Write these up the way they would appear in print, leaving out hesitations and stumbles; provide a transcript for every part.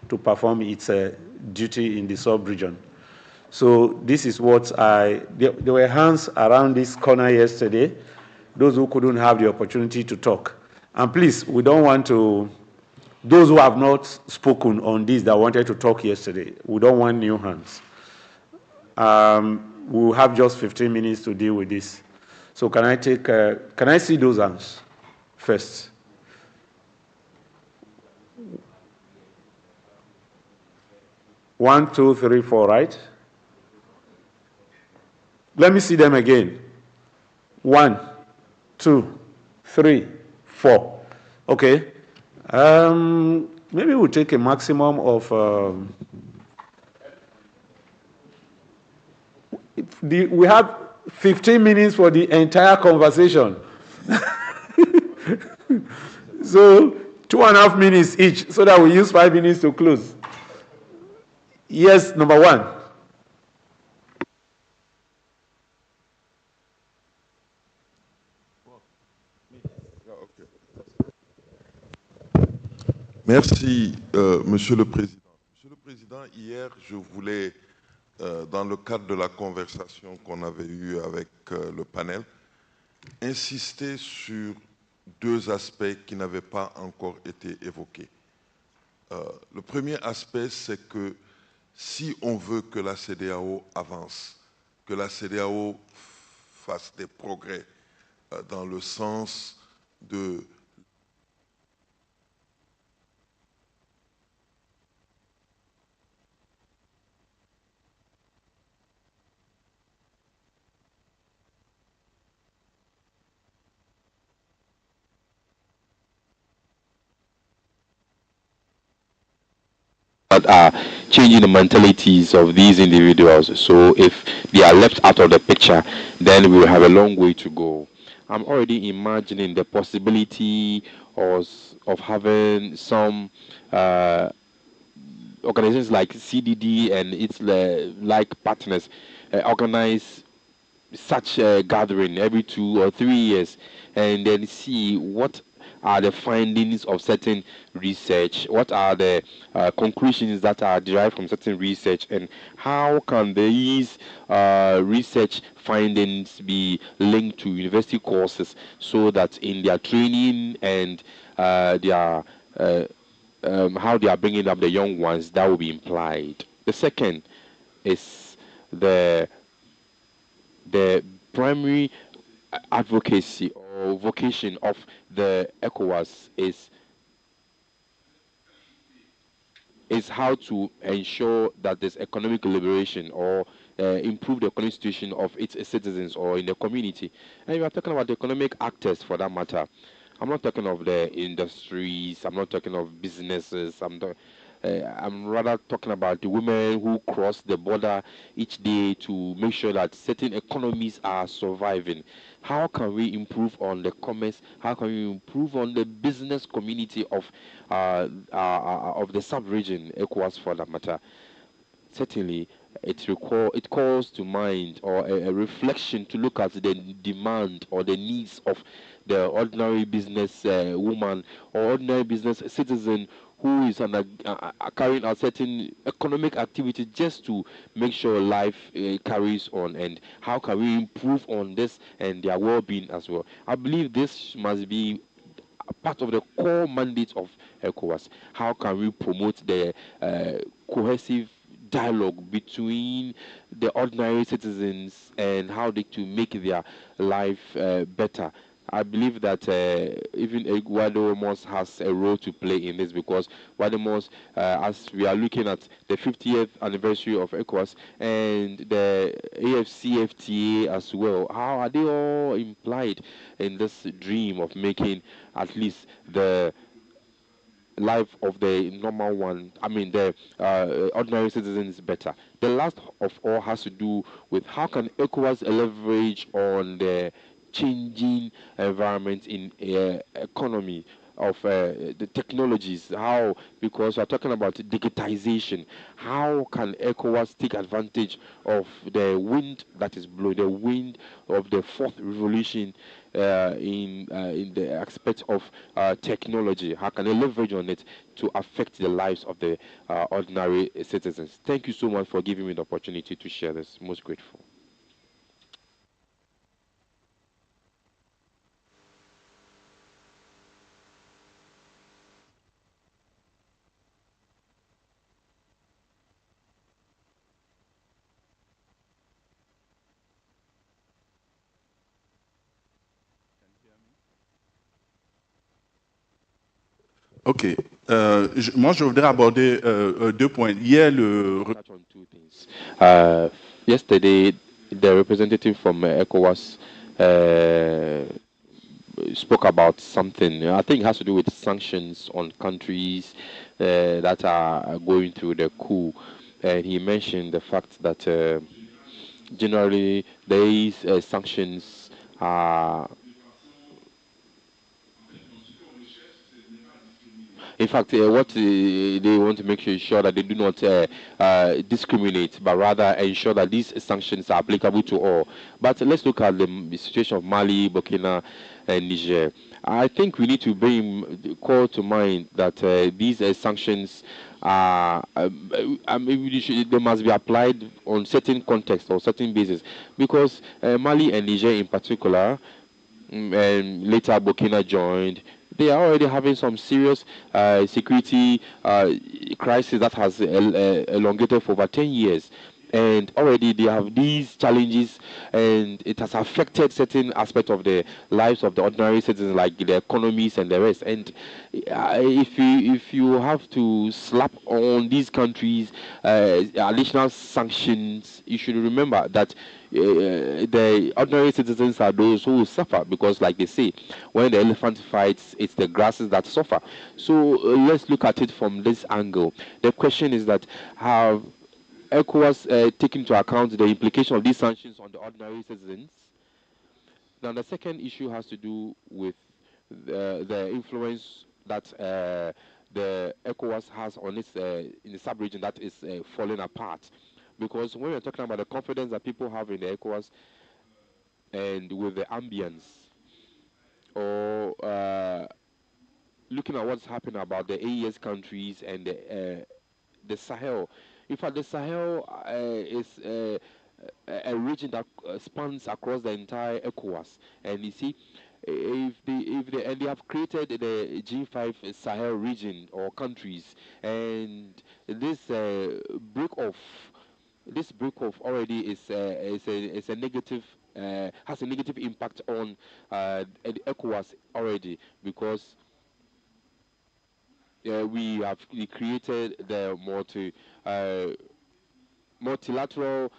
to perform its duty in the sub-region. So this is what there were hands around this corner yesterday, those who couldn't have the opportunity to talk. And please, we don't want to, those who have not spoken on this that wanted to talk yesterday, we don't want new hands. We'll have just 15 minutes to deal with this. So can I see those hands first? One, two, three, four, right? Let me see them again. 1, 2, 3, 4. Okay. Maybe we'll take a maximum of. We have 15 minutes for the entire conversation. So 2.5 minutes each, so that we use 5 minutes to close. Yes, number 1. Merci, Monsieur le Président. Monsieur le Président, hier, je voulais, dans le cadre de la conversation qu'on avait eue avec le panel, insister sur 2 aspects qui n'avaient pas encore été évoqués. Le premier aspect, c'est que si on veut que la CEDEAO avance, que la CEDEAO fasse des progrès dans le sens de that are changing the mentalities of these individuals. So if they are left out of the picture, then we will have a long way to go. I'm already imagining the possibility of having some organizations like CDD and its like partners organize such a gathering every 2 or 3 years and then see what are the findings of certain research, what are the conclusions that are derived from certain research, and how can these research findings be linked to university courses so that in their training and their how they are bringing up the young ones, that will be implied. The second is the primary advocacy or vocation of the ECOWAS is how to ensure that there's economic liberation or improve the economic situation of its citizens or in the community. And we are talking about the economic actors for that matter. I'm not talking of the industries. I'm not talking of businesses. I'm rather talking about the women who cross the border each day to make sure that certain economies are surviving. How can we improve on the commerce? How can we improve on the business community of the sub-region, ECOWAS for that matter? Certainly, it calls to mind or a reflection to look at the demand or the needs of the ordinary business woman or ordinary business citizen who is carrying out certain economic activity just to make sure life carries on, and how can we improve on this and their well-being as well. I believe this must be a part of the core mandate of ECOWAS. How can we promote the cohesive dialogue between the ordinary citizens and how they to make their life better? I believe that even Wadimos has a role to play in this, because Wadimos, as we are looking at the 50th anniversary of ECOWAS and the AFCFTA as well, how are they all implied in this dream of making at least the life of the normal one, I mean the ordinary citizens better? The last of all has to do with how can ECOWAS leverage on the changing environment in economy. the technologies. How, because we're talking about digitization. How can ECOWAS take advantage of the wind that is blowing, the wind of the fourth revolution in the aspect of technology? How can they leverage on it to affect the lives of the ordinary citizens? Thank you so much for giving me the opportunity to share this. Most grateful. Ok. Moi, je voudrais aborder deux points. Hier, Touch on two things. Yesterday, the representative from ECOWAS spoke about something. I think it has to do with sanctions on countries that are going through the coup. And he mentioned the fact that generally these sanctions are, in fact, what they want to make sure that they do not discriminate, but rather ensure that these sanctions are applicable to all. But let's look at the situation of Mali, Burkina, and Niger. I think we need to call to mind that these sanctions are, I mean, they must be applied on certain context or certain basis, because Mali and Niger in particular, and later Burkina joined. They are already having some serious security crisis that has elongated for over 10 years. And already they have these challenges, and it has affected certain aspects of the lives of the ordinary citizens, like the economies and the rest. And if you have to slap on these countries additional sanctions, you should remember that the ordinary citizens are those who will suffer, because, like they say, when the elephant fights, it's the grasses that suffer. So let's look at it from this angle. The question is that, have ECOWAS taken into account the implication of these sanctions on the ordinary citizens? Now, the second issue has to do with the influence that the ECOWAS has on its in the sub-region that is falling apart. Because when we're talking about the confidence that people have in the ECOWAS and with the ambience, or looking at what's happening about the AES countries and the Sahel. In fact, the Sahel is a region that spans across the entire ECOWAS, and you see, if they have created the G5 Sahel region or countries, and this break off this break off already is a negative, has a negative impact on the ECOWAS already, because we created the multilateral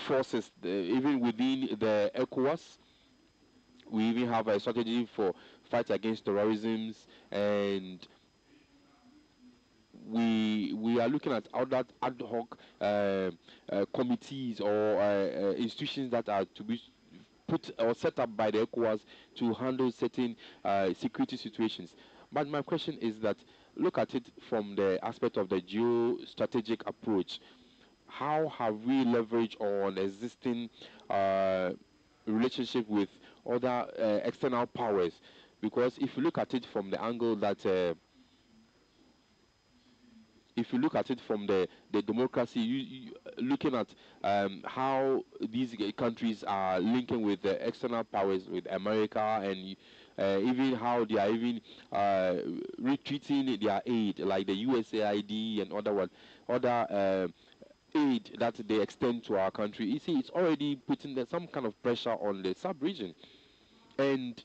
forces even within the ECOWAS. We even have a strategy for fight against terrorism, and we are looking at other ad hoc committees or institutions that are to be put or set up by the ECOWAS to handle certain security situations. But my question is that, look at it from the aspect of the geostrategic approach. How have we leveraged on existing relationship with other external powers? Because if you look at it from the angle that if you look at it from the democracy, looking at how these countries are linking with the external powers, with America, and even how they are even retreating their aid, like the USAID and other aid that they extend to our country. You see, it's already putting some kind of pressure on the sub-region. And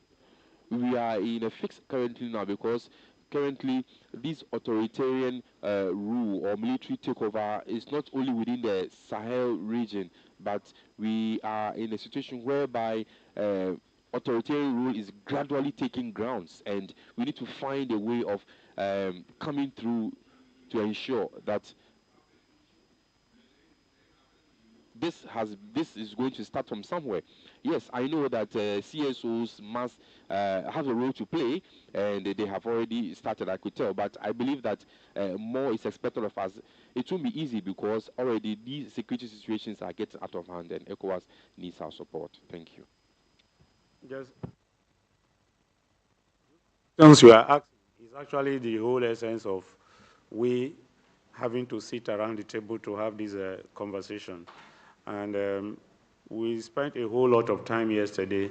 we are in a fix currently now, because currently this authoritarian rule or military takeover is not only within the Sahel region, but we are in a situation whereby authoritarian rule is gradually taking grounds, and we need to find a way of coming through to ensure that this is going to start from somewhere. Yes, I know that CSOs must have a role to play, and they have already started, I could tell. But I believe that more is expected of us. It won't be easy because already these security situations are getting out of hand, and ECOWAS needs our support. Thank you. Just since you are asking, is actually the whole essence of we having to sit around the table to have this conversation. And we spent a whole lot of time yesterday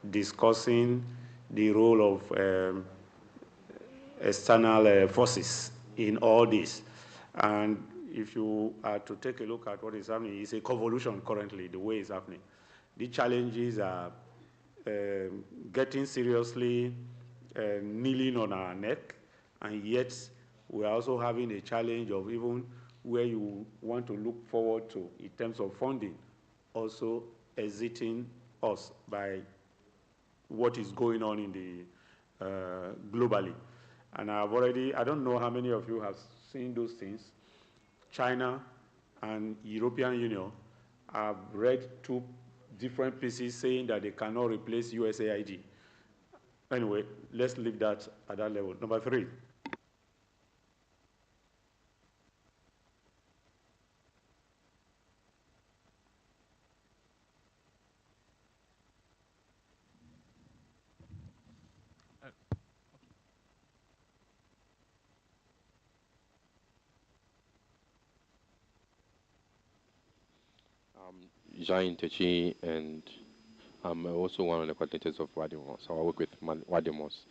discussing the role of external forces in all this. And if you are to take a look at what is happening, it's a convolution currently, the way it's happening. The challenges are getting seriously kneeling on our neck, and yet we're also having a challenge of even where you want to look forward to in terms of funding, also exiting us by what is going on in the globally. And I don't know how many of you have seen those things. China and European Union have read two different pieces saying that they cannot replace USAID. Anyway, let's leave that at that level. Number three. Jean Techi, and I'm also one of the coordinators of Wadimos. So I work with Wadimos.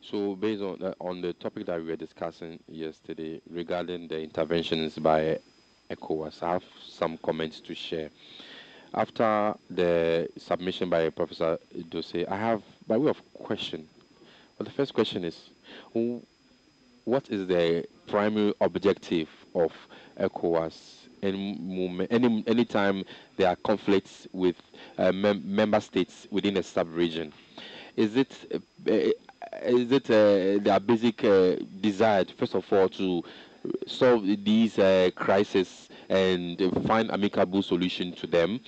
So based on the topic that we were discussing yesterday regarding the interventions by ECOWAS, I have some comments to share. After the submission by Professor Dose, I have, by way of question, well, the first question is, what is the primary objective of ECOWAS anytime there are conflicts with member states within a sub-region? Is it their basic desire, first of all, to solve these crises and find amicable solution to them,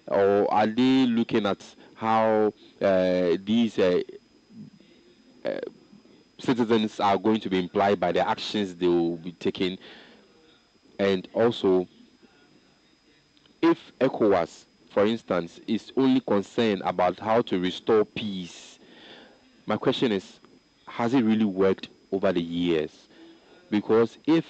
or are they looking at how these citizens are going to be implied by the actions they will be taking? And also, if ECOWAS, for instance, is only concerned about how to restore peace, my question is, has it really worked over the years? Because if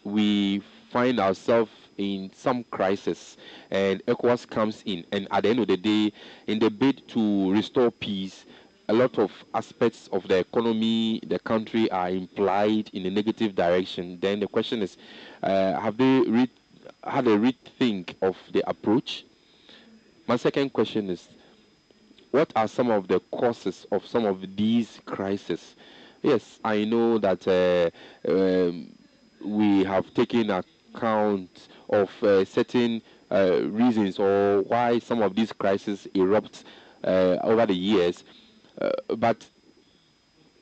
we find ourselves in some crisis and ECOWAS comes in, and at the end of the day, in the bid to restore peace, a lot of aspects of the economy, the country are implied in a negative direction, then the question is, have they had a rethink of the approach? My second question is, what are some of the causes of some of these crises? Yes, I know that we have taken account of certain reasons or why some of these crises erupt over the years, but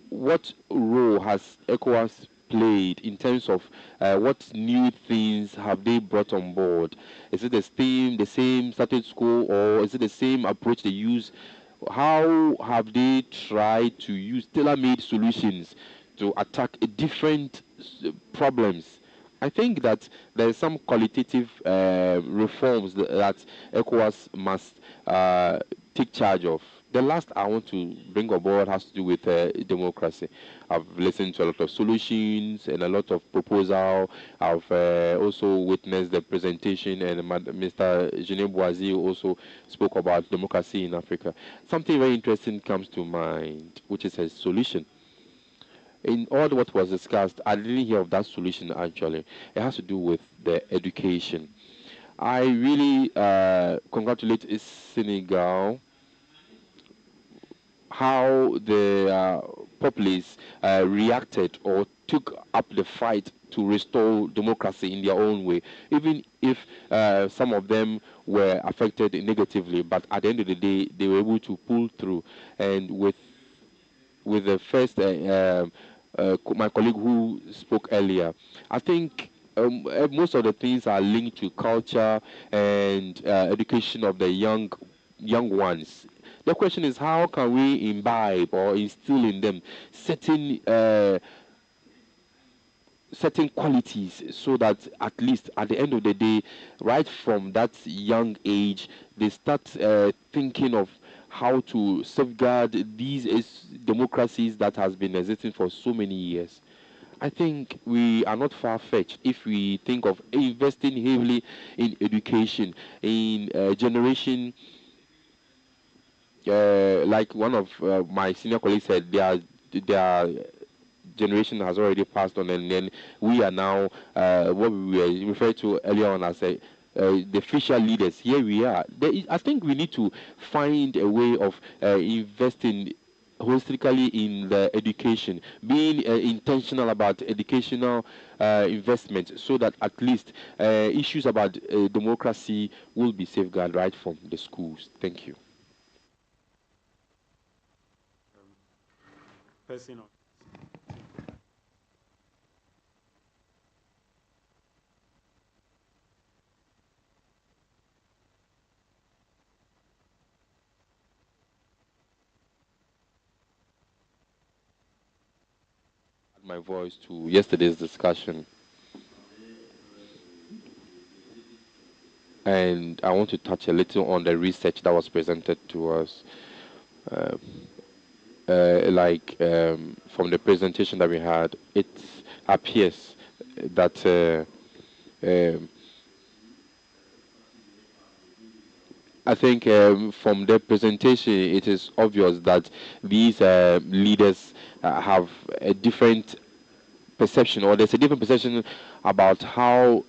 what role has ECOWAS played in terms of what new things have they brought on board? Is it the same status quo, or is it the same approach they use? How have they tried to use tailor-made solutions to attack different problems? I think that there is some qualitative reforms that ECOWAS must take charge of. The last I want to bring aboard has to do with democracy. I've listened to a lot of solutions and a lot of proposal. I've also witnessed the presentation, and Mr. Genet Boisy also spoke about democracy in Africa. Something very interesting comes to mind, which is a solution. In all what was discussed, I didn't hear of that solution actually. It has to do with the education. I really congratulate Senegal how the populace reacted or took up the fight to restore democracy in their own way, even if some of them were affected negatively. But at the end of the day, they were able to pull through. And with the first, my colleague who spoke earlier, I think most of the things are linked to culture and education of the young ones. The question is, how can we imbibe or instill in them certain certain qualities so that at least at the end of the day, right from that young age, they start thinking of how to safeguard these democracies that has been existing for so many years. I think we are not far-fetched if we think of investing heavily in education, in generation. Like one of my senior colleagues said, their generation has already passed on, and then we are now what we were referred to earlier on as the future leaders. Here we are. I think we need to find a way of investing holistically in the education, being intentional about educational investment, so that at least issues about democracy will be safeguarded right from the schools. Thank you. Person on- My voice to yesterday's discussion, and I want to touch a little on the research that was presented to us. Uh, from the presentation that we had, it appears that um, I think from the presentation, it is obvious that these leaders have a different perception, or there's a different perception about how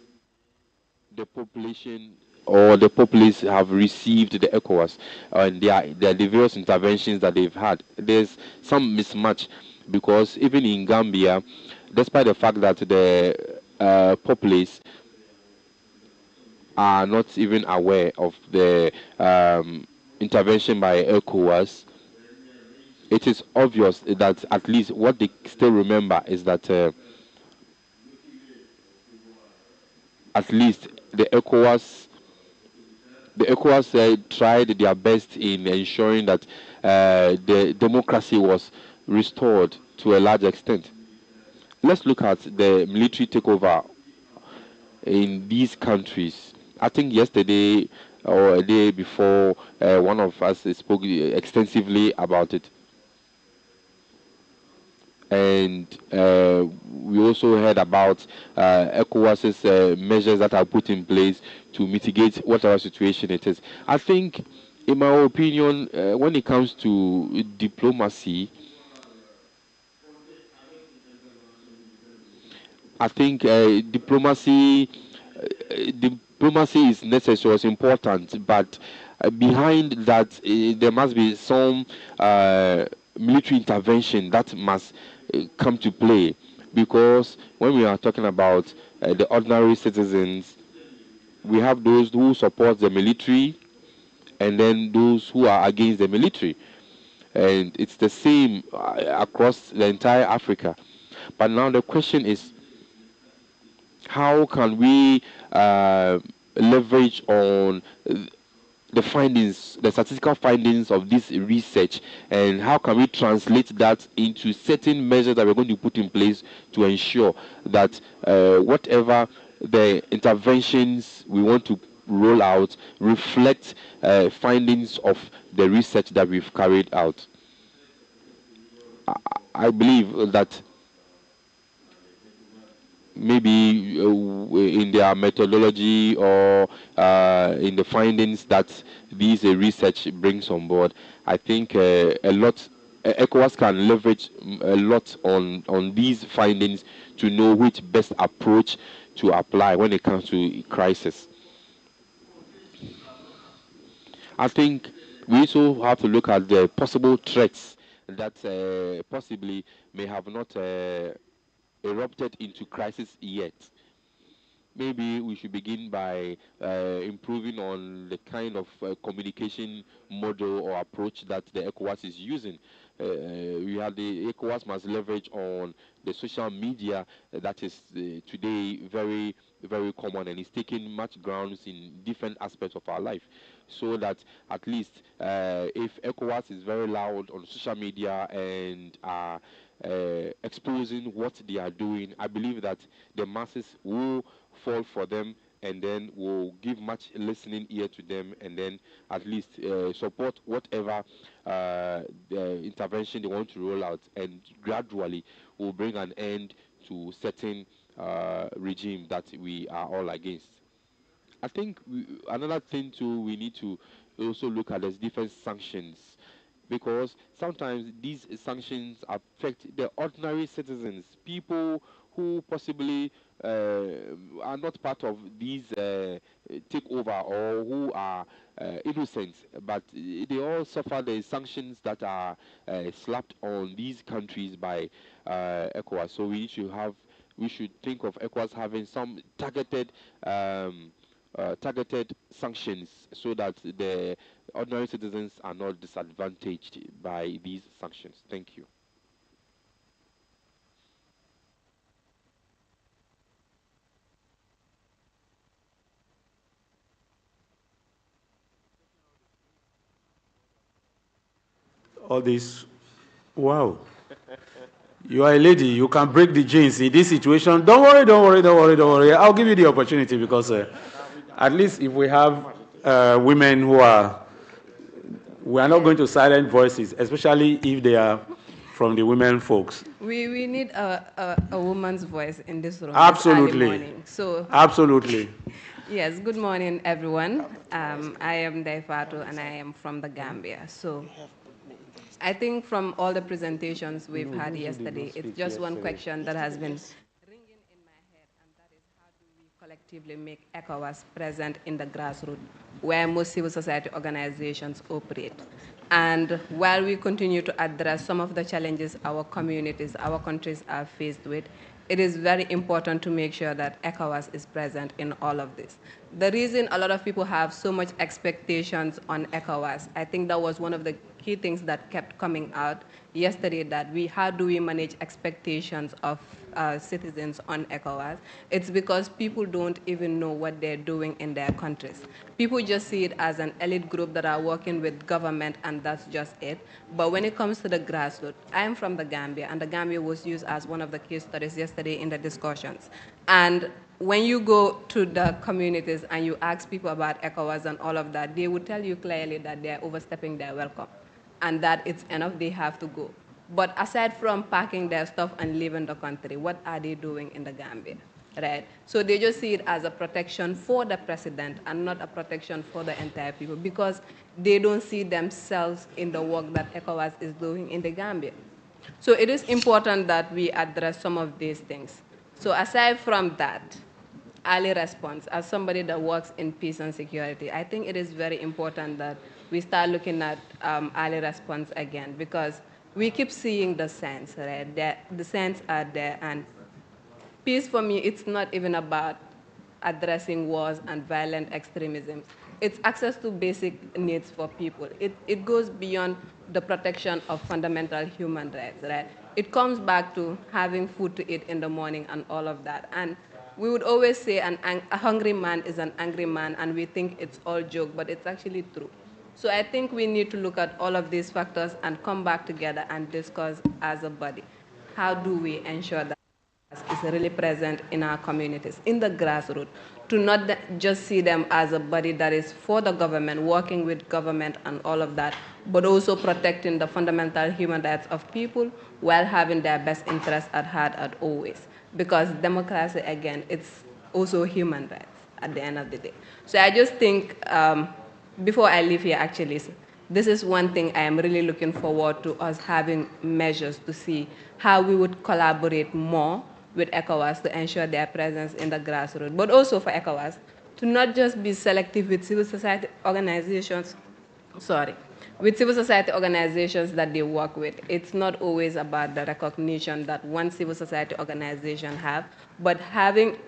the population or the populace have received the ECOWAS and the various interventions that they've had. There's some mismatch because even in Gambia, despite the fact that the populace are not even aware of the intervention by ECOWAS, it is obvious that at least what they still remember is that at least the ECOWAS tried their best in ensuring that the democracy was restored to a large extent. Let's look at the military takeover in these countries. I think yesterday or a day before, one of us spoke extensively about it. And we also heard about ECOWAS's measures that are put in place to mitigate whatever situation it is. I think, in my opinion, when it comes to diplomacy, I think diplomacy is necessary, it's important, but behind that, there must be some military intervention that must come to play. Because when we are talking about the ordinary citizens, we have those who support the military and then those who are against the military. And it's the same across the entire Africa. But now the question is, how can we leverage on the findings, the statistical findings of this research, and how can we translate that into certain measures that we're going to put in place to ensure that whatever the interventions we want to roll out reflect findings of the research that we've carried out. I believe that maybe in their methodology or in the findings that these research brings on board, I think a lot ECOWAS can leverage a lot on these findings to know which best approach to apply when it comes to crisis. I think we also have to look at the possible threats that possibly may have not erupted into crisis yet. Maybe we should begin by improving on the kind of communication model or approach that the ECOWAS is using. we had the ECOWAS must leverage on the social media that is today very, very common and is taking much grounds in different aspects of our life. So that at least if ECOWAS is very loud on social media and are exposing what they are doing, I believe that the masses will fall for them and then will give much listening ear to them and then at least support whatever the intervention they want to roll out, and gradually will bring an end to certain regime that we are all against. I think another thing too we need to also look at is different sanctions, because sometimes these sanctions affect the ordinary citizens, people who possibly are not part of these takeover or who are innocent, but they all suffer the sanctions that are slapped on these countries by ECOWAS. So we should think of ECOWAS having some targeted sanctions so that the ordinary citizens are not disadvantaged by these sanctions. Thank you. All this, wow. You are a lady, you can break the jeans in this situation. Don't worry, don't worry, don't worry, don't worry. I'll give you the opportunity because at least if we have women who are, we are not going to silent voices, especially if they are from the women folks. We need a woman's voice in this room. Absolutely. This early morning. So absolutely. yes, good morning, everyone. I am Daifatu and I am from the Gambia. So I think from all the presentations we've had yesterday, it's just one question that has been ringing in my head, and that is how do we collectively make ECOWAS present in the grassroots where most civil society organizations operate. And while we continue to address some of the challenges our communities, our countries are faced with, it is very important to make sure that ECOWAS is present in all of this. The reason a lot of people have so much expectations on ECOWAS, I think that was one of the key things that kept coming out yesterday, that how do we manage expectations of citizens on ECOWAS? It's because people don't even know what they're doing in their countries. People just see it as an elite group that are working with government and that's just it. But when it comes to the grassroots, I am from the Gambia, and the Gambia was used as one of the case studies yesterday in the discussions. And when you go to the communities and you ask people about ECOWAS and all of that, they would tell you clearly that they're overstepping their welcome and that it's enough, they have to go. But aside from packing their stuff and leaving the country, what are they doing in the Gambia, right? So they just see it as a protection for the president and not a protection for the entire people, because they don't see themselves in the work that ECOWAS is doing in the Gambia. So it is important that we address some of these things. So aside from that, early response, as somebody that works in peace and security, I think it is very important that we start looking at early response again, because we keep seeing the signs, right? The signs are there, and peace for me, it's not even about addressing wars and violent extremism. It's access to basic needs for people. It goes beyond the protection of fundamental human rights, right? It comes back to having food to eat in the morning and all of that. And we would always say a hungry man is an angry man, and we think it's all joke, but it's actually true. So I think we need to look at all of these factors and come back together and discuss as a body. How do we ensure that is really present in our communities, in the grassroots, to not just see them as a body that is for the government, working with government and all of that, but also protecting the fundamental human rights of people while having their best interests at heart at always. Because democracy, again, it's also human rights at the end of the day. So I just think, before I leave here, actually, this is one thing I am really looking forward to us having measures to see how we would collaborate more with ECOWAS to ensure their presence in the grassroots, but also for ECOWAS to not just be selective with civil society organizations, with civil society organizations that they work with. It's not always about the recognition that one civil society organization have, but having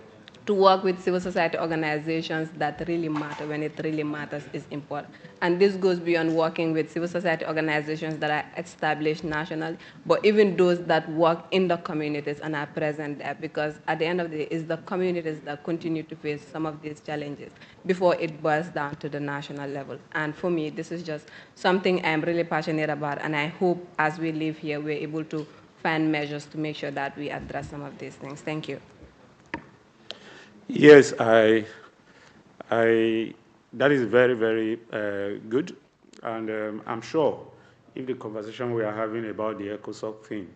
to work with civil society organizations that really matter when it really matters is important. And this goes beyond working with civil society organizations that are established nationally, but even those that work in the communities and are present there, because at the end of the day, it's the communities that continue to face some of these challenges before it boils down to the national level. And for me, this is just something I'm really passionate about, and I hope as we live here, we're able to find measures to make sure that we address some of these things. Thank you. Yes, that is very, very good. And I'm sure if the conversation we are having about the ECOSOC thing,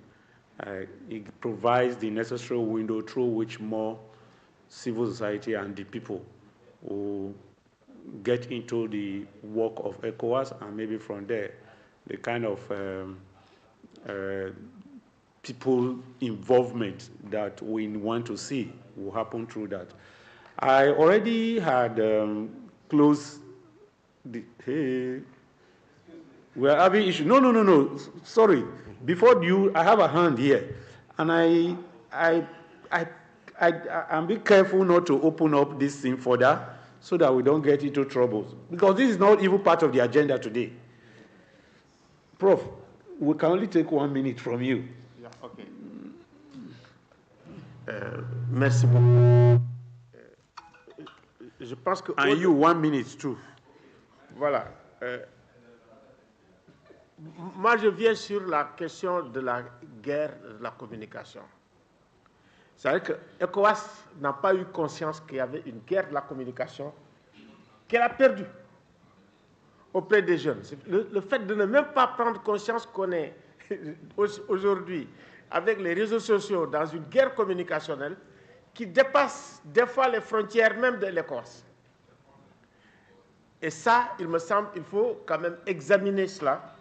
it provides the necessary window through which more civil society and the people will get into the work of ECOWAS, and maybe from there, the kind of people involvement that we want to see will happen through that. I already had closed the, hey, we're having issue. No. Sorry. Before you, I have a hand here, and I'm being careful not to open up this thing further so that we don't get into troubles, because this is not even part of the agenda today. Prof, we can only take 1 minute from you. Yeah, okay. Merci beaucoup. Je pense que... And you, 1 minute too. Voilà. Moi, je viens sur la question de la guerre de la communication. C'est vrai que ECOWAS n'a pas eu conscience qu'il y avait une guerre de la communication qu'elle a perdue auprès des jeunes. Le fait de ne même pas prendre conscience qu'on est aujourd'hui avec les réseaux sociaux dans une guerre communicationnelle qui dépasse des fois les frontières même de l'ECOWAS. Et ça, il me semble, il faut quand même examiner cela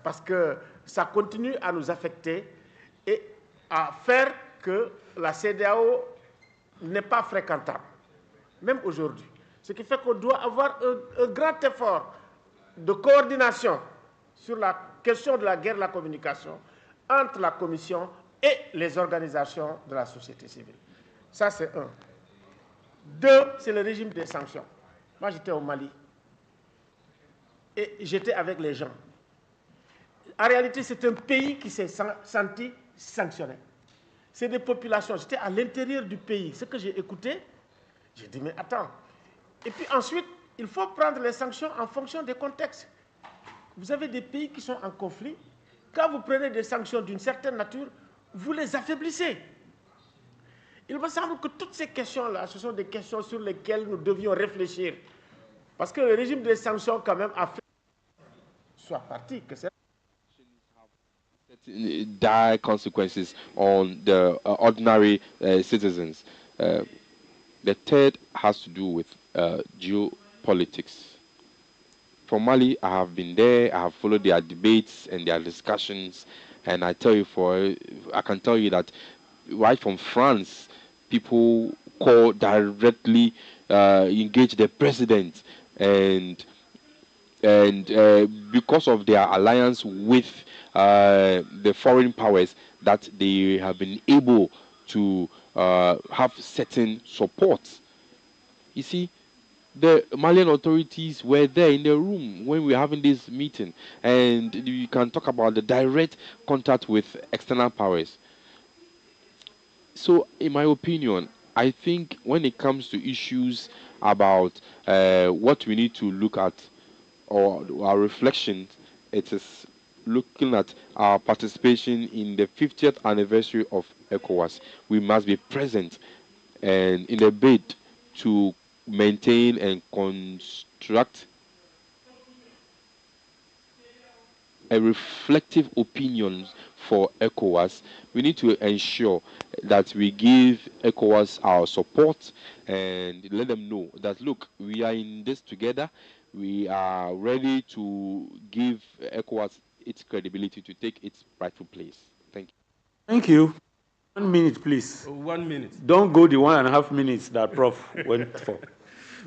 parce que ça continue à nous affecter et à faire que la CEDEAO n'est pas fréquentable, même aujourd'hui. Ce qui fait qu'on doit avoir un grand effort de coordination sur la question de la guerre de la communication entre la Commission et les organisations de la société civile. Ça, c'est un. Deux, c'est le régime des sanctions. Moi, j'étais au Mali et j'étais avec les gens. En réalité, c'est un pays qui s'est senti sanctionné. C'est des populations. J'étais à l'intérieur du pays. Ce que j'ai écouté, j'ai dit, mais attends. Et puis ensuite, il faut prendre les sanctions en fonction des contextes. Vous avez des pays qui sont en conflit. Quand vous prenez des sanctions d'une certaine nature, vous les affaiblissez. Il me semble que toutes ces questions-là, ce sont des questions sur lesquelles nous devions réfléchir. Parce que le régime des sanctions, quand même, a fait soit parti que c'est dire consequences on the ordinary citizens. The third has to do with geopolitics. From Mali, I have been there. I have followed their debates and their discussions, and I can tell you that right from France, people call directly, engage the president, and because of their alliance with the foreign powers, that they have been able to have certain support. You see, the Malian authorities were there in the room when we were having this meeting, and you can talk about the direct contact with external powers. So, in my opinion, I think when it comes to issues about what we need to look at or our reflections, it is looking at our participation in the 50th anniversary of ECOWAS. We must be present and in the bid to maintain and construct a reflective opinion for ECOWAS. We need to ensure that we give ECOWAS our support and let them know that, look, we are in this together. We are ready to give ECOWAS its credibility to take its rightful place. Thank you. Thank you. 1 minute, please. 1 minute. Don't go the 1.5 minutes that Prof went for.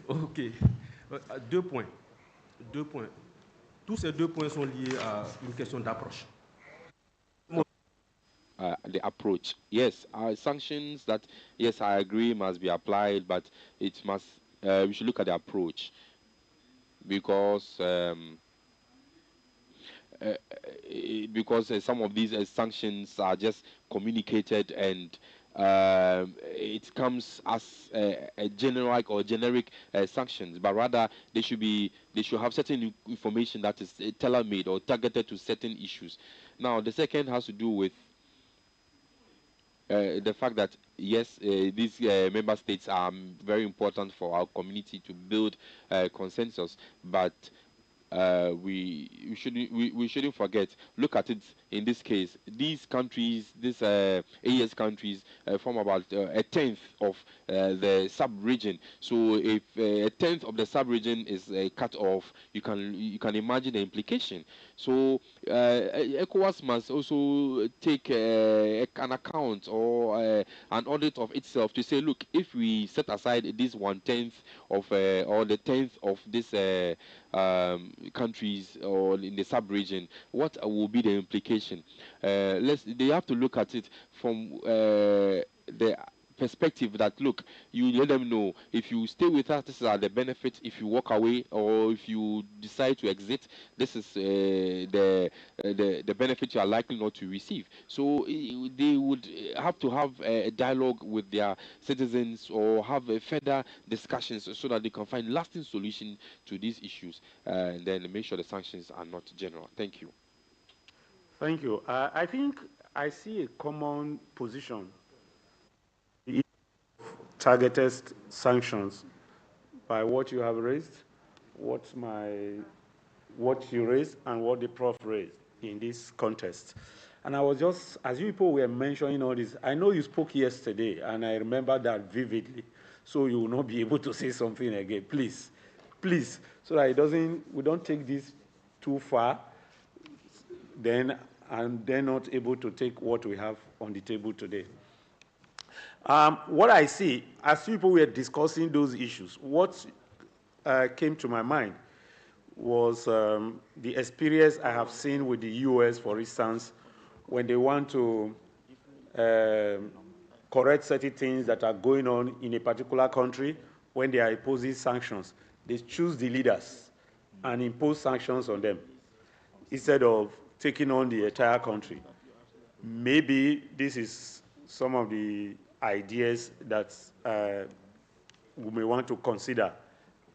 OK. 2 points. 2 points. Tous ces 2 points sont liés à une question d'approche. the approach. Yes, sanctions that, yes, I agree must be applied, but it must, we should look at the approach, because some of these sanctions are just communicated, and it comes as a generic or generic sanctions, but rather they should have certain information that is tailor-made or targeted to certain issues. Now, the second has to do with the fact that, yes, these member states are very important for our community to build consensus, but we shouldn't forget. Look at it in this case. These countries, these AES countries, form about a tenth of the sub-region. So if a tenth of the sub-region is cut off, you can imagine the implication. So ECOWAS must also take an account or an audit of itself to say, look, if we set aside this 1/10 of or the tenth of this countries or in the sub-region, what will be the implication? They have to look at it from the perspective that, look, you let them know, if you stay with us, this is the benefit. If you walk away or if you decide to exit, this is the benefit you are likely not to receive. So they would have to have a dialogue with their citizens, or have further discussions, so that they can find lasting solution to these issues, and then make sure the sanctions are not general. Thank you. Thank you. I think I see a common position. Targeted sanctions by what you have raised, what you raised, and what the prof raised in this contest. And I was just, as you people were mentioning all this, I know you spoke yesterday, and I remember that vividly. So you will not be able to say something again. Please, please, so that we don't take this too far, then, and they're not able to take what we have on the table today. What I see, as people were discussing those issues, what came to my mind was the experience I have seen with the US, for instance, when they want to correct certain things that are going on in a particular country. When they are imposing sanctions, they choose the leaders and impose sanctions on them instead of taking on the entire country. Maybe this is some of the ideas that we may want to consider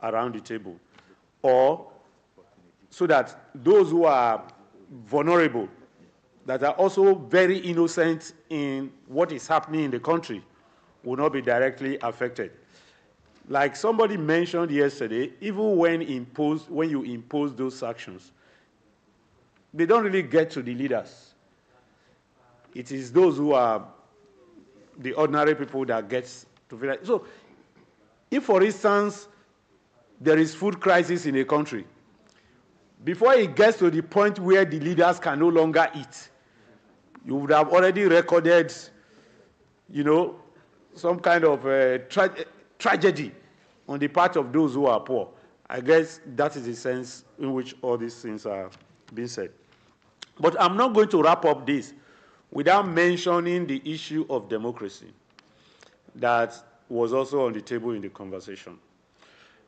around the table. Or so that those who are vulnerable, that are also very innocent in what is happening in the country, will not be directly affected. Like somebody mentioned yesterday, even when you impose those sanctions, they don't really get to the leaders. It is those who are the ordinary people that gets to feel like. So, if, for instance, there is food crisis in a country, before it gets to the point where the leaders can no longer eat, you would have already recorded, some kind of tragedy on the part of those who are poor. I guess that is the sense in which all these things are being said. But I'm not going to wrap up this without mentioning the issue of democracy that was also on the table in the conversation.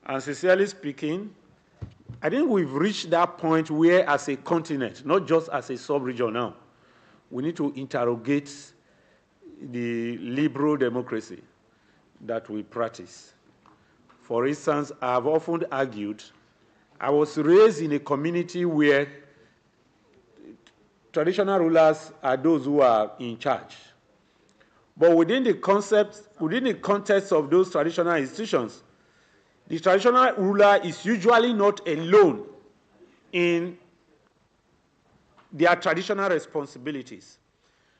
And sincerely speaking, I think we've reached that point where, as a continent, not just as a sub-region now, we need to interrogate the liberal democracy that we practice. For instance, I've often argued, I was raised in a community where traditional rulers are those who are in charge. But within the context of those traditional institutions, the traditional ruler is usually not alone in their traditional responsibilities.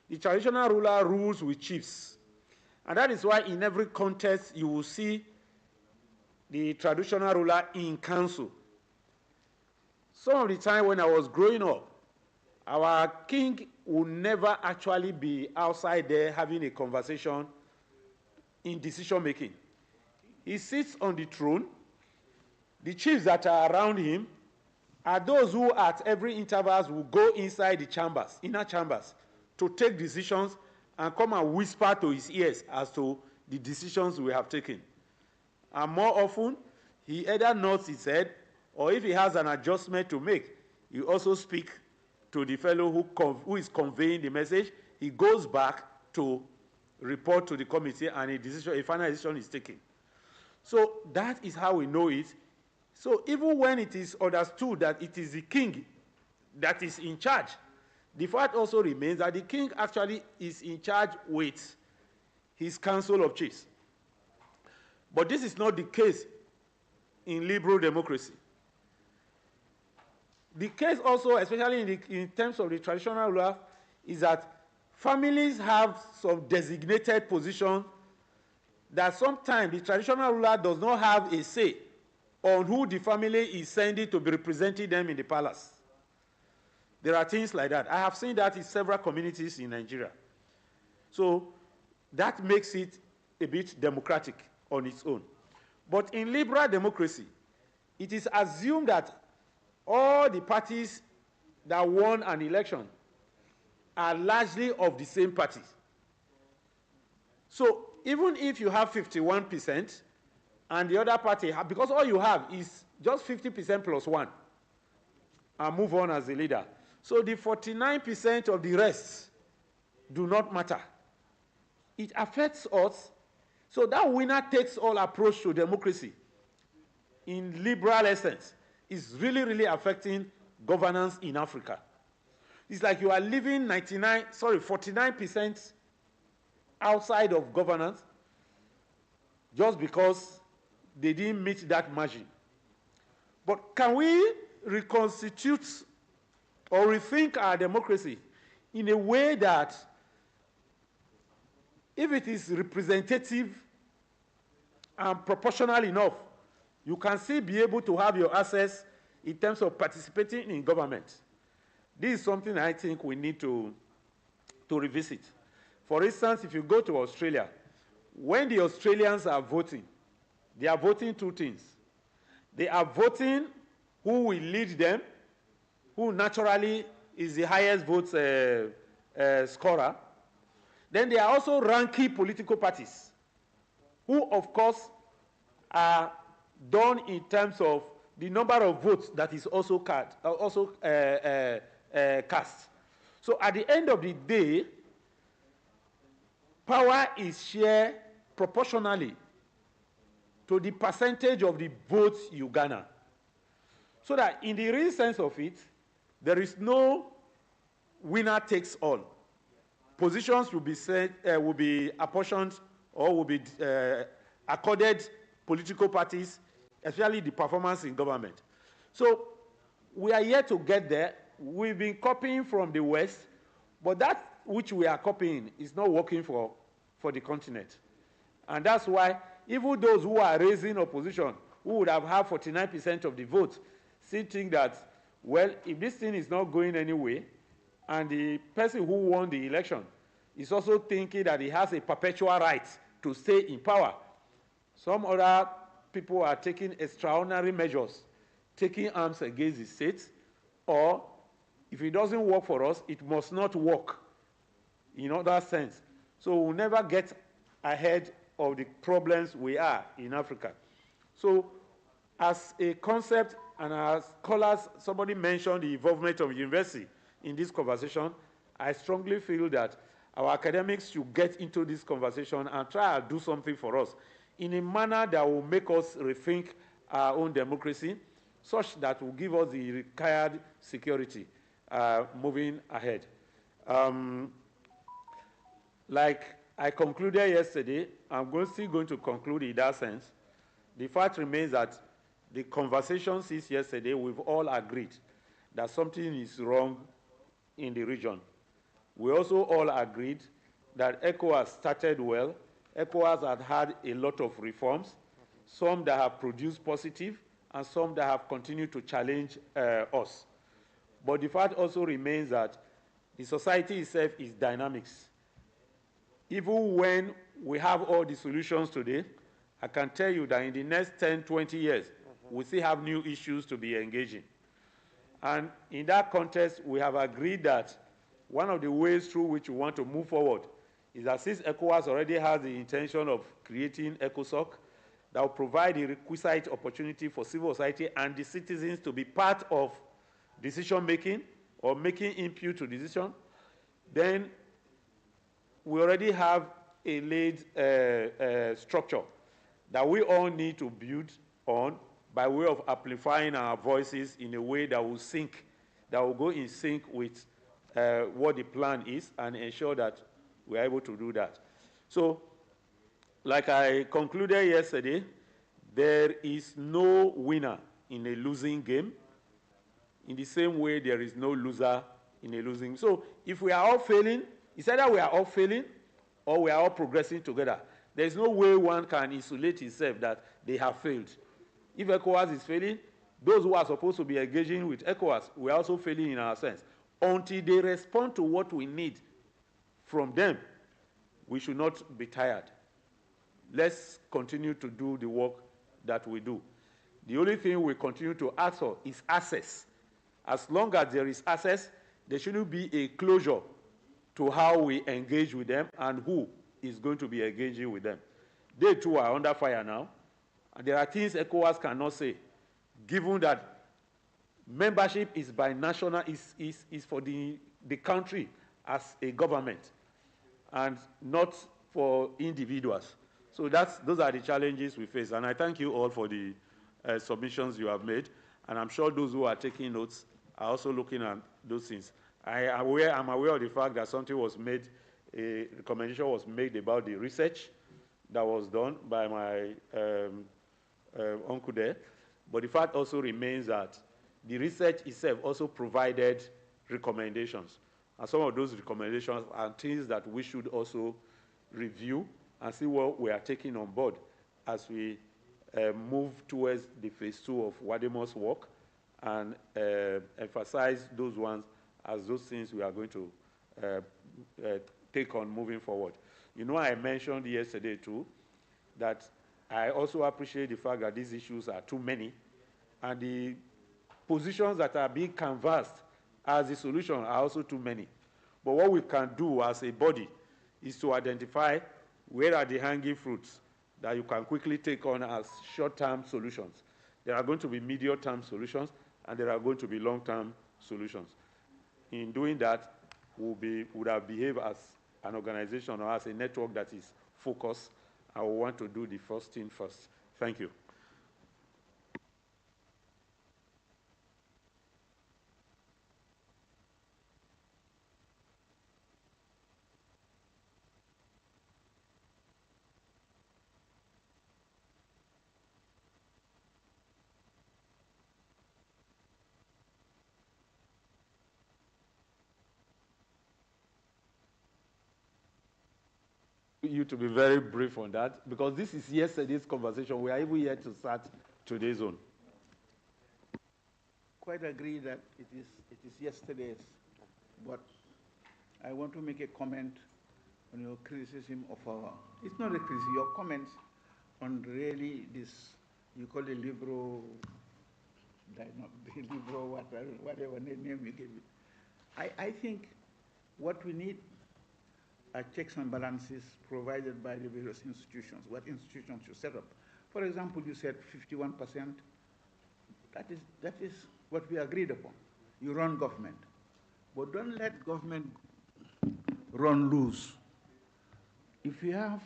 The traditional ruler rules with chiefs. And that is why in every context you will see the traditional ruler in council. Some of the time when I was growing up, our king would never actually be outside there having a conversation in decision making. He sits on the throne. The chiefs that are around him are those who at every interval will go inside the chambers, inner chambers, to take decisions and come and whisper to his ears as to the decisions we have taken. And more often, he either nods his head, or if he has an adjustment to make, he also speaks to the fellow who is conveying the message. He goes back to report to the committee, and a final decision is taken. So that is how we know it. So even when it is understood that it is the king that is in charge, the fact also remains that the king actually is in charge with his council of chiefs. But this is not the case in liberal democracy. The case also, especially in terms of the traditional ruler, is that families have some designated position that sometimes the traditional ruler does not have a say on who the family is sending to be representing them in the palace. There are things like that. I have seen that in several communities in Nigeria. So that makes it a bit democratic on its own. But in liberal democracy, it is assumed that all the parties that won an election are largely of the same party. So even if you have 51% and the other party, because all you have is just 50% plus 1, and move on as the leader. So the 49% of the rest do not matter. It affects us. So that winner takes all approach to democracy in liberal essence is really, really affecting governance in Africa. It's like you are living 49% outside of governance just because they didn't meet that margin. But can we reconstitute or rethink our democracy in a way that if it is representative and proportional enough, you can still be able to have your access in terms of participating in government? This is something I think we need to revisit. For instance, if you go to Australia, when the Australians are voting, they are voting two things. They are voting who will lead them, who naturally is the highest votes scorer. Then they are also ranking political parties, who, of course, are done in terms of the number of votes that is also cast. So at the end of the day, power is shared proportionally to the percentage of the votes you garner. So that in the real sense of it, there is no winner takes all. Positions will be apportioned or will be accorded political parties, especially the performance in government. So we are yet to get there. We've been copying from the West, but that which we are copying is not working for the continent. And that's why even those who are raising opposition, who would have had 49% of the vote, still think that, well, if this thing is not going anyway, and the person who won the election is also thinking that he has a perpetual right to stay in power, some other people are taking extraordinary measures, taking arms against the state, or if it doesn't work for us, it must not work in other sense. So we'll never get ahead of the problems we are in Africa. So as a concept, and as scholars, somebody mentioned the involvement of university in this conversation, I strongly feel that our academics should get into this conversation and try to do something for us in a manner that will make us rethink our own democracy, such that will give us the required security moving ahead. Like I concluded yesterday, I'm still going to conclude in that sense. The fact remains that the conversation since yesterday, we've all agreed that something is wrong in the region. We also all agreed that ECOWAS started well. ECOWAS had had a lot of reforms, some that have produced positive, and some that have continued to challenge us. But the fact also remains that the society itself is dynamics. Even when we have all the solutions today, I can tell you that in the next 10, 20 years, we still have new issues to be engaging. And in that context, we have agreed that one of the ways through which we want to move forward is that since ECOWAS already has the intention of creating ECOSOC, that will provide the requisite opportunity for civil society and the citizens to be part of decision-making or making input to decision, then we already have a laid structure that we all need to build on by way of amplifying our voices in a way that will sync, that will go in sync with what the plan is and ensure that we are able to do that. So, like I concluded yesterday, there is no winner in a losing game. In the same way, there is no loser in a losing. So if we are all failing, it's either we are all failing or we are all progressing together. There is no way one can insulate himself that they have failed. If ECOWAS is failing, those who are supposed to be engaging with ECOWAS, we are also failing in our sense. Until they respond to what we need from them, we should not be tired. Let's continue to do the work that we do. The only thing we continue to ask for is access. As long as there is access, there shouldn't be a closure to how we engage with them and who is going to be engaging with them. They too are under fire now, and there are things ECOWAS cannot say, given that membership is by national, is for the country as a government, and not for individuals. So those are the challenges we face, and I thank you all for the submissions you have made, and I'm sure those who are taking notes are also looking at those things. I'm aware of the fact that something was made, a recommendation was made about the research that was done by my uncle there, but the fact also remains that the research itself also provided recommendations, and some of those recommendations are things that we should also review and see what we are taking on board as we move towards the phase 2 of Wademo's work and emphasize those ones as those things we are going to take on moving forward. You know, I mentioned yesterday too that I also appreciate the fact that these issues are too many, and the positions that are being canvassed as the solution are also too many. But what we can do as a body is to identify where are the hanging fruits that you can quickly take on as short-term solutions. There are going to be medium-term solutions, and there are going to be long-term solutions. In doing that, we would have behaved as an organization or as a network that is focused, and we want to do the first thing first. Thank you. You to be very brief on that, because this is yesterday's conversation. We are even yet to start today's own. Quite agree that it is yesterday's, but I want to make a comment on your criticism of our, it's not a criticism, your comments on really this, you call it liberal, whatever name you give it. I think what we need are checks and balances provided by the various institutions, what institutions you set up. For example, you said 51%. That is what we agreed upon. You run government. But don't let government run loose. If you have,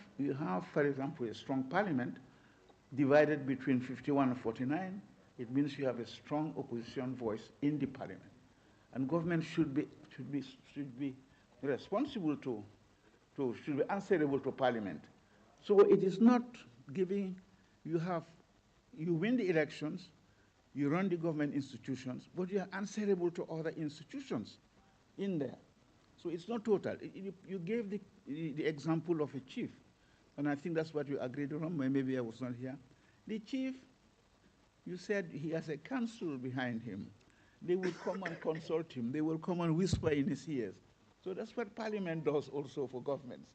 for example, a strong parliament divided between 51 and 49, it means you have a strong opposition voice in the parliament. And government should be responsible should be answerable to parliament. So it is not giving, you win the elections, you run the government institutions, but you are answerable to other institutions in there. So it's not total. You gave the example of a chief, and I think that's what you agreed on. Maybe I was not here. The chief, you said he has a council behind him. They will come and consult him. They will come and whisper in his ears. So that's what parliament does also for governments.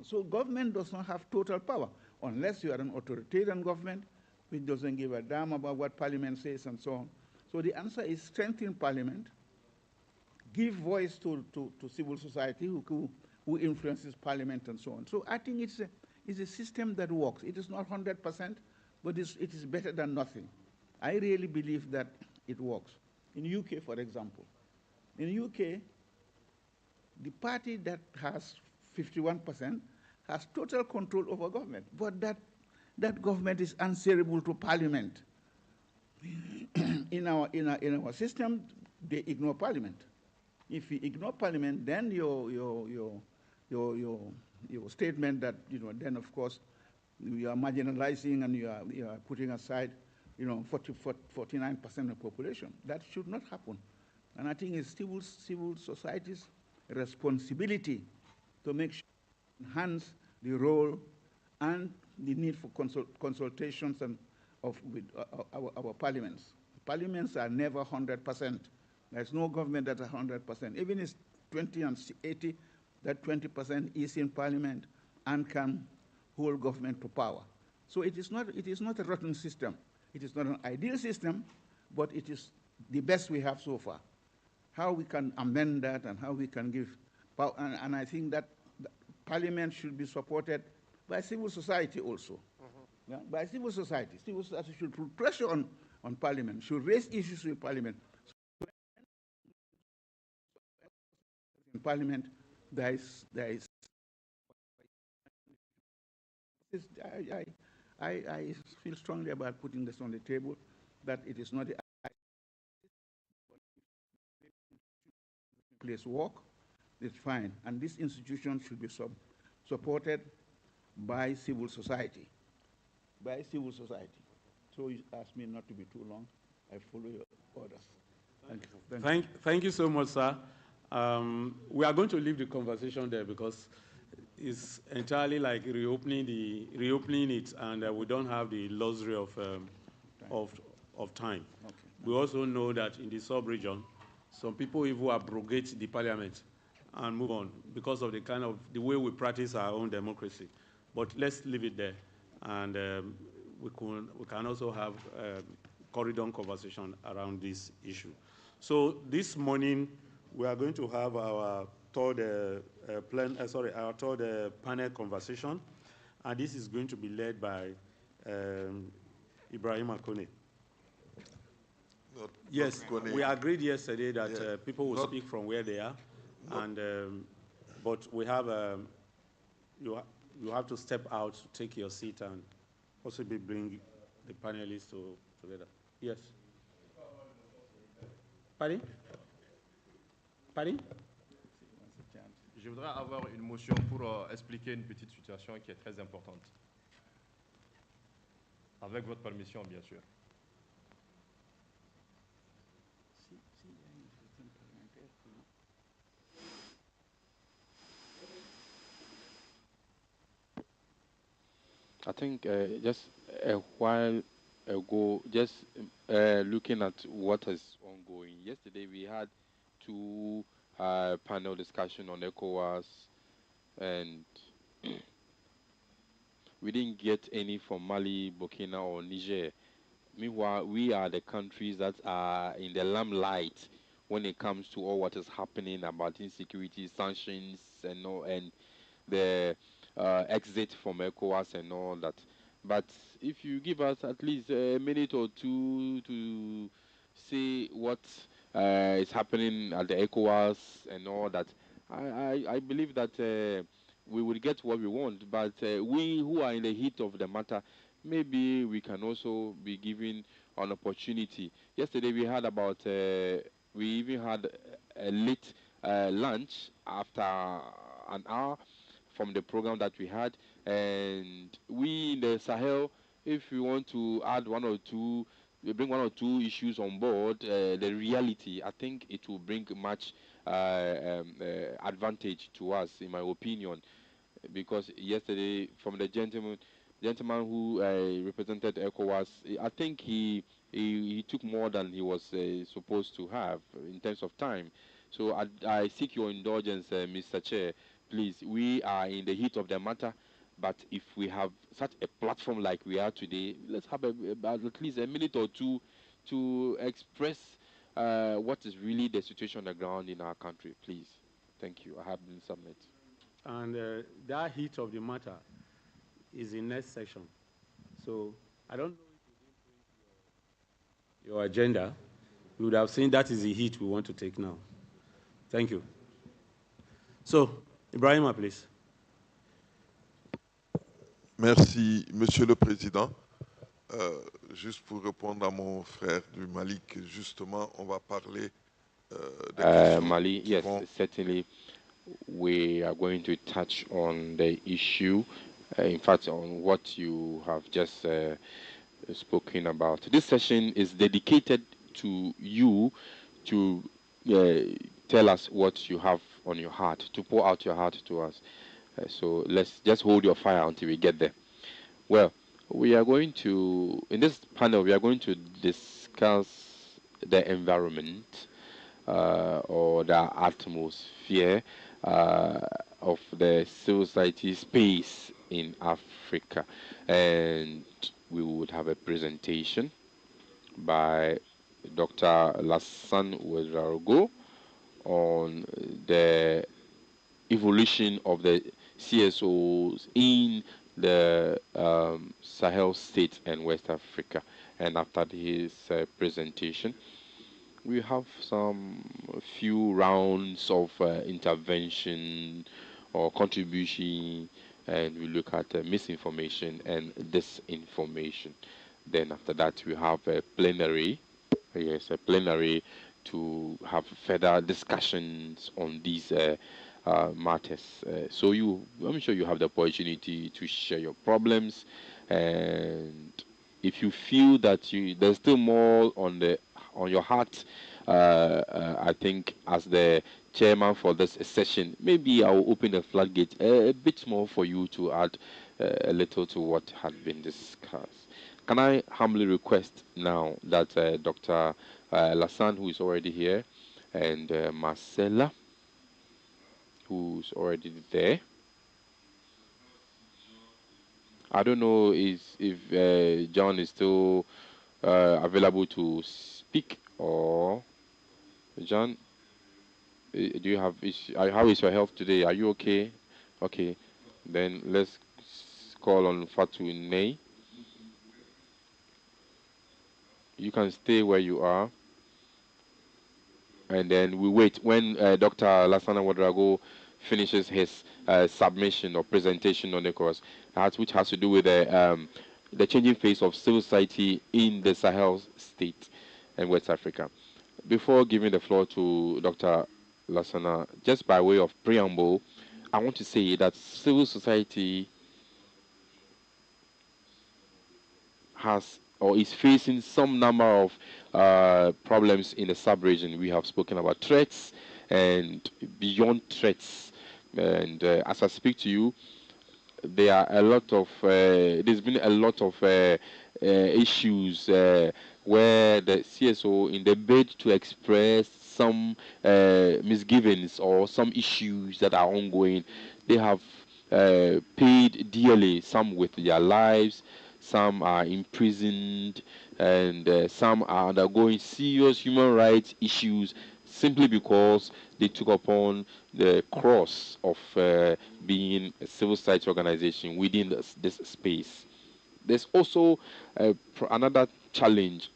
So government does not have total power, unless you are an authoritarian government, which doesn't give a damn about what parliament says and so on. So the answer is strengthen parliament, give voice to civil society who influences parliament and so on. So I think it's a system that works. It is not 100%, but it is better than nothing. I really believe that it works. In UK, for example, in UK, the party that has 51% has total control over government, but that government is answerable to parliament. in our system, they ignore parliament. If you ignore parliament, then your statement that, then of course you are marginalizing and you are putting aside 49% of the population. That should not happen. And I think it's civil society's responsibility to make sure enhance the role and the need for consultations with our parliaments. Parliaments are never 100%. There's no government that's 100%. Even if it's 20 and 80, that 20% is in parliament and can hold government to power. So it is not a rotten system. It is not an ideal system, but it is the best we have so far. How we can amend that and how we can give power, and I think that parliament should be supported by civil society also. Yeah, by civil society. Civil society should put pressure on parliament, should raise issues with parliament. So in parliament, I feel strongly about putting this on the table, that it is not the place work, it's fine. And this institution should be supported by civil society. By civil society. So you ask me not to be too long. I follow your orders. Thank you. Thank you so much, sir. We are going to leave the conversation there because it's entirely like reopening it, and we don't have the luxury of time. Okay. We also know that in the sub-region, some people even abrogate the parliament and move on because of the way we practice our own democracy. But let's leave it there, and we can also have corridor conversation around this issue. So this morning we are going to have our third panel conversation, and this is going to be led by Ibrahim Akone. Yes, we agreed yesterday that people will speak from where they are, and but we have you have to step out to take your seat and possibly bring the panelists together. Yes. Pardon? Pardon? Je voudrais avoir une motion pour expliquer une petite situation qui est très importante. Avec votre permission, bien sûr. I think just a while ago, just looking at what is ongoing. Yesterday we had two panel discussion on ECOWAS, and we didn't get any from Mali, Burkina, or Niger. Meanwhile, we are the countries that are in the limelight when it comes to all what is happening about insecurity, sanctions, and the exit from ECOWAS and all that. But if you give us at least a minute or two to see what is happening at the ECOWAS and all that, I believe that we will get what we want. But we who are in the heat of the matter, maybe we can also be given an opportunity. Yesterday we had about, we even had a late lunch after an hour from the program that we had, and we in the Sahel, if we want to add one or two, we bring one or two issues on board, the reality, I think it will bring much advantage to us, in my opinion, because yesterday from the gentleman who represented ECOWAS, I think he took more than he was supposed to have in terms of time. So I seek your indulgence, Mr. Chair. Please, we are in the heat of the matter, but if we have such a platform like we are today, let's have about at least a minute or two to express what is really the situation on the ground in our country, please. Thank you. I have been submitted. And that heat of the matter is in next session. So I don't know if you didn't print your agenda. You would have seen that is the heat we want to take now. Thank you. So, Ibrahima, please. Merci, Monsieur le Président. Juste pour répondre à mon frère du Mali, que justement, on va parler des questions Mali, qui yes, vont... certainly. We are going to touch on the issue, in fact, on what you have just spoken about. This session is dedicated to you to tell us what you have on your heart, to pour out your heart to us. So let's just hold your fire until we get there. Well, we are going to, in this panel, we are going to discuss the environment or the atmosphere of the civil society space in Africa. And we would have a presentation by Dr. Lassan Ouedraogo on the evolution of the CSOs in the Sahel states and West Africa. And after his presentation, we have some few rounds of intervention or contribution, and we look at misinformation and disinformation. Then after that, we have a plenary. Yes, a plenary to have further discussions on these matters. So I'm sure you have the opportunity to share your problems, and if you feel that there's still more on your heart, I think as the chairman for this session, maybe I will open the floodgate a bit more for you to add a little to what had been discussed. Can I humbly request now that Dr. Lassan, who is already here, and Marcella, who's already there. I don't know if John is still available to speak, or John, do you have how is your health today? Are you okay? Okay, then let's call on Fatu Ney. You can stay where you are, and then we wait when Dr. Lasana Wadrago finishes his submission or presentation on the course, which has to do with the changing face of civil society in the Sahel state and West Africa. Before giving the floor to Dr. Lasana, just by way of preamble, I want to say that civil society has or is facing some number of problems in the sub-region. We have spoken about threats and beyond threats. And as I speak to you, there are a lot of there's been a lot of issues where the CSO, in the bid to express some misgivings or some issues that are ongoing, they have paid dearly, some with their lives, some are imprisoned, and some are undergoing serious human rights issues simply because they took upon the cross of being a civil society organization within this space. There's also another challenge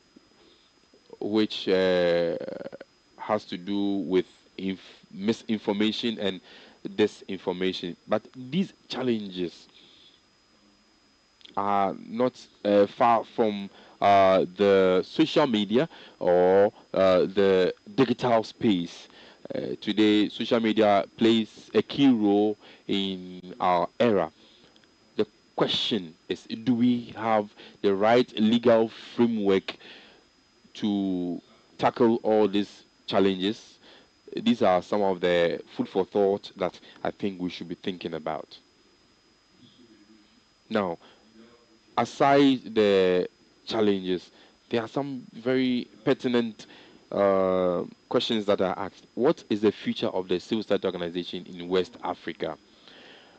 which has to do with misinformation and disinformation. But these challenges are not far from the social media or the digital space. Today, social media plays a key role in our era. The question is, do we have the right legal framework to tackle all these challenges? These are some of the food for thought that I think we should be thinking about. Now, aside the challenges, there are some very pertinent questions that are asked. What is the future of the civil society organization in West Africa?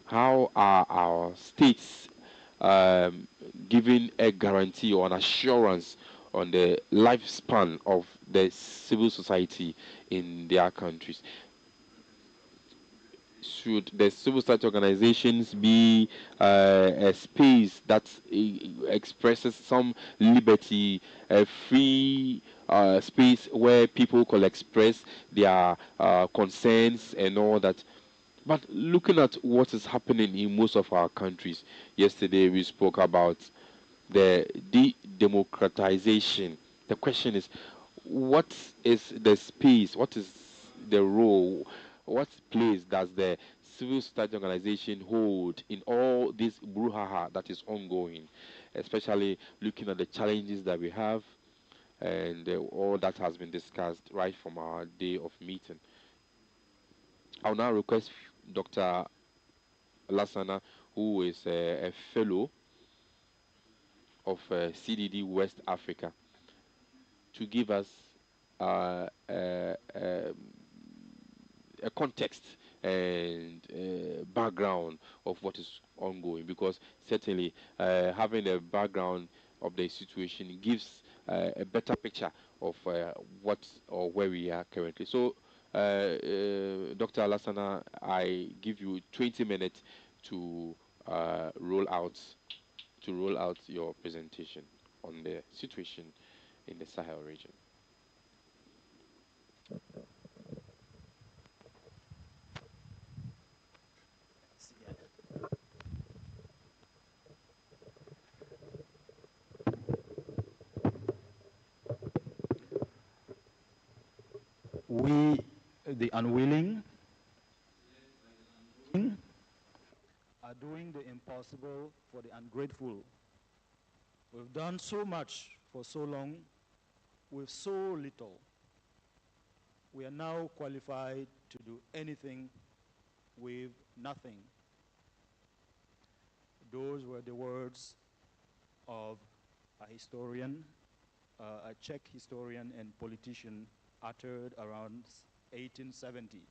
How are our states giving a guarantee or an assurance on the lifespan of the civil society in their countries. Should the civil society organizations be a space that expresses some liberty, a free space where people could express their concerns and all that? But looking at what is happening in most of our countries, yesterday we spoke about the democratization. The question is, what is the space? What is the role? What place does the civil society organization hold in all this brouhaha that is ongoing, especially looking at the challenges that we have and all that has been discussed right from our day of meeting? I'll now request Dr. Lassana, who is a fellow of CDD West Africa, to give us uh, uh, um, a context and background of what is ongoing, because certainly having a background of the situation gives a better picture of what or where we are currently. So, Dr. Alassana, I give you 20 minutes to roll out your presentation on the situation in the Sahel region. We, the unwilling, are doing the impossible for the ungrateful. We've done so much for so long with so little. We are now qualified to do anything with nothing. Those were the words of a historian, a Czech historian and politician uttered around 1870.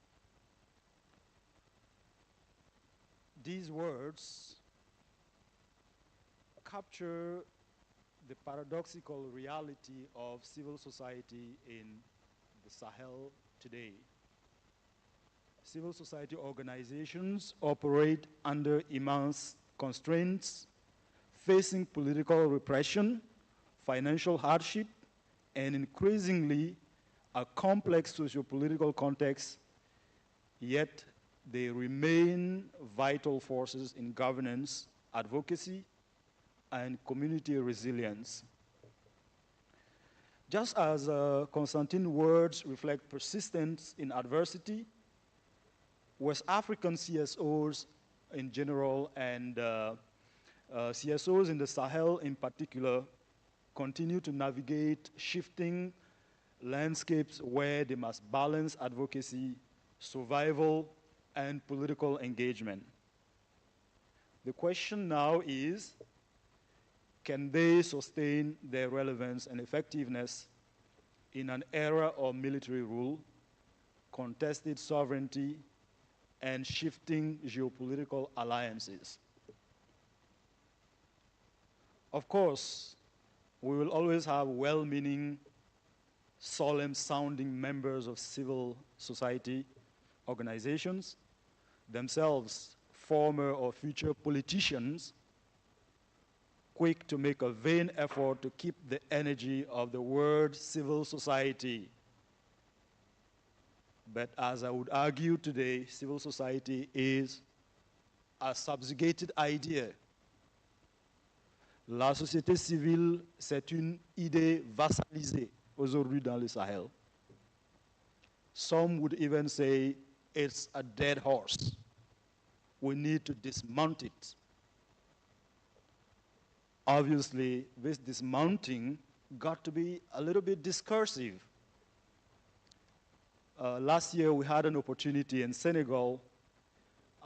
These words capture the paradoxical reality of civil society in the Sahel today. Civil society organizations operate under immense constraints, facing political repression, financial hardship, and increasingly a complex socio-political context, yet they remain vital forces in governance, advocacy, and community resilience. Just as Constantine's words reflect persistence in adversity, West African CSOs in general and CSOs in the Sahel in particular continue to navigate shifting landscapes where they must balance advocacy, survival, and political engagement. The question now is, can they sustain their relevance and effectiveness in an era of military rule, contested sovereignty, and shifting geopolitical alliances? Of course, we will always have well-meaning, solemn-sounding members of civil society organizations, themselves former or future politicians, quick to make a vain effort to keep the energy of the word civil society. But as I would argue today, civil society is a subjugated idea. La société civile, c'est une idée vassalisée aujourd'hui dans le Sahel. Some would even say it's a dead horse. We need to dismount it. Obviously, this dismounting got to be a little bit discursive. Last year, we had an opportunity in Senegal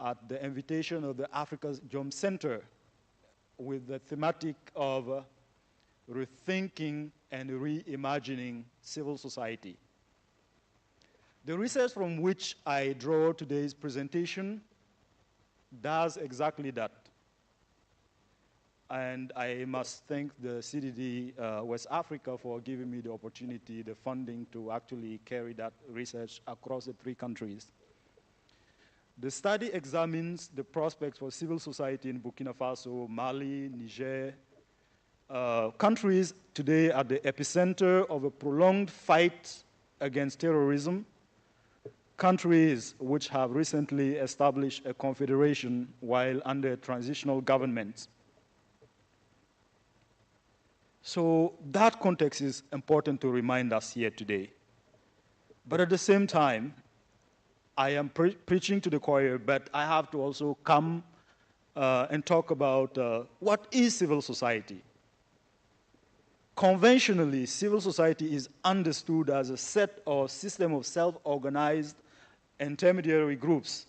at the invitation of the Africa's Jom Center with the thematic of rethinking and reimagining civil society. The research from which I draw today's presentation does exactly that. And I must thank the CDD West Africa for giving me the opportunity, the funding to actually carry that research across the 3 countries. The study examines the prospects for civil society in Burkina Faso, Mali, Niger, countries today at the epicenter of a prolonged fight against terrorism, countries which have recently established a confederation while under transitional governments. So that context is important to remind us here today. But at the same time, I am preaching to the choir, but I have to also come and talk about what is civil society. Conventionally, civil society is understood as a set or system of self-organized intermediary groups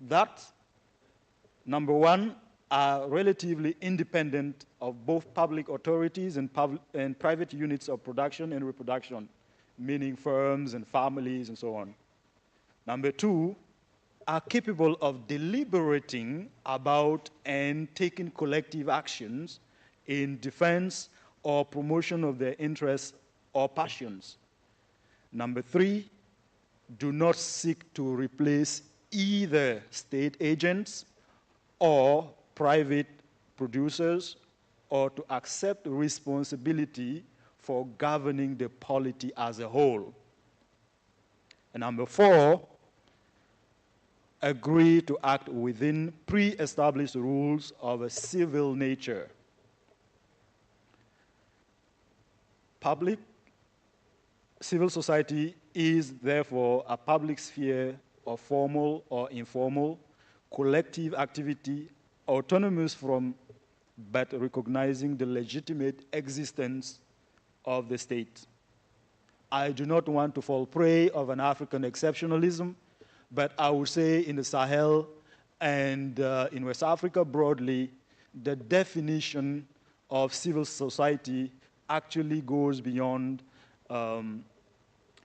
that, number one, are relatively independent of both public authorities and private units of production and reproduction, meaning firms and families and so on. Number two, are capable of deliberating about and taking collective actions in defense or promotion of their interests or passions. Number three, do not seek to replace either state agents or private producers, or to accept responsibility for governing the polity as a whole. And number four, agree to act within pre-established rules of a civil nature. Public civil society is therefore a public sphere of formal or informal collective activity, autonomous from but recognizing the legitimate existence of the state. I do not want to fall prey of an African exceptionalism, but I would say in the Sahel and in West Africa broadly, the definition of civil society actually goes beyond,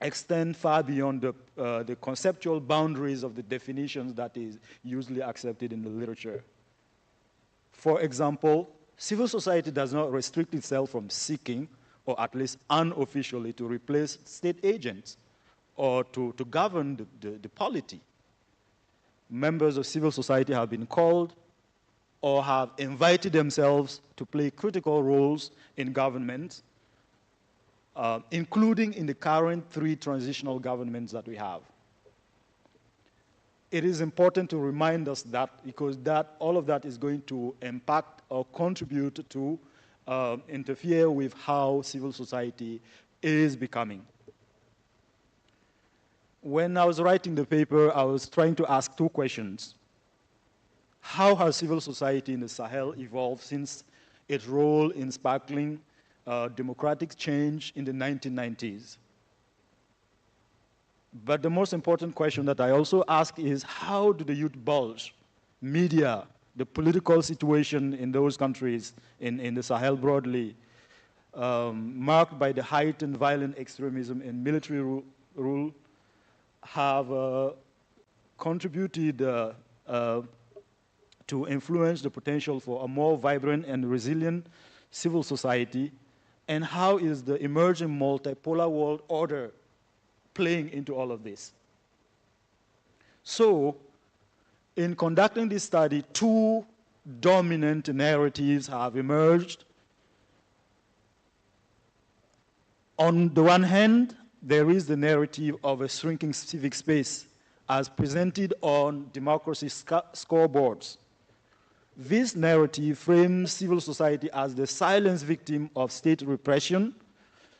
extend far beyond the conceptual boundaries of the definitions that is usually accepted in the literature. For example, civil society does not restrict itself from seeking, or at least unofficially, to replace state agents or to govern the polity. Members of civil society have been called or have invited themselves to play critical roles in government, including in the current 3 transitional governments that we have. It is important to remind us that, because all of that is going to impact or contribute to interfere with how civil society is becoming. When I was writing the paper, I was trying to ask 2 questions. How has civil society in the Sahel evolved since its role in sparkling democratic change in the 1990s? But the most important question that I also ask is, how do the youth bulge, media, the political situation in those countries, in the Sahel broadly, marked by the heightened violent extremism and military rule, have contributed to influence the potential for a more vibrant and resilient civil society, and how is the emerging multipolar world order playing into all of this? So, in conducting this study, 2 dominant narratives have emerged. On the one hand, there is the narrative of a shrinking civic space as presented on democracy scoreboards. This narrative frames civil society as the silent victim of state repression,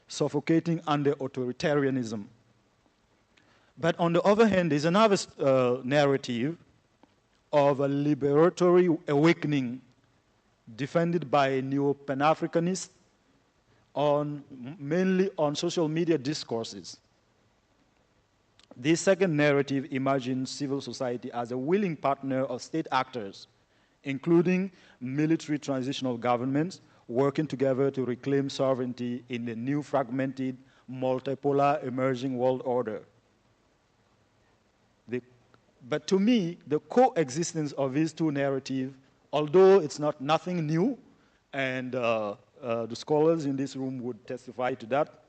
suffocating under authoritarianism. But on the other hand, there's another narrative of a liberatory awakening defended by neo-Pan-Africanists mainly on social media discourses. This second narrative imagines civil society as a willing partner of state actors, including military transitional governments, working together to reclaim sovereignty in the new fragmented, multipolar emerging world order. But to me, the coexistence of these 2 narratives, although it's nothing new, and the scholars in this room would testify to that.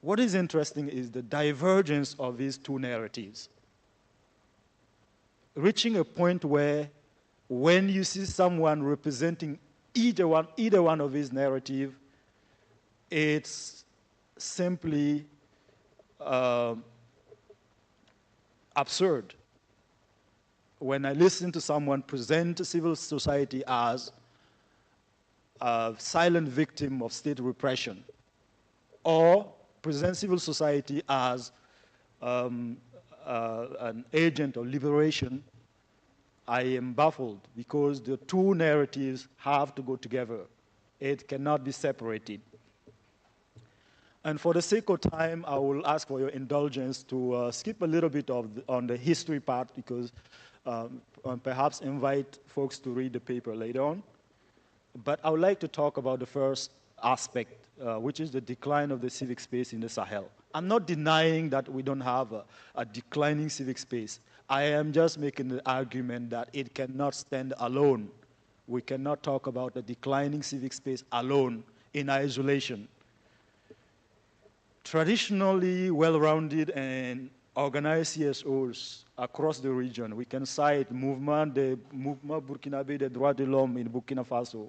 What is interesting is the divergence of these two narratives, reaching a point where when you see someone representing either one of these narratives, it's simply absurd. When I listen to someone present civil society as a silent victim of state repression, or present civil society as an agent of liberation, I am baffled, because the two narratives have to go together. It cannot be separated. And for the sake of time, I will ask for your indulgence to skip a little bit on the history part, because perhaps invite folks to read the paper later on. But I would like to talk about the first aspect, which is the decline of the civic space in the Sahel. I'm not denying that we don't have a declining civic space. I am just making the argument that it cannot stand alone. We cannot talk about the declining civic space alone in isolation. Traditionally well-rounded and organized CSOs across the region, we can cite Mouvement Burkinabé des Droits de l'Homme in Burkina Faso.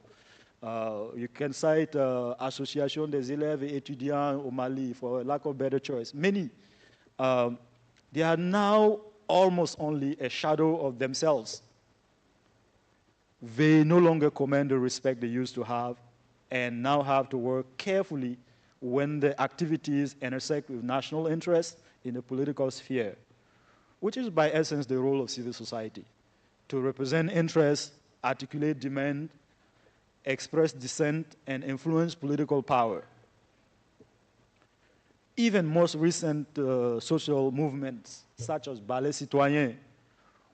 You can cite Association des élèves et étudiants au Mali, for lack of better choice. Many. They are now almost only a shadow of themselves. They no longer command the respect they used to have, and now have to work carefully when the activities intersect with national interests in the political sphere, which is by essence the role of civil society, to represent interests, articulate demand, express dissent, and influence political power. Even most recent social movements, such as Ballet Citoyen,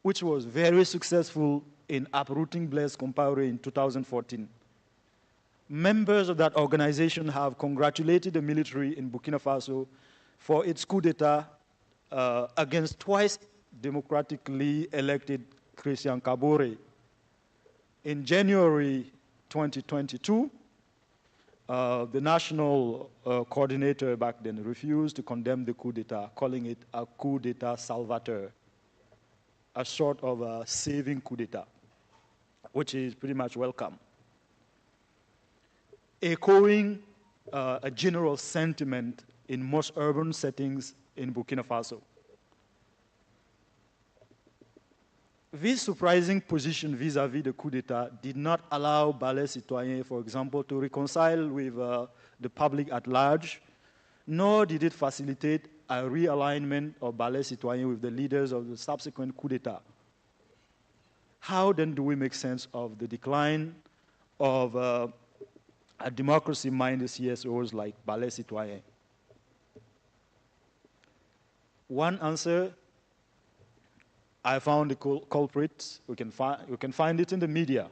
which was very successful in uprooting Blaise Compaoré in 2014. Members of that organization have congratulated the military in Burkina Faso for its coup d'etat against twice democratically elected Christian Kabore. In January 2022, the national coordinator back then refused to condemn the coup d'etat, calling it a coup d'etat salvateur, a sort of a saving coup d'etat, which is pretty much welcome. Echoing a general sentiment in most urban settings in Burkina Faso. This surprising position vis-à-vis the coup d'etat did not allow Ballet Citoyen, for example, to reconcile with the public at large, nor did it facilitate a realignment of Ballet Citoyen with the leaders of the subsequent coup d'etat. How then do we make sense of the decline of a democracy-minded CSOs like Ballet Citoyen? One answer, I found the culprit. We can find it in the media.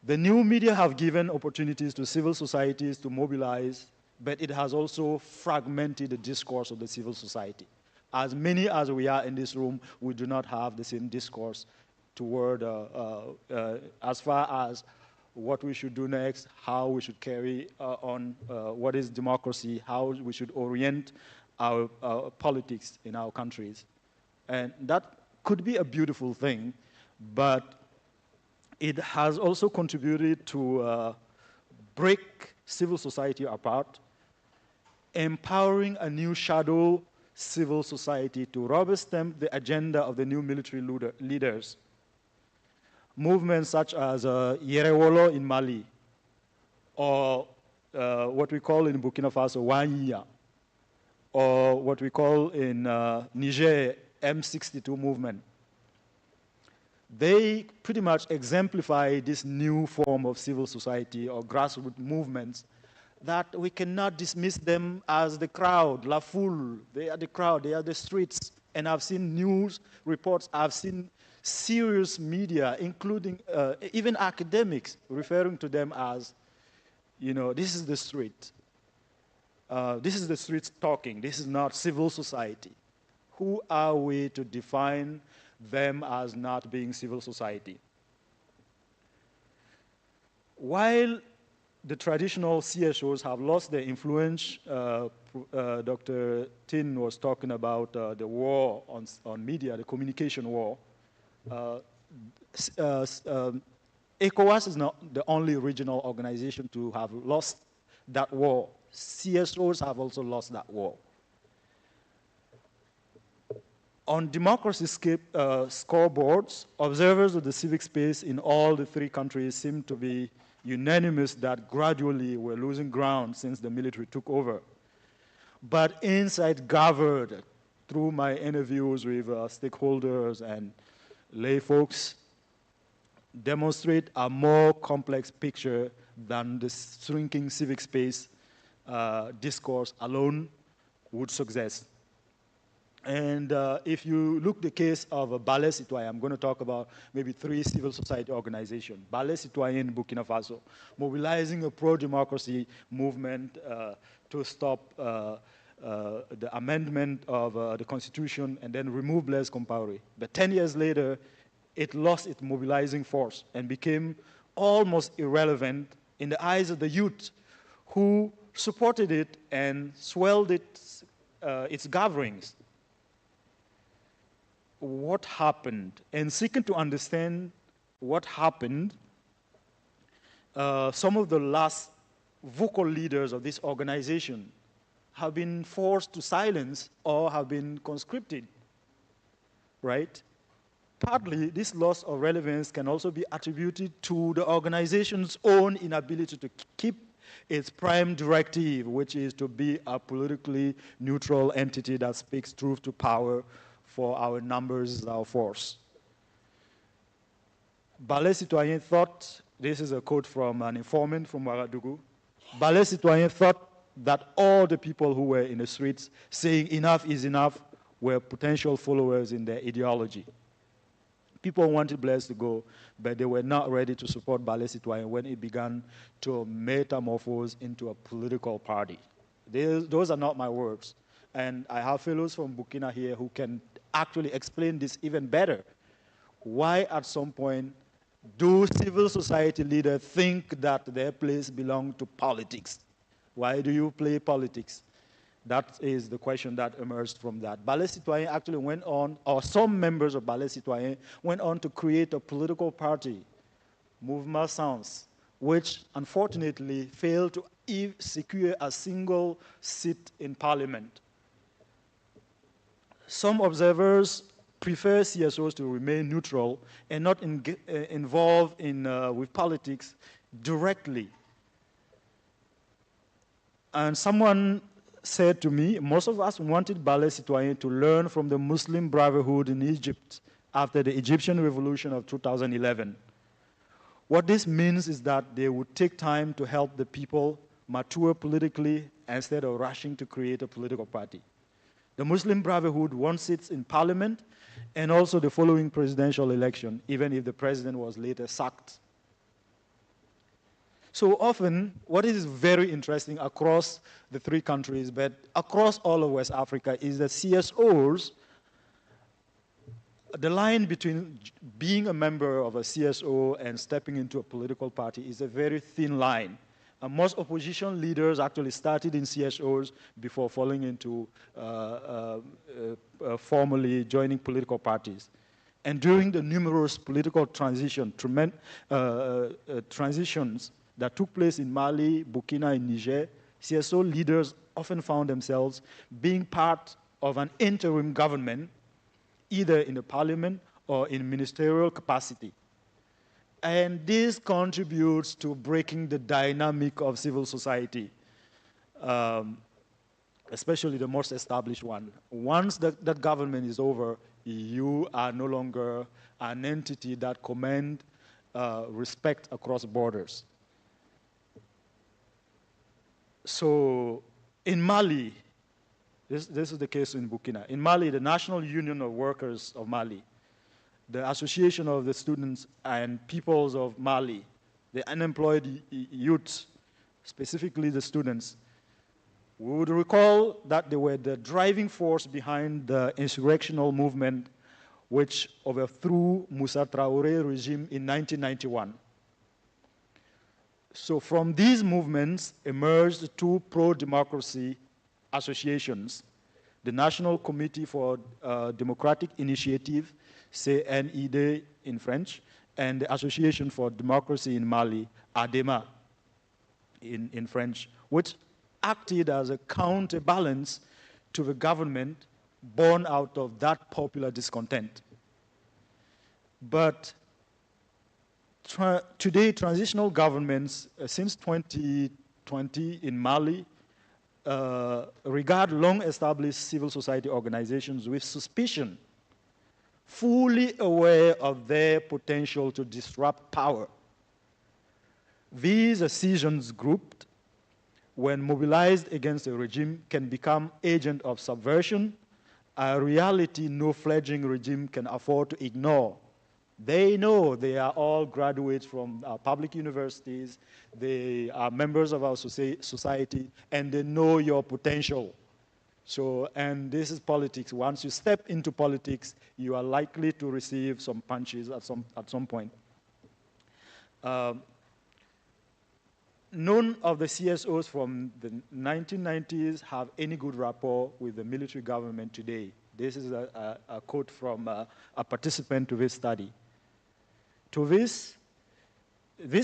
The new media have given opportunities to civil societies to mobilize, but it has also fragmented the discourse of the civil society. As many as we are in this room, we do not have the same discourse toward, as far as what we should do next, how we should carry on what is democracy, how we should orient our politics in our countries. And that could be a beautiful thing, but it has also contributed to break civil society apart, empowering a new shadow civil society to rubber stamp the agenda of the new military leaders. Movements such as Yerewolo in Mali, or what we call in Burkina Faso, Wanya, or what we call in Niger, M62 movement. They pretty much exemplify this new form of civil society or grassroots movements that we cannot dismiss them as the crowd, la foule. They are the crowd, they are the streets. And I've seen news reports, I've seen serious media, including even academics, referring to them as, you know, this is the street. This is the streets talking. This is not civil society. Who are we to define them as not being civil society? while the traditional CSOs have lost their influence, Dr. Tin was talking about the war on media, the communication war. ECOWAS is not the only regional organization to have lost that war. CSOs have also lost that war. On democracy scoreboards, observers of the civic space in all the 3 countries seem to be unanimous that gradually we're losing ground since the military took over. But insight gathered through my interviews with stakeholders and lay folks demonstrate a more complex picture than the shrinking civic space discourse alone would suggest. And if you look the case of Ballet Citoyen, I'm going to talk about maybe 3 civil society organizations. Ballet Citoyen in Burkina Faso, mobilizing a pro-democracy movement to stop the amendment of the constitution and then remove Blaise Compaoré. But 10 years later, it lost its mobilizing force and became almost irrelevant in the eyes of the youth who supported it and swelled its gatherings. What happened? And seeking to understand what happened, some of the last vocal leaders of this organization have been forced to silence or have been conscripted, right? Partly, this loss of relevance can also be attributed to the organization's own inability to keep its prime directive, which is to be a politically neutral entity that speaks truth to power for our numbers, our force. Ballet Citoyen thought, this is a quote from an informant from Ouagadougou, Ballet Citoyen thought that all the people who were in the streets saying enough is enough were potential followers in their ideology. People wanted Blaise to go, but they were not ready to support Ballet Citoyen when it began to metamorphose into a political party. Those are not my words. And I have fellows from Burkina here who can actually explain this even better. Why at some point do civil society leaders think that their place belongs to politics? Why do you play politics? That is the question that emerged from that. Ballet Citoyen actually went on, or some members of Ballet Citoyen went on to create a political party, Mouvement Sans, which unfortunately failed to secure a single seat in parliament. Some observers prefer CSOs to remain neutral and not involved with politics directly. And someone said to me, most of us wanted Ballet Citoyen to learn from the Muslim Brotherhood in Egypt after the Egyptian revolution of 2011. What this means is that they would take time to help the people mature politically instead of rushing to create a political party. The Muslim Brotherhood won seats in parliament and also the following presidential election, even if the president was later sacked. So often, what is very interesting across the 3 countries, but across all of West Africa, is that CSOs, the line between being a member of a CSO and stepping into a political party is a very thin line. And most opposition leaders actually started in CSOs before falling into formally joining political parties. And during the numerous political transitions that took place in Mali, Burkina, and Niger, CSO leaders often found themselves being part of an interim government, either in the parliament or in ministerial capacity. And this contributes to breaking the dynamic of civil society, especially the most established one. Once that government is over, you are no longer an entity that commands respect across borders. So in Mali, this is the case in Burkina. In Mali, the National Union of Workers of Mali, the Association of the Students and Peoples of Mali, the unemployed youth, specifically the students, we would recall that they were the driving force behind the insurrectional movement which overthrew Moussa Traoré regime in 1991. So from these movements emerged two pro-democracy associations, the National Committee for Democratic Initiative, CNID in French, and the Association for Democracy in Mali, ADEMA in French, which acted as a counterbalance to the government born out of that popular discontent. But today, transitional governments, since 2020 in Mali, regard long-established civil society organizations with suspicion, fully aware of their potential to disrupt power. These citizens grouped, when mobilized against a regime, can become agents of subversion, a reality no fledgling regime can afford to ignore. They know they are all graduates from public universities, they are members of our society, and they know your potential. So, and this is politics. Once you step into politics, you are likely to receive some punches at some point. None of the CSOs from the 1990s have any good rapport with the military government today. This is a quote from a participant to this study. To this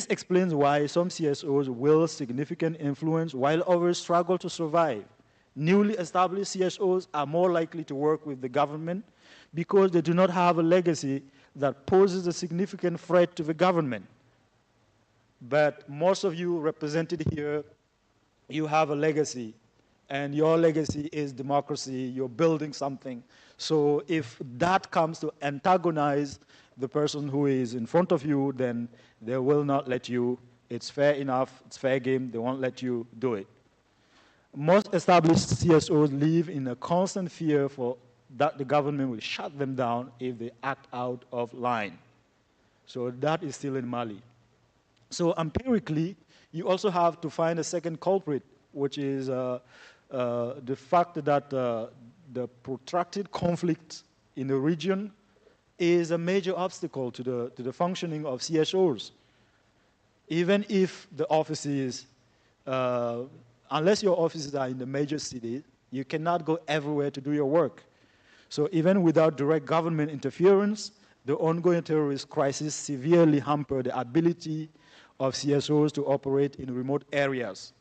explains why some CSOs wield significant influence while others struggle to survive. Newly established CSOs are more likely to work with the government because they do not have a legacy that poses a significant threat to the government. But most of you represented here, you have a legacy, and your legacy is democracy. You're building something. So if that comes to antagonize the person who is in front of you, then they will not let you. It's fair enough. It's fair game. They won't let you do it. Most established CSOs live in a constant fear that the government will shut them down if they act out of line. So that is still in Mali. So empirically, you also have to find a second culprit, which is the fact that the protracted conflict in the region is a major obstacle to the functioning of CSOs. Even if the offices, unless your offices are in the major cities, you cannot go everywhere to do your work. So even without direct government interference, the ongoing terrorist crisis severely hampered the ability of CSOs to operate in remote areas.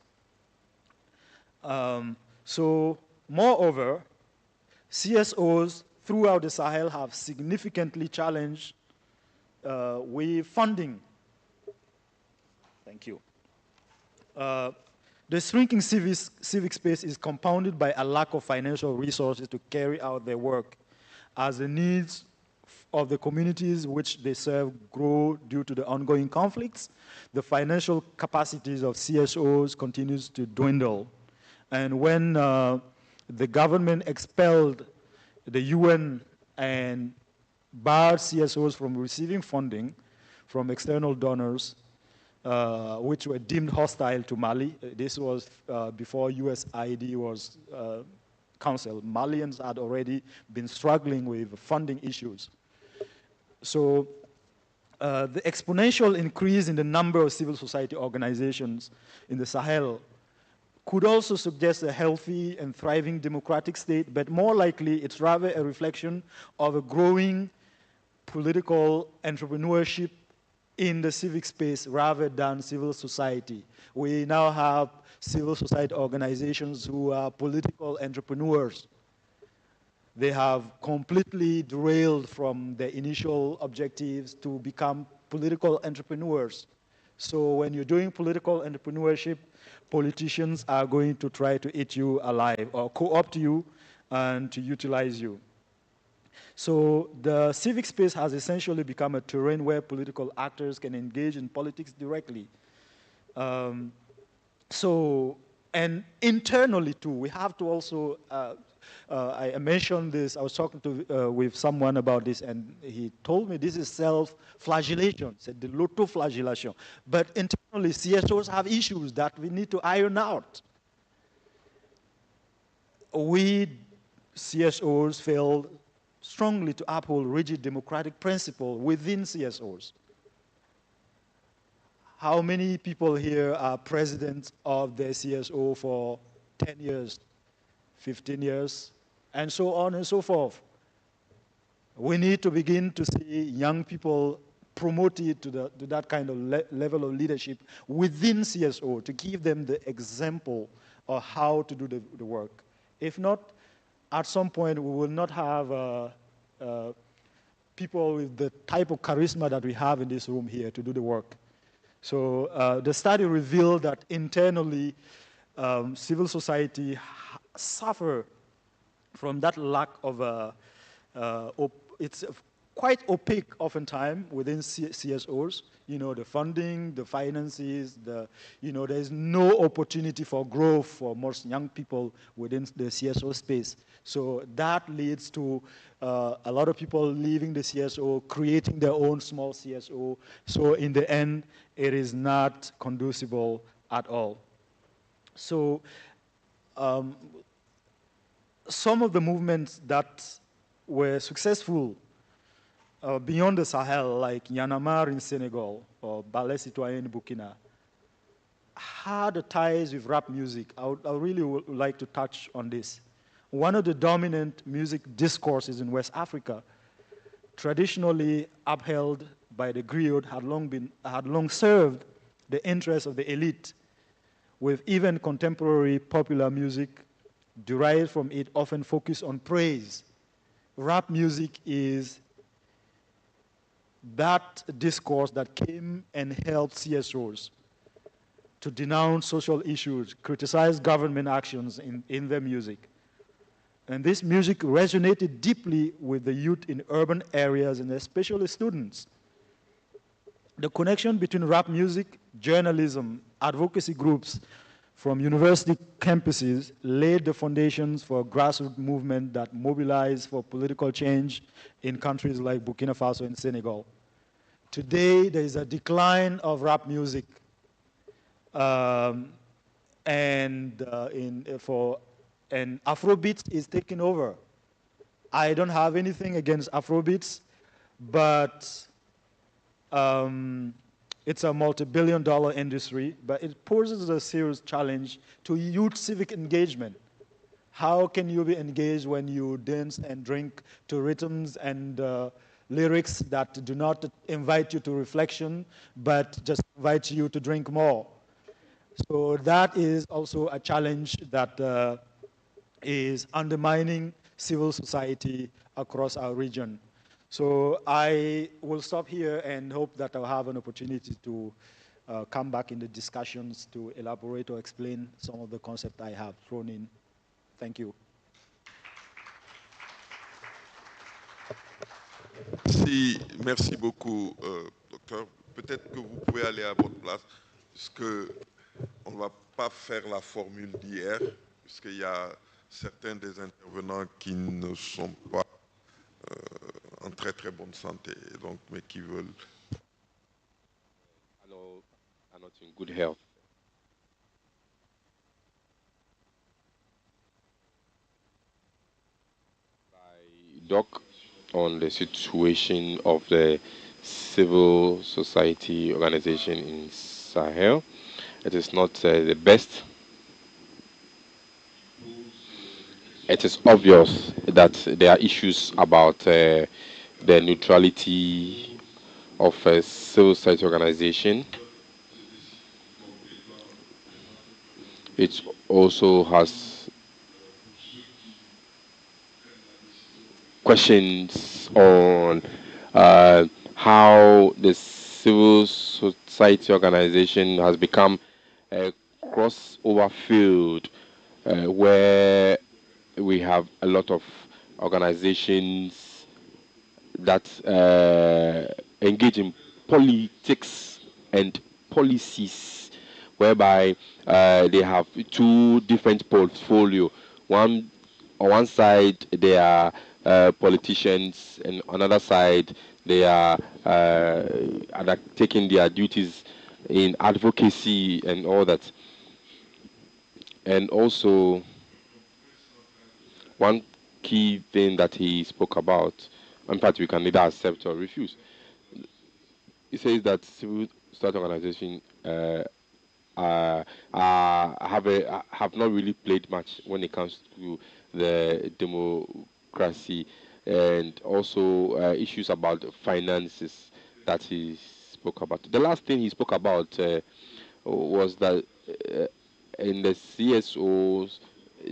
So moreover, CSOs throughout the Sahel have significantly challenged with funding. Thank you. The shrinking civic space is compounded by a lack of financial resources to carry out their work, as the needs of the communities which they serve grow due to the ongoing conflicts. The financial capacities of CSOs continues to dwindle. And when the government expelled the UN and barred CSOs from receiving funding from external donors, which were deemed hostile to Mali. This was before USAID was council. Malians had already been struggling with funding issues. So the exponential increase in the number of civil society organizations in the Sahel could also suggest a healthy and thriving democratic state, but more likely it's rather a reflection of a growing political entrepreneurship in the civic space rather than civil society. We now have civil society organizations who are political entrepreneurs. They have completely derailed from their initial objectives to become political entrepreneurs. So when you're doing political entrepreneurship, politicians are going to try to eat you alive or co-opt you and to utilize you. So the civic space has essentially become a terrain where political actors can engage in politics directly. And internally too, we have to also, I mentioned this, I was talking with someone about this, and he told me this is self-flagellation, said the l'autoflagellation. But internally, CSOs have issues that we need to iron out. We, CSOs, failed strongly to uphold rigid democratic principle within CSOs. How many people here are president of the CSO for 10 years, 15 years, and so on and so forth? We need to begin to see young people promoted to that kind of level of leadership within CSO to give them the example of how to do the work. If not, at some point we will not have people with the type of charisma that we have in this room here to do the work. So the study revealed that internally, civil society suffer from that lack of, it's quite opaque oftentimes within CSOs, you know, the funding, the finances, there's no opportunity for growth for most young people within the CSO space. So that leads to a lot of people leaving the CSO, creating their own small CSO. So in the end, it is not conducive at all. So some of the movements that were successful beyond the Sahel, like Yanamar in Senegal or Ballet Citoyen in Burkina, had ties with rap music. I really would like to touch on this. One of the dominant music discourses in West Africa, traditionally upheld by the griot, had long served the interests of the elite, with even contemporary popular music derived from it often focused on praise. Rap music is that discourse that came and helped CSOs to denounce social issues, criticize government actions in their music. And this music resonated deeply with the youth in urban areas and especially students. The connection between rap music, journalism, advocacy groups from university campuses laid the foundations for a grassroots movement that mobilized for political change in countries like Burkina Faso and Senegal. Today, there is a decline of rap music, and Afrobeats is taking over. I don't have anything against Afrobeats, but it's a multi-billion-dollar industry, but it poses a serious challenge to youth civic engagement. How can you be engaged when you dance and drink to rhythms and lyrics that do not invite you to reflection, but just invite you to drink more? So that is also a challenge that is undermining civil society across our region. So I will stop here and hope that I'll have an opportunity to come back in the discussions to elaborate or explain some of the concepts I have thrown in. Thank you. Merci beaucoup, docteur. Peut-être que vous pouvez aller à votre place, puisque on ne va pas faire la formule d'hier, puisqu'il y a certains des intervenants qui ne sont pas en très très bonne santé, donc, mais qui veulent. Are not in good health. By Doc on the situation of the civil society organization in Sahel. It is not the best. It is obvious that there are issues about the neutrality of a civil society organization. It also has questions on how the civil society organization has become a crossover field where we have a lot of organizations that engage in politics and policies, whereby they have two different portfolio. On one side, they are politicians, and on another side, they are taking their duties in advocacy and all that. And also, one key thing that he spoke about, in fact, we can either accept or refuse. it says that civil society organizations have not really played much when it comes to the democracy, and also issues about finances that he spoke about. The last thing he spoke about was that uh, in the CSOs,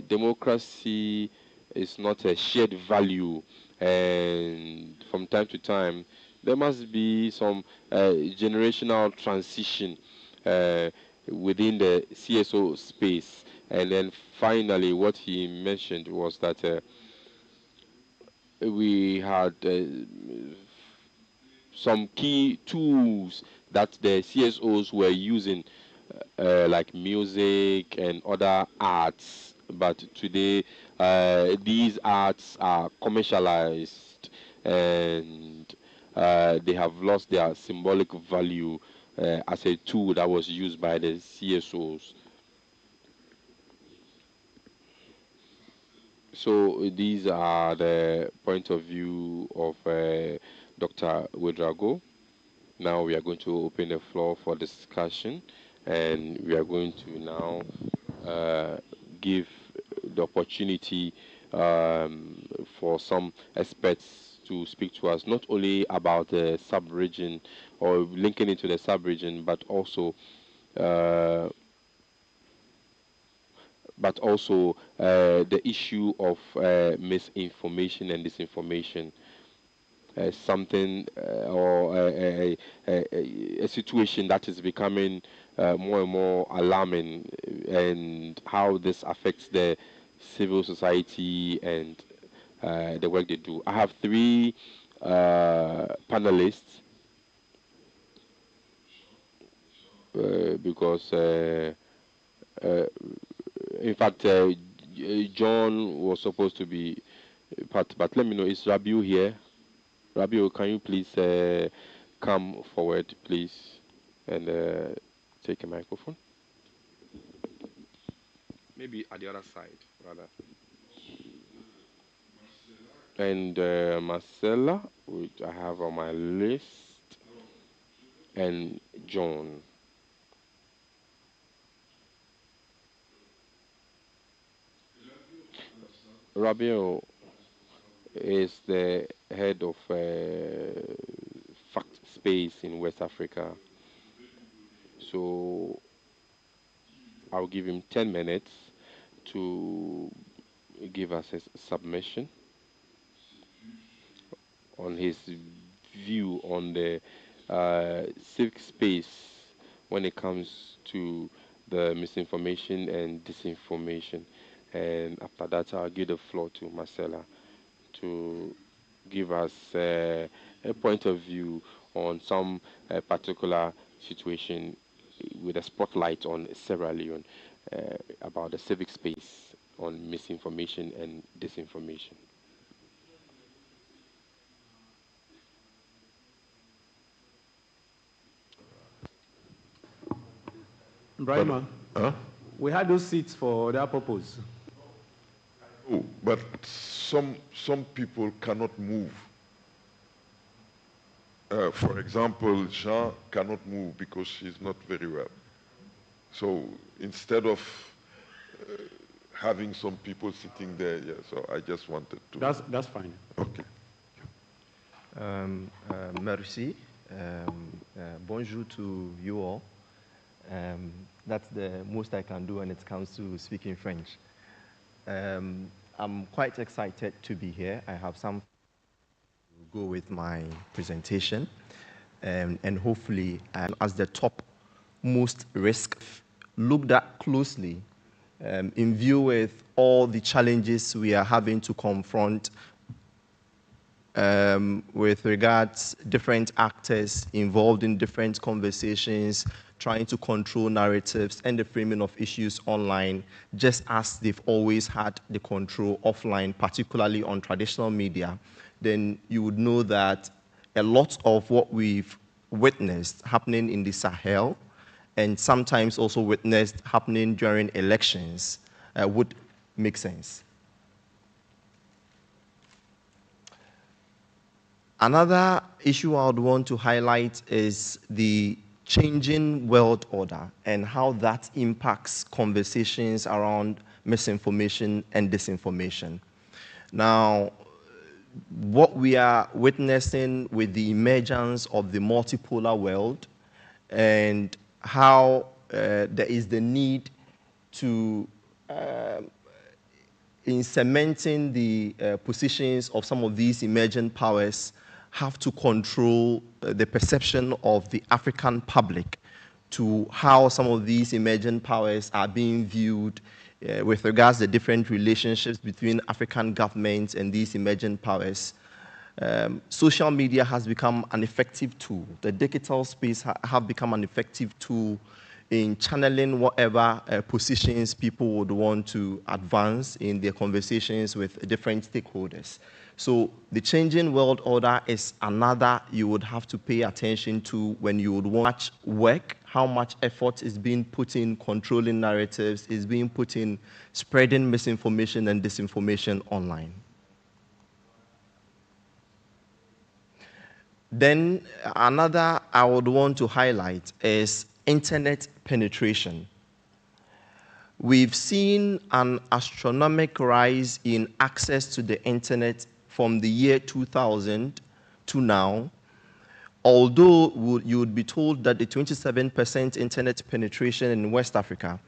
democracy is not a shared value, and from time to time, there must be some generational transition uh, within the CSO space. And then finally, what he mentioned was that we had some key tools that the CSOs were using, like music and other arts. But today, these arts are commercialized, and they have lost their symbolic value as a tool that was used by the CSOs. So these are the point of view of Dr. Wedrago. Now we are going to open the floor for discussion, and we are going to now give the opportunity for some experts to speak to us, not only about the sub-region or linking into the sub-region, uh, but also the issue of misinformation and disinformation. Something or a situation that is becoming more and more alarming, and how this affects the civil society and the work they do. I have three panelists because, uh, in fact, John was supposed to be part, but let me know, is Rabiu here? Rabiu, can you please come forward, please, and take a microphone? Maybe at the other side, rather. And Marcella, which I have on my list, and John. Rabiu is the head of Fact Space in West Africa. So I'll give him 10 minutes to give us a submission on his view on the civic space when it comes to the misinformation and disinformation. And after that, I'll give the floor to Marcella to give us a point of view on some particular situation with a spotlight on Sierra Leone about the civic space on misinformation and disinformation. Brahma, Huh? we had those seats for that purpose. Oh, but some people cannot move. For example, Jean cannot move because she's not very well. So instead of having some people sitting there, yeah, so I just wanted to. That's fine. Okay. Merci. Bonjour to you all. That's the most I can do when it comes to speaking French. I'm quite excited to be here. I have some to go with my presentation, and hopefully, as the top most risk looked at closely in view with all the challenges we are having to confront with regards different actors involved in different conversations, trying to control narratives and the framing of issues online, just as they've always had the control offline, particularly on traditional media, then you would know that a lot of what we've witnessed happening in the Sahel, and sometimes also witnessed happening during elections, would make sense. Another issue I would want to highlight is the changing world order and how that impacts conversations around misinformation and disinformation. Now, what we are witnessing with the emergence of the multipolar world and how there is the need to, in cementing the positions of some of these emerging powers, have to control the perception of the African public to how some of these emerging powers are being viewed with regards to the different relationships between African governments and these emerging powers. Social media has become an effective tool. The digital space have become an effective tool in channeling whatever positions people would want to advance in their conversations with different stakeholders. So the changing world order is another you would have to pay attention to when you would want work, how much effort is being put in controlling narratives, is being put in spreading misinformation and disinformation online. Then another I would want to highlight is internet penetration. We've seen an astronomical rise in access to the internet from the year 2000 to now, although you would be told that the 27% internet penetration in West Africa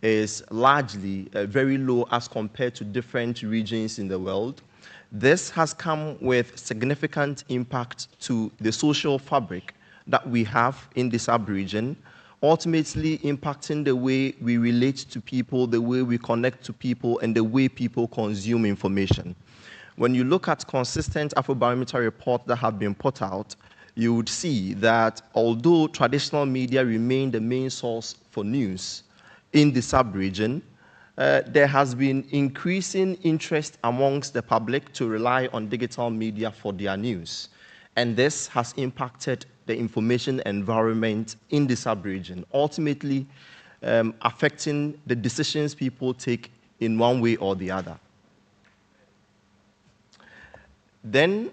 is largely very low as compared to different regions in the world. This has come with significant impact to the social fabric that we have in the sub-region, ultimately impacting the way we relate to people, the way we connect to people, and the way people consume information. When you look at consistent Afrobarometer reports that have been put out, you would see that although traditional media remain the main source for news in the sub-region, there has been increasing interest amongst the public to rely on digital media for their news. And this has impacted the information environment in the sub-region, ultimately affecting the decisions people take in one way or the other. Then,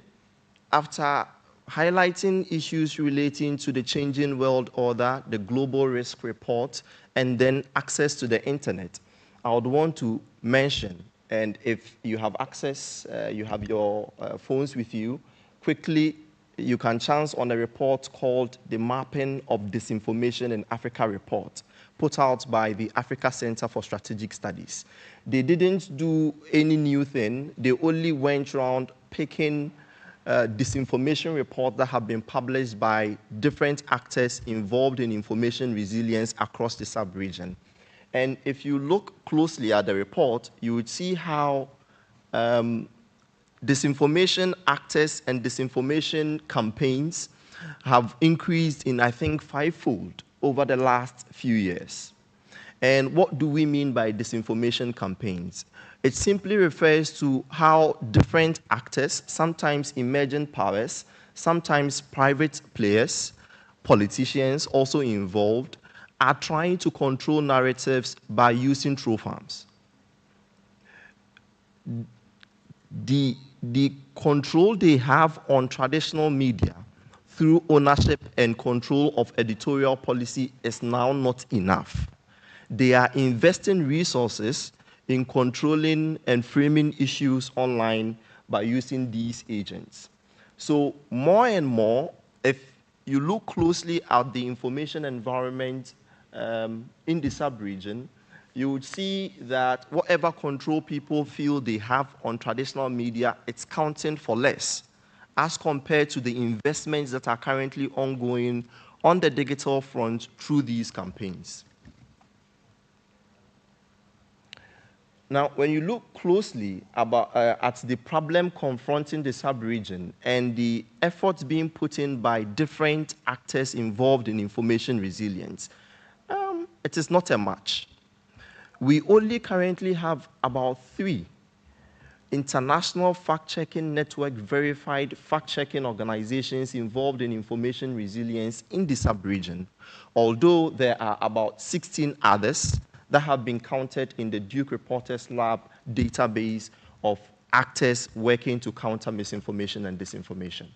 after highlighting issues relating to the changing world order, the global risk report, and then access to the internet, I would want to mention, and if you have access, you have your phones with you, quickly you can chance on a report called the Mapping of Disinformation in Africa report, put out by the Africa Center for Strategic Studies. They didn't do any new thing. They only went around picking disinformation reports that have been published by different actors involved in information resilience across the sub-region. And if you look closely at the report, you would see how disinformation actors and disinformation campaigns have increased in, I think, 5-fold over the last few years. And what do we mean by disinformation campaigns? It simply refers to how different actors, sometimes emerging powers, sometimes private players, politicians also involved, are trying to control narratives by using troll farms. The control they have on traditional media through ownership and control of editorial policy is now not enough. They are investing resources in controlling and framing issues online by using these agents. So more and more, if you look closely at the information environment in the sub-region, you would see that whatever control people feel they have on traditional media, it's counting for less as compared to the investments that are currently ongoing on the digital front through these campaigns. Now, when you look closely at the problem confronting the sub-region and the efforts being put in by different actors involved in information resilience, it is not a match. We only currently have about 3 international fact-checking network verified fact-checking organizations involved in information resilience in the sub-region, although there are about 16 others that have been counted in the Duke Reporters Lab database of actors working to counter misinformation and disinformation.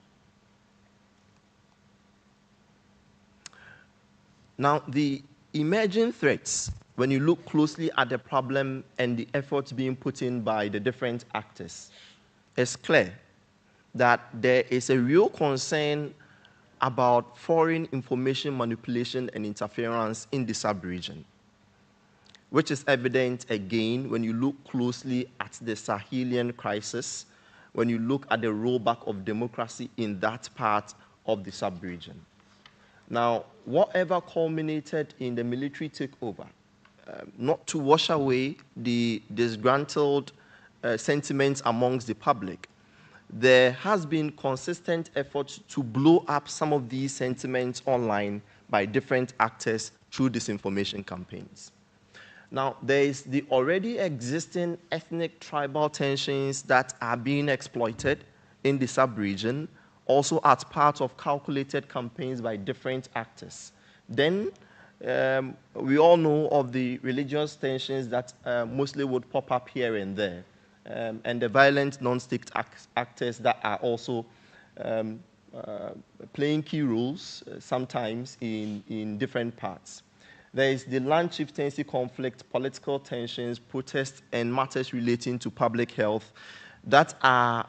Now, the emerging threats, when you look closely at the problem and the efforts being put in by the different actors, it's clear that there is a real concern about foreign information manipulation and interference in the sub-region, which is evident again when you look closely at the Sahelian crisis, when you look at the rollback of democracy in that part of the sub-region. Now, whatever culminated in the military takeover, not to wash away the disgruntled sentiments amongst the public, there has been consistent efforts to blow up some of these sentiments online by different actors through disinformation campaigns. Now, there is the already existing ethnic tribal tensions that are being exploited in the sub-region, also as part of calculated campaigns by different actors. Then, we all know of the religious tensions that mostly would pop up here and there, and the violent non-state actors that are also playing key roles sometimes in different parts. There is the land chieftaincy conflict, political tensions, protests, and matters relating to public health that are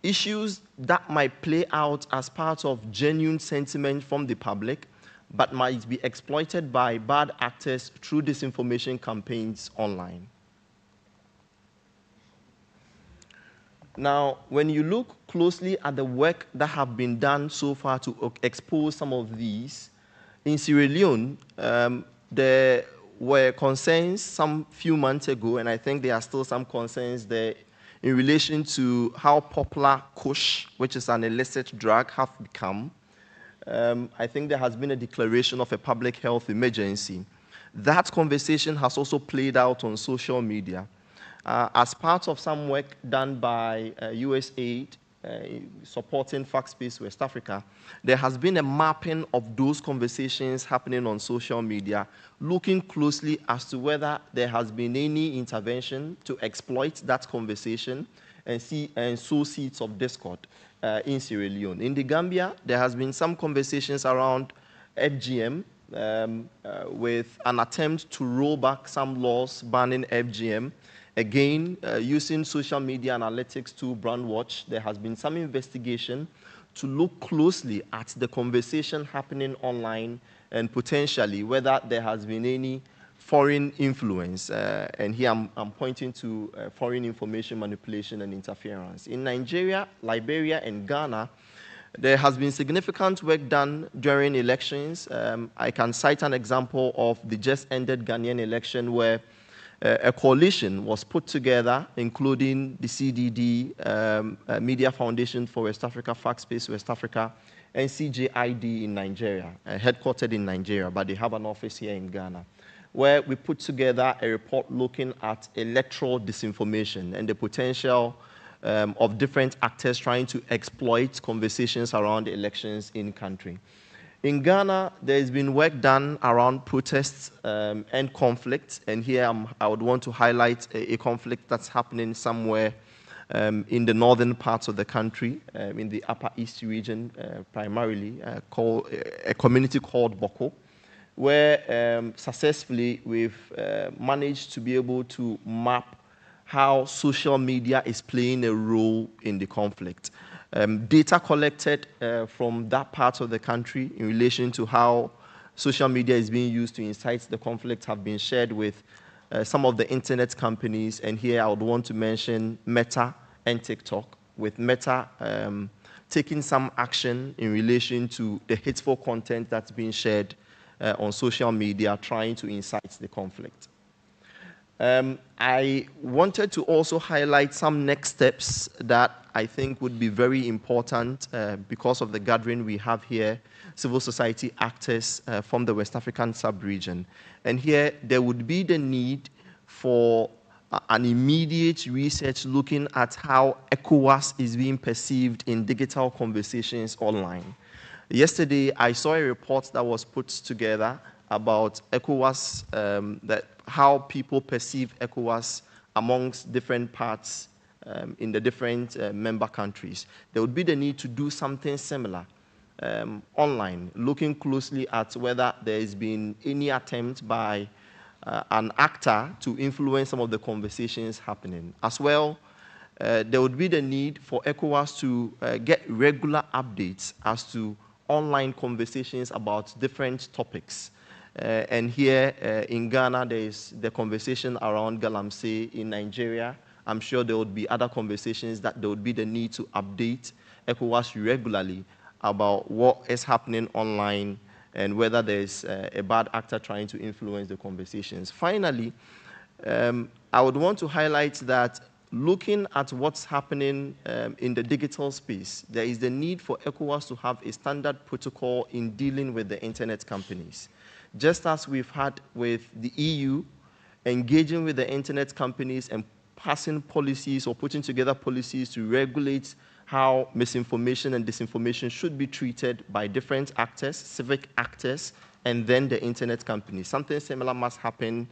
issues that might play out as part of genuine sentiment from the public, but might be exploited by bad actors through disinformation campaigns online. Now, when you look closely at the work that have been done so far to expose some of these, in Sierra Leone, there were concerns some few months ago, and I think there are still some concerns there in relation to how popular kush, which is an illicit drug, have become. I think there has been a declaration of a public health emergency. That conversation has also played out on social media. As part of some work done by USAID, supporting Fact-Space West Africa, there has been a mapping of those conversations happening on social media, looking closely as to whether there has been any intervention to exploit that conversation and sow seeds of discord in Sierra Leone. In the Gambia, there has been some conversations around FGM with an attempt to roll back some laws banning FGM. Again, using social media analytics to Brandwatch, there has been some investigation to look closely at the conversation happening online and potentially whether there has been any foreign influence. And here I'm pointing to foreign information manipulation and interference. In Nigeria, Liberia, and Ghana, there has been significant work done during elections. I can cite an example of the just ended Ghanaian election where a coalition was put together, including the CDD, Media Foundation for West Africa, Fact-Space West Africa, and CJID in Nigeria, headquartered in Nigeria, but they have an office here in Ghana, where we put together a report looking at electoral disinformation and the potential of different actors trying to exploit conversations around elections in country. In Ghana, there's been work done around protests and conflict, and here I would want to highlight a conflict that's happening somewhere in the northern parts of the country, in the Upper East region primarily, called a community called Boko, where successfully we've managed to be able to map how social media is playing a role in the conflict. Data collected from that part of the country in relation to how social media is being used to incite the conflict have been shared with some of the internet companies, and here I would want to mention Meta and TikTok, with Meta taking some action in relation to the hateful content that's being shared on social media, trying to incite the conflict. I wanted to also highlight some next steps that I think would be very important because of the gathering we have here, civil society actors from the West African sub-region. And here, there would be the need for an immediate research looking at how ECOWAS is being perceived in digital conversations online. Yesterday, I saw a report that was put together about ECOWAS, how people perceive ECOWAS amongst different parts in the different member countries. There would be the need to do something similar online, looking closely at whether there has been any attempt by an actor to influence some of the conversations happening. As well, there would be the need for ECOWAS to get regular updates as to online conversations about different topics. And here in Ghana, there is the conversation around Galamsey. In Nigeria, I'm sure there would be other conversations that there would be the need to update ECOWAS regularly about what is happening online and whether there's a bad actor trying to influence the conversations. Finally, I would want to highlight that looking at what's happening in the digital space, there is the need for ECOWAS to have a standard protocol in dealing with the internet companies. Just as we've had with the EU, engaging with the internet companies and passing policies or putting together policies to regulate how misinformation and disinformation should be treated by different actors, civic actors, and then the internet companies. Something similar must happen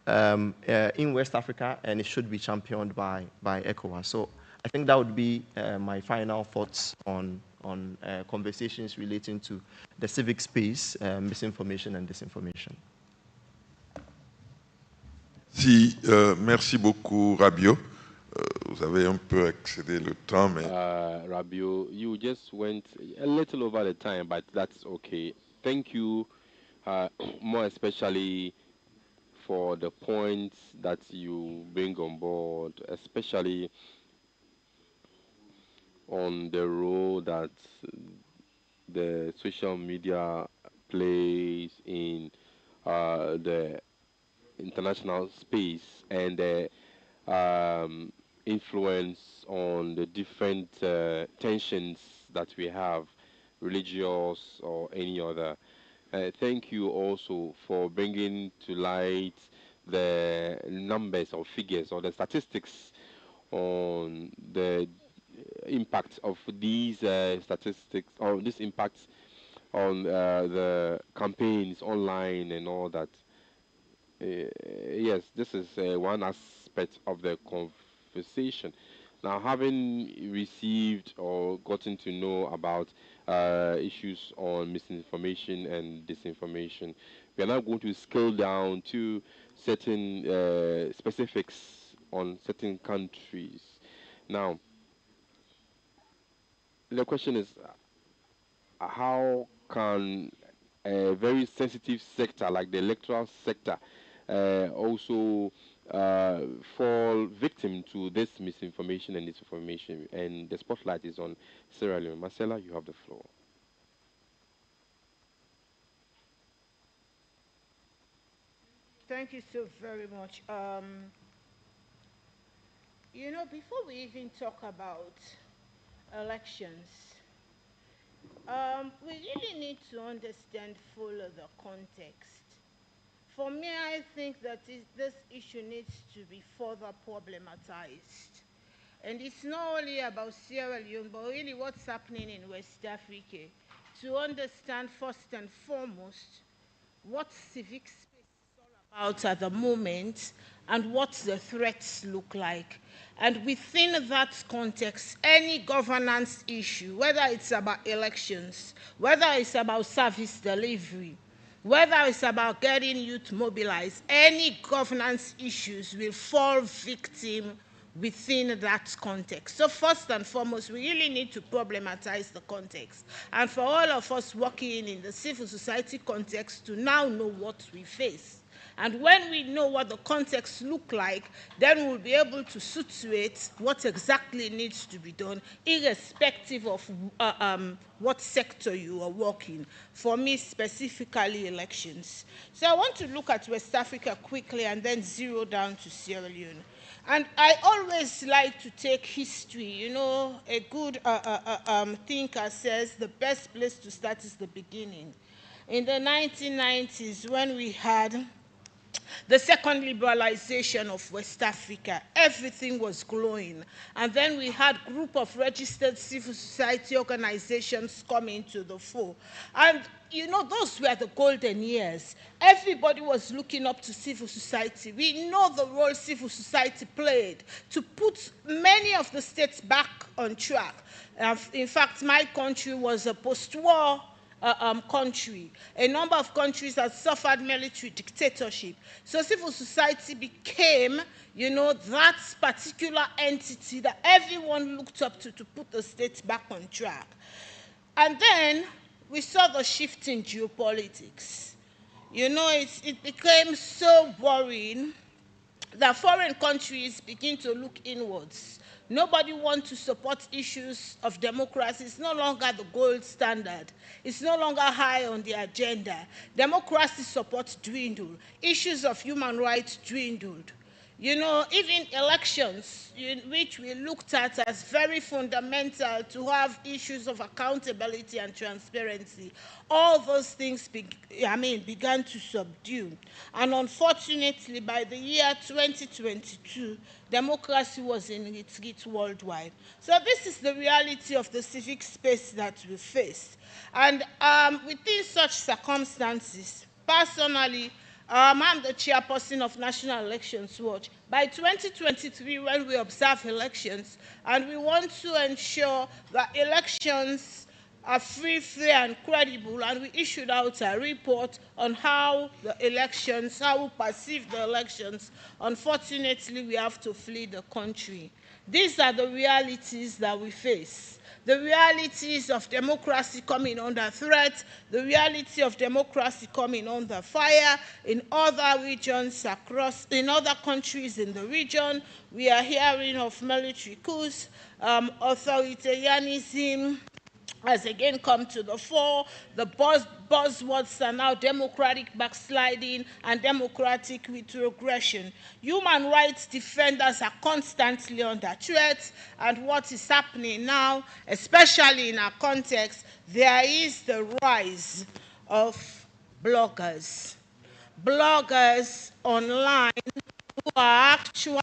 in West Africa, and it should be championed by ECOWAS. So I think that would be my final thoughts on conversations relating to the civic space, misinformation and disinformation. Si, merci beaucoup, Rabio. Vous avez un peu excédé le temps, mais... Rabio, you just went a little over the time, but that's okay. Thank you, more especially for the points that you bring on board, especially on the role that the social media plays in the international space and the influence on the different tensions that we have, religious or any other. Thank you also for bringing to light the numbers or figures or the statistics on the impact of these statistics or this impacts on the campaigns online and all that. Yes, this is one aspect of the conversation. Now, having received or gotten to know about issues on misinformation and disinformation, we are now going to scale down to certain specifics on certain countries. Now, the question is, how can a very sensitive sector like the electoral sector also fall victim to this misinformation and disinformation? And the spotlight is on Sierra Leone. Marcella, you have the floor. Thank you so very much. You know, before we even talk about elections, we really need to understand fully the context. For me, I think that this issue needs to be further problematized. And it's not only about Sierra Leone, but really what's happening in West Africa, to understand first and foremost what civic space is all about at the moment and what the threats look like. And within that context, any governance issue, whether it's about elections, whether it's about service delivery, whether it's about getting youth mobilized, any governance issues will fall victim within that context. So first and foremost, we really need to problematize the context. And for all of us working in the civil society context to now know what we face. And when we know what the context look like, then we'll be able to situate what exactly needs to be done, irrespective of what sector you are working. For me, specifically elections. So I want to look at West Africa quickly and then zero down to Sierra Leone. And I always like to take history. You know, a good thinker says the best place to start is the beginning. In the 1990s, when we had the second liberalization of West Africa. Everything was glowing. And then we had a group of registered civil society organizations coming to the fore. And you know, those were the golden years. Everybody was looking up to civil society. We know the role civil society played to put many of the states back on track. In fact, my country was a post-war country. A number of countries had suffered military dictatorship. So civil society became, you know, that particular entity that everyone looked up to put the states back on track. And then we saw the shift in geopolitics. You know, it became so worrying that foreign countries begin to look inwards. Nobody wants to support issues of democracy. It's no longer the gold standard. It's no longer high on the agenda. Democracy support dwindled. Issues of human rights dwindled. You know, even elections, which we looked at as very fundamental to have issues of accountability and transparency, all those things began to subdue. And unfortunately, by the year 2022, democracy was in retreat worldwide. So this is the reality of the civic space that we face. And within such circumstances, personally, I'm the chairperson of National Elections Watch. By 2023, when we observe elections, and we want to ensure that elections are free, fair, and credible, and we issued out a report on how we perceive the elections, unfortunately, we have to flee the country. These are the realities that we face. The realities of democracy coming under threat, the reality of democracy coming under fire in other regions in other countries in the region. We are hearing of military coups, authoritarianism has again come to the fore. The buzzwords are now democratic backsliding and democratic retrogression. Human rights defenders are constantly under threat, and what is happening now, especially in our context, there is the rise of bloggers. Bloggers online who are actually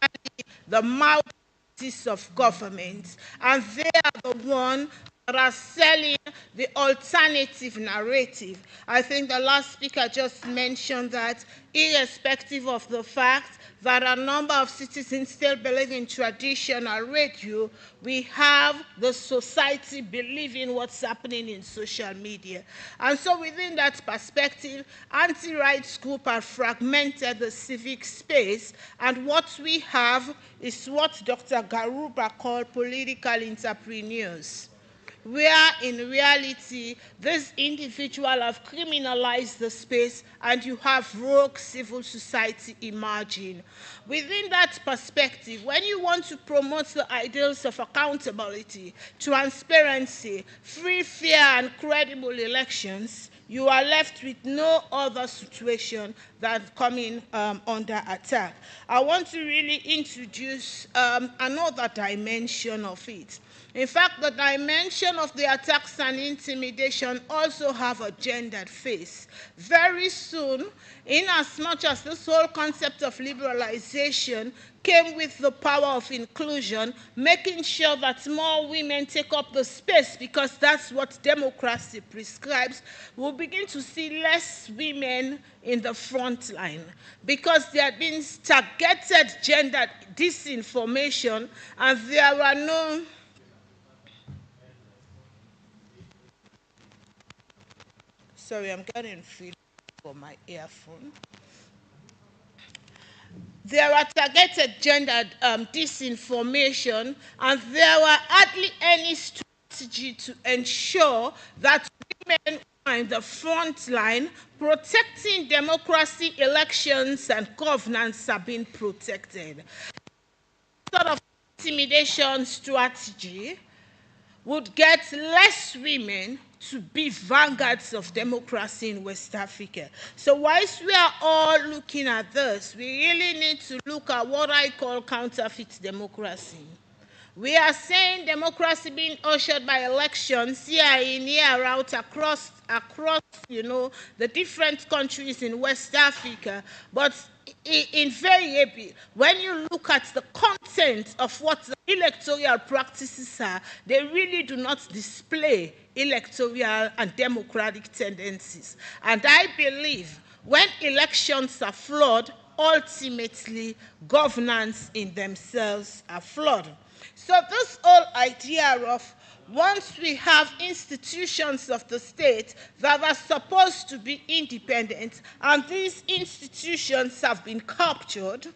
the mouthpieces of government, and they are the ones that are selling the alternative narrative. I think the last speaker just mentioned that irrespective of the fact that a number of citizens still believe in traditional radio, we have the society believing what's happening in social media. And so within that perspective, anti-rights groups have fragmented the civic space, and what we have is what Dr. Garuba called political entrepreneurs, where in reality, this individual have criminalized the space, and you have rogue civil society emerging. Within that perspective, when you want to promote the ideals of accountability, transparency, free, fair, and credible elections, you are left with no other situation than coming under attack. I want to really introduce another dimension of it. In fact, the dimension of the attacks and intimidation also have a gendered face. Very soon, in as much as this whole concept of liberalization came with the power of inclusion, making sure that more women take up the space because that's what democracy prescribes, we'll begin to see less women in the front line because there have been targeted gender disinformation, and there are no... Sorry, I'm getting feedback for my earphone. There are targeted gender disinformation, and there were hardly any strategy to ensure that women are in the front line protecting democracy, elections, and governance are being protected. Sort of intimidation strategy would get less women to be vanguards of democracy in West Africa. So whilst we are all looking at this, we really need to look at what I call counterfeit democracy. We are saying democracy being ushered by elections year in, year out across the different countries in West Africa. But invariably, when you look at the content of what the electoral practices are, they really do not display electoral and democratic tendencies. And I believe when elections are flawed, ultimately governance in themselves are flawed. So this whole idea of once we have institutions of the state that are supposed to be independent and these institutions have been captured,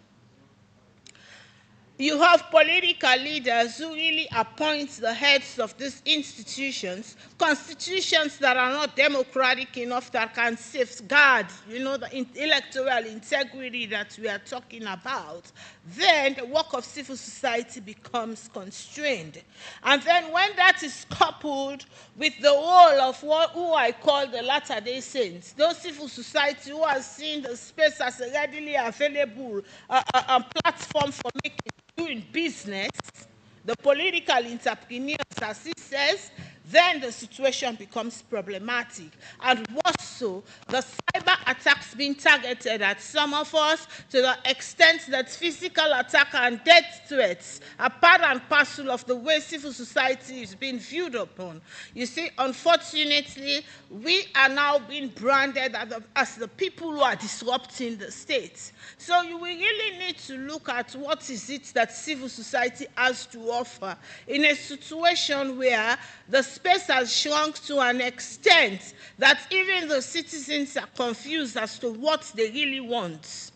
you have political leaders who really appoint the heads of these institutions, constitutions that are not democratic enough that can safeguard, the electoral integrity that we are talking about, then the work of civil society becomes constrained. And then when that is coupled with the role of who I call the Latter-day Saints, those civil society who are seeing the space as a readily available platform for doing business, the political entrepreneurs, as he says, then the situation becomes problematic. And worse so, the cyber attacks being targeted at some of us to the extent that physical attack and death threats are part and parcel of the way civil society is being viewed upon. You see, unfortunately, we are now being branded as the people who are disrupting the state. So we really need to look at what is it that civil society has to offer in a situation where the space has shrunk to an extent that even the citizens are confused as to what they really want.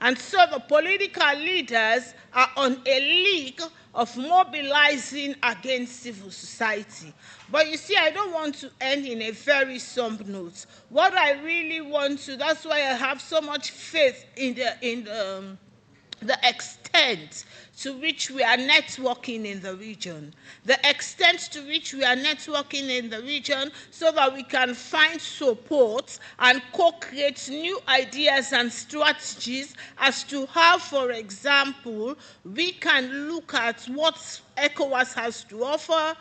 And so the political leaders are on a league of mobilizing against civil society. But you see, I don't want to end in a very somber note. What I really want to, that's why I have so much faith in the extent to which we are networking in the region, the extent to which we are networking in the region so that we can find support and co-create new ideas and strategies as to how, for example, we can look at what ECOWAS has to offer,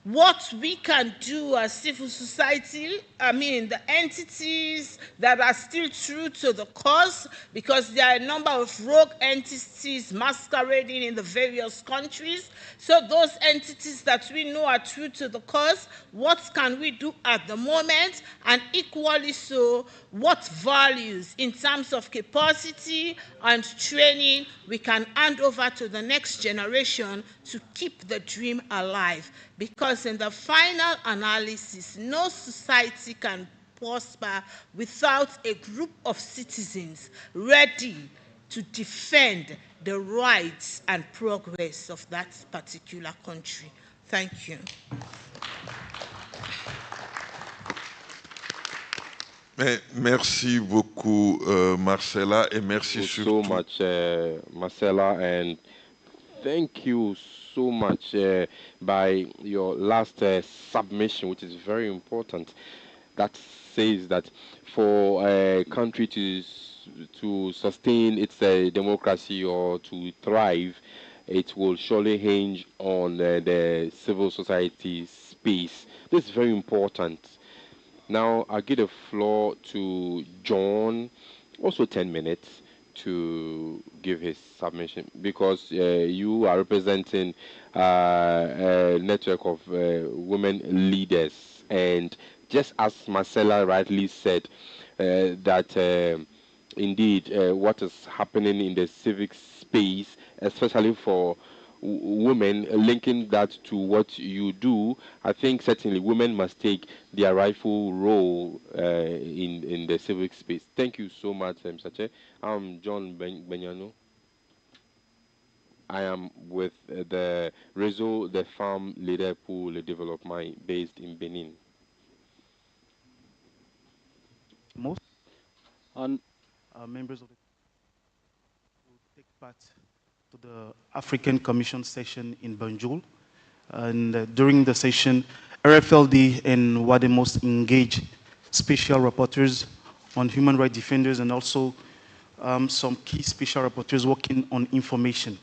what we can do as civil society, the entities that are still true to the cause, because there are a number of rogue entities masquerading in the various countries. So those entities that we know are true to the cause, what can we do at the moment? And equally so, what values in terms of capacity and training we can hand over to the next generation to keep the dream alive. Because in the final analysis, no society can prosper without a group of citizens ready to defend the rights and progress of that particular country. Thank you. Merci beaucoup, Marcella, et merci so much, Marcella, and thank you so much by your last submission, which is very important. That says that for a country to sustain its democracy or to thrive, it will surely hinge on the civil society space. This is very important. Now, I'll give the floor to John, also 10 minutes, to give his submission, because you are representing a network of women leaders. And just as Marcella rightly said, that indeed what is happening in the civic space, especially for women, linking that to what you do, I think certainly women must take their rightful role in the civic space. Thank you so much, Sache. I'm John Benyano. I am with the Réseau des Femmes Leaders pour le Développement based in Benin. Most and members of the will take part to the African Commission session in Banjul. And during the session, RFLD and WADEMOS engaged special rapporteurs on human rights defenders and also some key special rapporteurs working on information.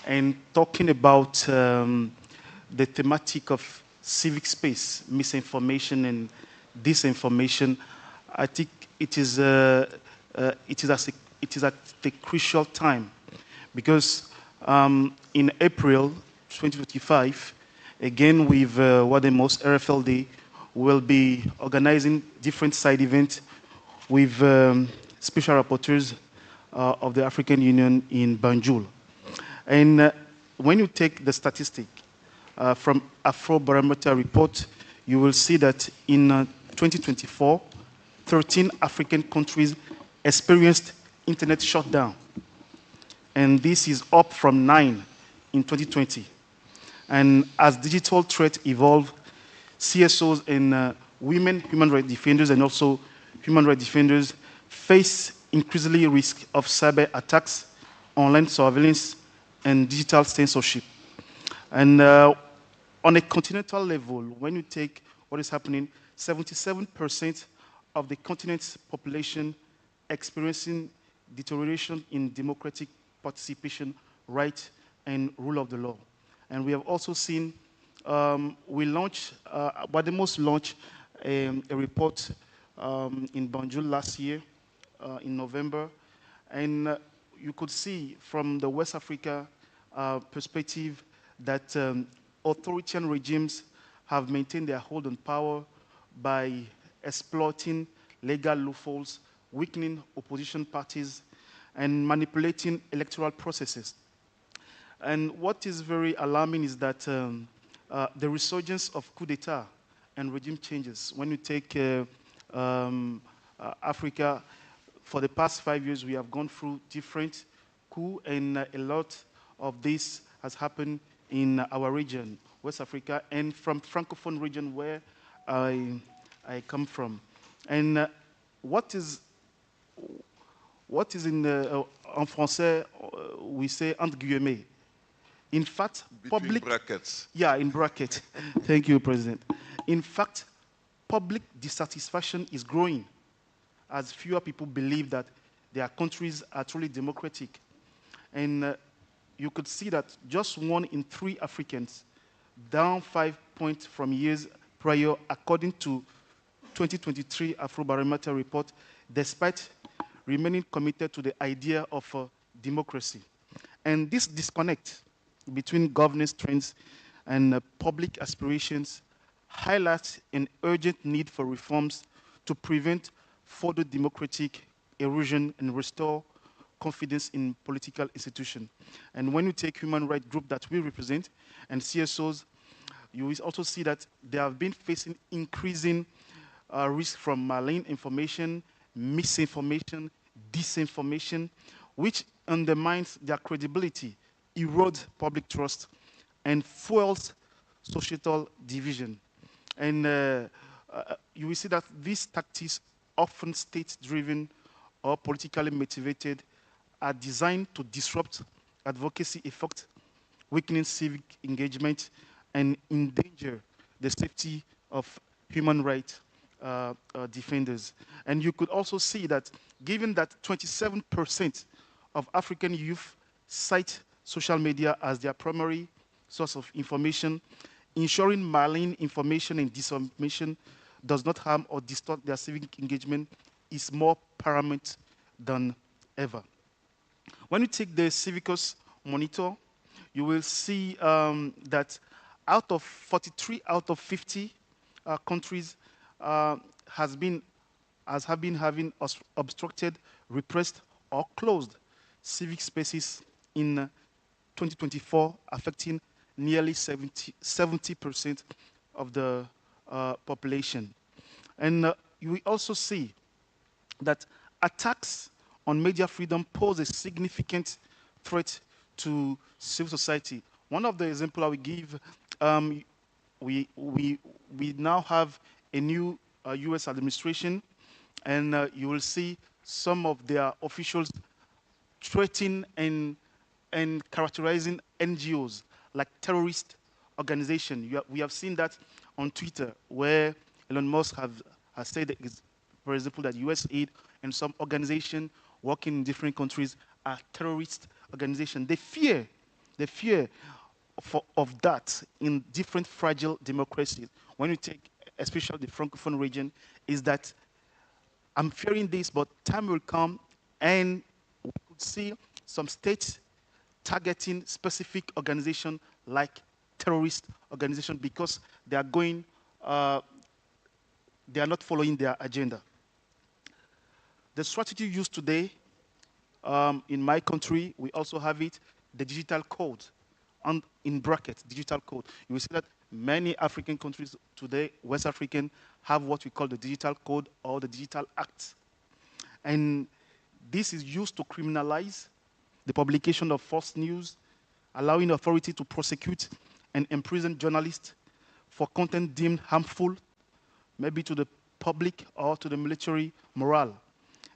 and talking about the thematic of civic space, misinformation and disinformation, I think it is at a crucial time because in April 2025, again with Wademos RFLD, we'll be organizing different side events with special rapporteurs of the African Union in Banjul. And when you take the statistic from Afrobarometer report, you will see that in 2024, 13 African countries experienced internet shutdown. And this is up from 9 in 2020. And as digital threats evolve, CSOs and women human rights defenders and also human rights defenders face increasingly risk of cyber attacks, online surveillance, and digital censorship. And on a continental level, when you take what is happening, 77% of the continent's population experiencing deterioration in democratic participation, rights, and rule of the law. And we have also seen, Bademos launched a report in Banjul last year, in November, and you could see from the West Africa perspective that authoritarian regimes have maintained their hold on power by exploiting legal loopholes, weakening opposition parties, and manipulating electoral processes. And what is very alarming is that the resurgence of coup d'etat and regime changes. When you take Africa, for the past 5 years, we have gone through different coups, and a lot of this has happened in our region, West Africa, and from Francophone region where I come from. And what is en français, we say entre guillemets. In fact, between brackets. Yeah, in bracket. Thank you, President. In fact, public dissatisfaction is growing as fewer people believe that their countries are truly democratic. And you could see that just 1 in 3 Africans, down 5 points from years prior, according to 2023 Afrobarometer report, despite remaining committed to the idea of democracy. And this disconnect between governance trends and public aspirations highlights an urgent need for reforms to prevent further democratic erosion and restore confidence in political institutions. And when you take human rights group that we represent and CSOs, you will also see that they have been facing increasing risk from malign information, misinformation, disinformation, which undermines their credibility, erodes public trust, and fuels societal division. And you will see that these tactics, often state-driven or politically motivated, are designed to disrupt advocacy efforts, weakening civic engagement, and endanger the safety of human rights defenders. And you could also see that given that 27% of African youth cite social media as their primary source of information, ensuring malign information and disinformation does not harm or distort their civic engagement is more paramount than ever. When you take the Civicus Monitor, you will see that out of 43 out of 50 countries have been having obstructed, repressed, or closed civic spaces in 2024, affecting nearly 70% of the population. And you will also see that attacks on media freedom pose a significant threat to civil society. One of the examples I will give, we now have a new US administration, and you will see some of their officials threatening and characterizing NGOs like terrorist organizations. We have seen that on Twitter, where Elon Musk has said, for example, that USAID and some organizations working in different countries are terrorist organizations. They fear The fear of that in different fragile democracies, when you take especially the Francophone region, is that I'm fearing this, but time will come and we could see some states targeting specific organizations like terrorist organizations because they are going, they are not following their agenda. The strategy used today in my country, we also have it, the digital code, and in brackets, digital code. You will see that many African countries today, West African, have what we call the digital code or the digital act. And this is used to criminalize the publication of false news, allowing authority to prosecute and imprison journalists for content deemed harmful, maybe to the public or to the military morale.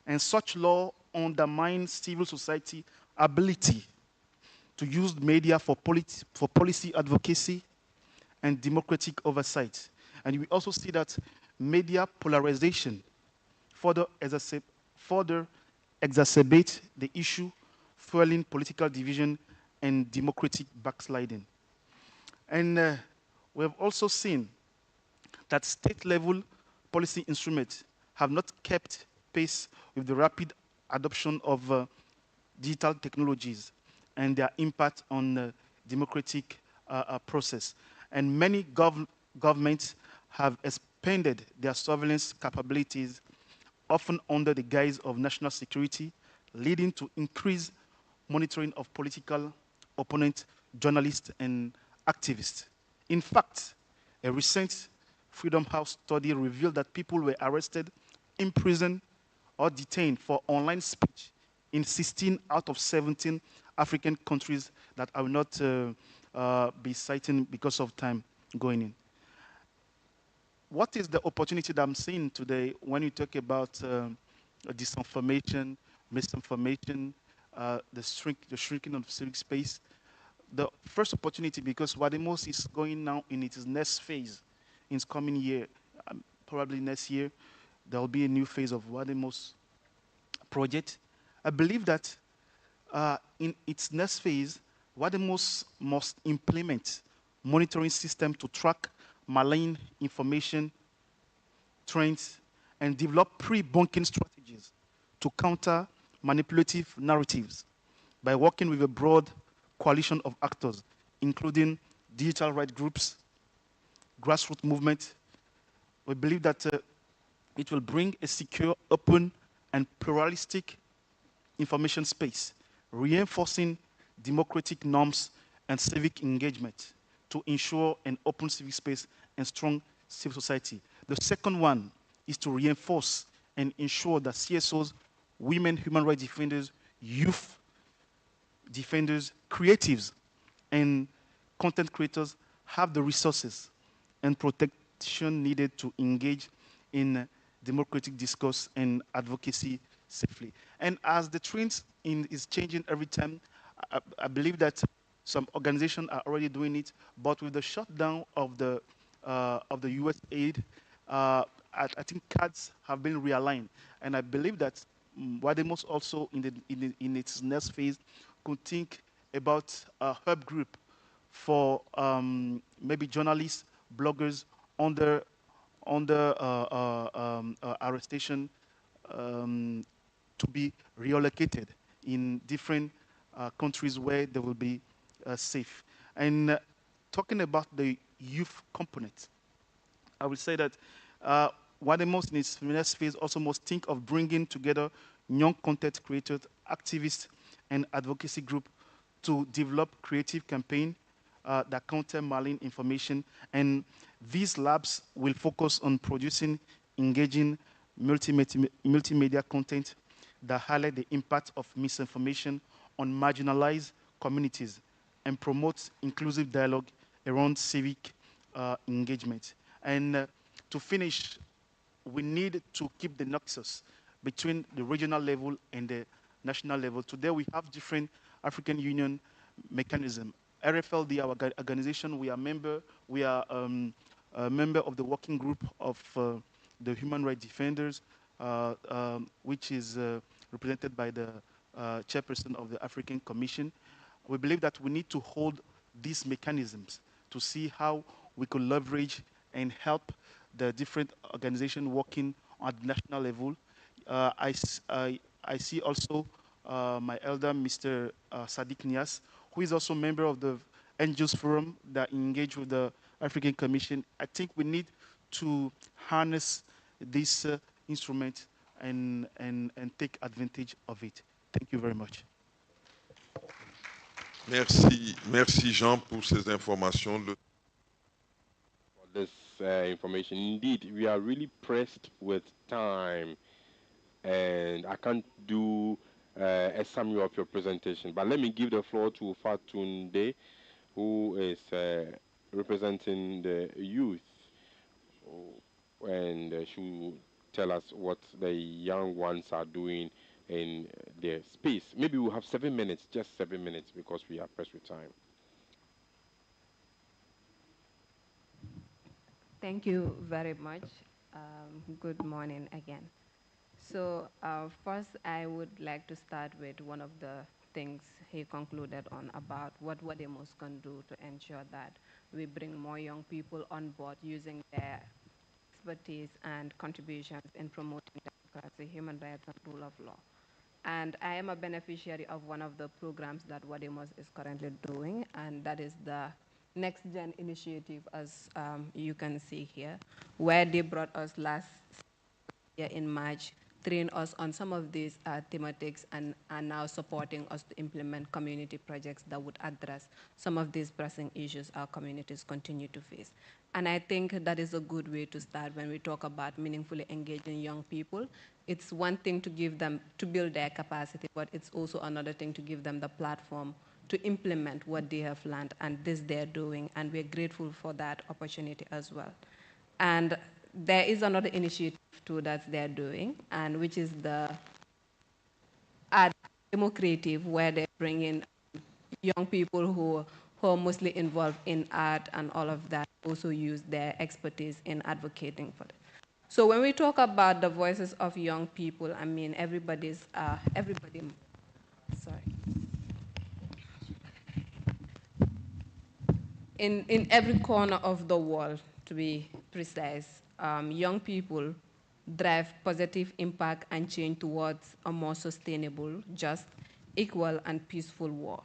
And such law undermines civil society ability to use media for policy advocacy and democratic oversight. And we also see that media polarization further exacerbate the issue, fueling political division and democratic backsliding. And we have also seen that state-level policy instruments have not kept pace with the rapid adoption of digital technologies and their impact on the democratic process. And many governments have expanded their surveillance capabilities, often under the guise of national security, leading to increased monitoring of political opponents, journalists, and activists. In fact, a recent Freedom House study revealed that people were arrested, imprisoned, or detained for online speech in 16 out of 17 African countries that I will not be citing because of time going in. What is the opportunity that I'm seeing today when you talk about disinformation, misinformation, the shrinking of civic space? The first opportunity, because Wademos is going now in its next phase, in its coming year, probably next year, there will be a new phase of Wademos project. I believe that in its next phase, Wademos must implement monitoring system to track malign information trends and develop pre-bunking strategies to counter manipulative narratives by working with a broad coalition of actors, including digital rights groups, grassroots movement. We believe that it will bring a secure, open, and pluralistic information space, reinforcing democratic norms and civic engagement to ensure an open civic space and strong civil society. The second one is to reinforce and ensure that CSOs, women human rights defenders, youth defenders, creatives, and content creators have the resources and protection needed to engage in democratic discourse and advocacy safely. And as the trend is changing every time, I believe that some organizations are already doing it, but with the shutdown of the US aid, I think cards have been realigned. And I believe that Wademos also in its next phase could think about a hub group for maybe journalists, bloggers under arrestation to be reallocated in different countries where they will be safe. And talking about the youth component, I will say that Wademos in its next phase also must think of bringing together young content creators, activists, and advocacy group to develop creative campaign that counter malign information. And these labs will focus on producing engaging multimedia content that highlight the impact of misinformation on marginalized communities and promote inclusive dialogue around civic engagement. And to finish, we need to keep the nexus between the regional level and the national level. Today we have different African Union mechanism. RFLD, our organization, we are a member of the working group of the human rights defenders, which is represented by the chairperson of the African Commission. we believe that we need to hold these mechanisms to see how we could leverage and help the different organizations working at the national level. I see also my elder, Mr. Sadiq Nias, who is also a member of the NGOs Forum that engage with the African Commission. I think we need to harness this instrument and take advantage of it. Thank you very much. Merci Jean pour ces informations. For this information, indeed, we are really pressed with time, and I can't do a summary of your presentation. But let me give the floor to Fatunde, who is representing the youth, and she will tell us what the young ones are doing in their space. Maybe we'll have 7 minutes, just 7 minutes, because we are pressed with time. Thank you very much. Good morning again. So first, I would like to start with one of the things he concluded on about what Wademos can do to ensure that we bring more young people on board using their expertise and contributions in promoting democracy, human rights, and rule of law. And I am a beneficiary of one of the programs that Wademos is currently doing, and that is the Next Gen initiative, as you can see here, where they brought us last year in March, train us on some of these thematics, and are now supporting us to implement community projects that would address some of these pressing issues our communities continue to face. And I think that is a good way to start when we talk about meaningfully engaging young people. It's one thing to give them, to build their capacity, but it's also another thing to give them the platform to implement what they have learned, and this they're doing, and we're grateful for that opportunity as well. And there is another initiative too that they're doing, and which is the Art Democrative, where they bring in young people who are mostly involved in art and all of that, also use their expertise in advocating for it. So when we talk about the voices of young people, I mean, everybody, sorry. In every corner of the world, to be precise, young people drive positive impact and change towards a more sustainable, just, equal, and peaceful world.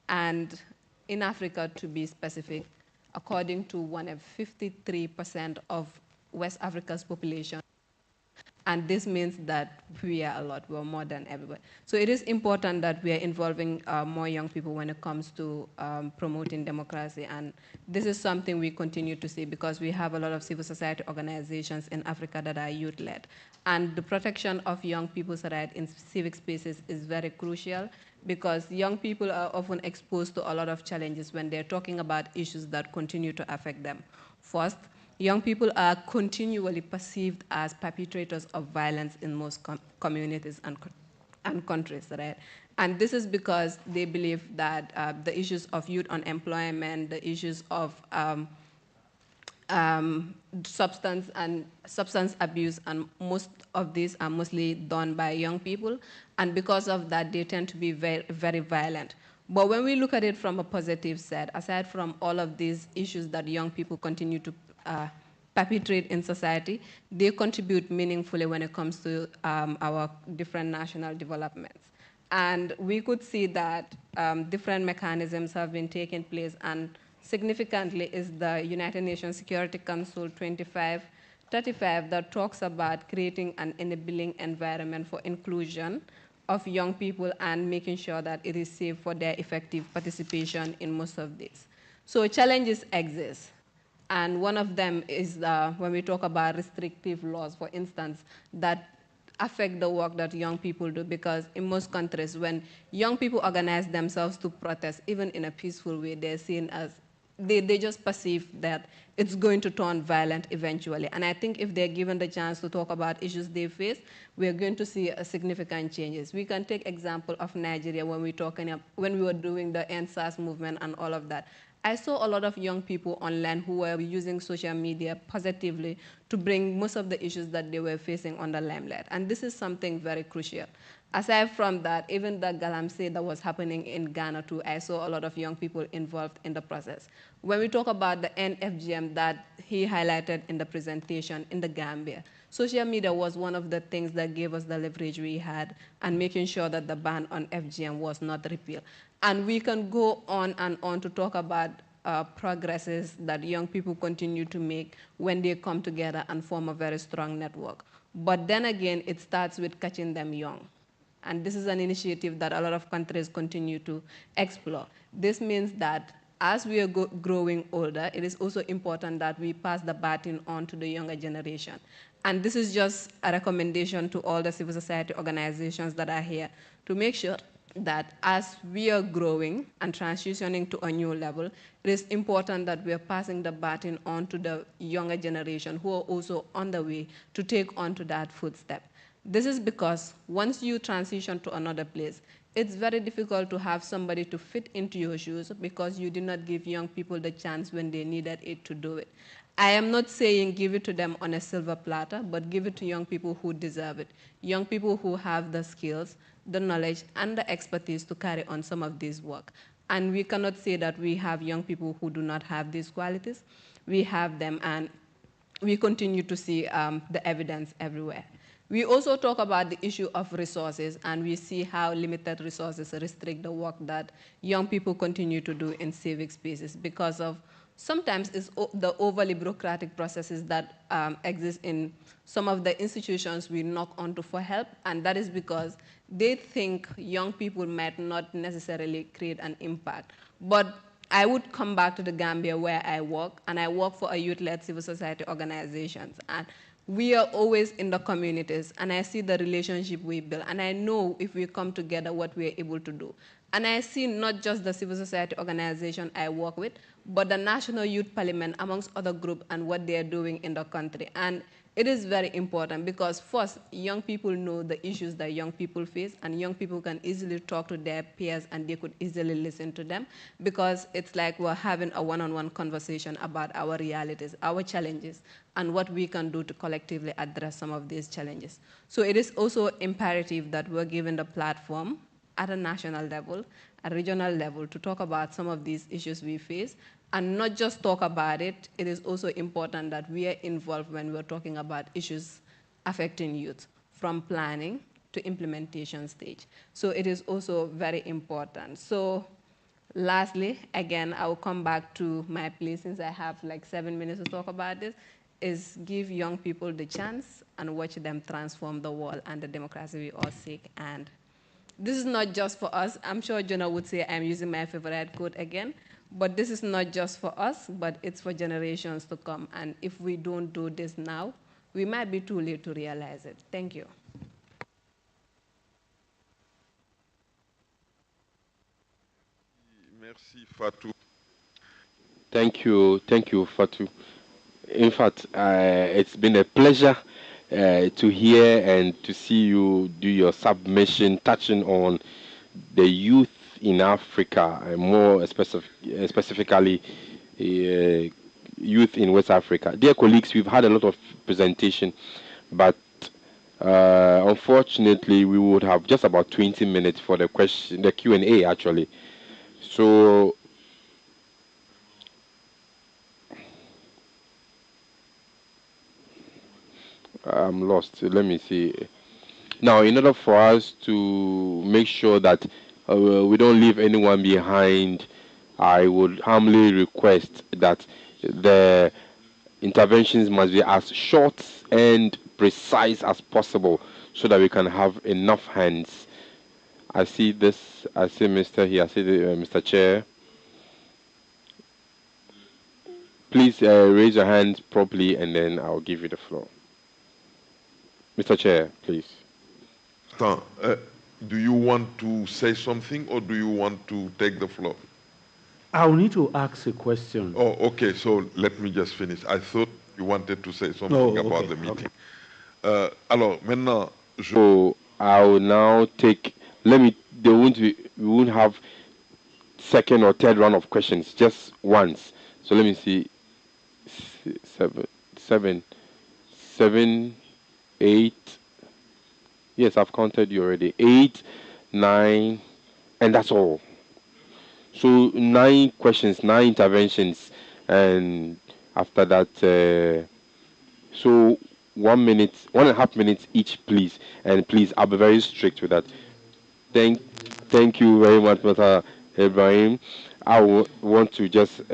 And in Africa, to be specific, according to one of 53% of West Africa's population, and this means that we are a lot, we're more than everybody. So it is important that we are involving more young people when it comes to promoting democracy. And this is something we continue to see because we have a lot of civil society organizations in Africa that are youth-led. And the protection of young people's rights in civic spaces is very crucial because young people are often exposed to a lot of challenges when they're talking about issues that continue to affect them. First, young people are continually perceived as perpetrators of violence in most communities and countries, right? And this is because they believe that the issues of youth unemployment, the issues of substance abuse, and most of these are mostly done by young people, and because of that, they tend to be very, very violent. But when we look at it from a positive side, aside from all of these issues that young people continue to perpetrate in society, they contribute meaningfully when it comes to our different national developments. And we could see that different mechanisms have been taking place, and significantly is the United Nations Security Council 2535 that talks about creating an enabling environment for inclusion of young people and making sure that it is safe for their effective participation in most of this. So challenges exist. And one of them is when we talk about restrictive laws, for instance, that affect the work that young people do, because in most countries, when young people organize themselves to protest, even in a peaceful way, they're seen as, they just perceive that it's going to turn violent eventually. And I think if they're given the chance to talk about issues they face, we're going to see significant changes. We can take example of Nigeria when we were doing the End SARS movement and all of that. I saw a lot of young people online who were using social media positively to bring most of the issues that they were facing on the limelight. And this is something very crucial. Aside from that, even the Galamsey that was happening in Ghana too, I saw a lot of young people involved in the process. When we talk about the NFGM that he highlighted in the presentation in the Gambia, social media was one of the things that gave us the leverage we had and making sure that the ban on FGM was not repealed. And we can go on and on to talk about progresses that young people continue to make when they come together and form a very strong network. But then again, it starts with catching them young. And this is an initiative that a lot of countries continue to explore. This means that as we are growing older, it is also important that we pass the baton on to the younger generation. And this is just a recommendation to all the civil society organizations that are here to make sure that as we are growing and transitioning to a new level, it is important that we are passing the baton on to the younger generation who are also on the way to take on to that footstep. This is because once you transition to another place, it's very difficult to have somebody to fit into your shoes because you did not give young people the chance when they needed it to do it. I am not saying give it to them on a silver platter, but give it to young people who deserve it. Young people who have the skills, the knowledge, and the expertise to carry on some of this work. And we cannot say that we have young people who do not have these qualities. We have them, and we continue to see the evidence everywhere. We also talk about the issue of resources, and we see how limited resources restrict the work that young people continue to do in civic spaces because of sometimes it's the overly bureaucratic processes that exist in some of the institutions we knock onto for help, and that is because they think young people might not necessarily create an impact. But I would come back to the Gambia where I work, and I work for a youth-led civil society organizations. And we are always in the communities, and I see the relationship we build, and I know if we come together what we are able to do. And I see not just the civil society organization I work with, but the National Youth Parliament amongst other groups and what they are doing in the country. And it is very important because first, young people know the issues that young people face, and young people can easily talk to their peers and they could easily listen to them because it's like we're having a one-on-one conversation about our realities, our challenges, and what we can do to collectively address some of these challenges. So it is also imperative that we're given the platform at a national level, a regional level, to talk about some of these issues we face, and not just talk about it. It is also important that we are involved when we're talking about issues affecting youth, from planning to implementation stage. So it is also very important. So lastly, again, I will come back to my place since I have like 7 minutes to talk about this, is give young people the chance and watch them transform the world and the democracy we all seek. And this is not just for us. I'm sure Jonah would say I'm using my favorite quote again, but this is not just for us, but it's for generations to come. And if we don't do this now, we might be too late to realize it. Thank you. Merci, Fatou. Thank you, Fatou. In fact, it's been a pleasure to hear and to see you do your submission touching on the youth in Africa, and more specifically youth in West Africa. Dear colleagues, we've had a lot of presentation, but unfortunately, we would have just about 20 minutes for the Q&A actually. So I'm lost. Let me see. Now, in order for us to make sure that we don't leave anyone behind, I would humbly request that the interventions must be as short and precise as possible so that we can have enough hands. I see this. I see Mr. here. I see Mr. Chair. Please raise your hands properly and then I'll give you the floor. Mr. Chair, please. Do you want to say something or do you want to take the floor? I'll need to ask a question. Oh, okay, so let me just finish. I thought you wanted to say something about the meeting. Okay. Alors, maintenant, So I will now take, we won't have second or third round of questions, just once. So let me see. Seven, 8. Yes, I've counted you already. 8, 9, and that's all. So 9 questions, 9 interventions, and after that, so 1 minute, 1.5 minutes each, please. And please, I'll be very strict with that. Thank, thank you very much, Mr. Ibrahim. I want to just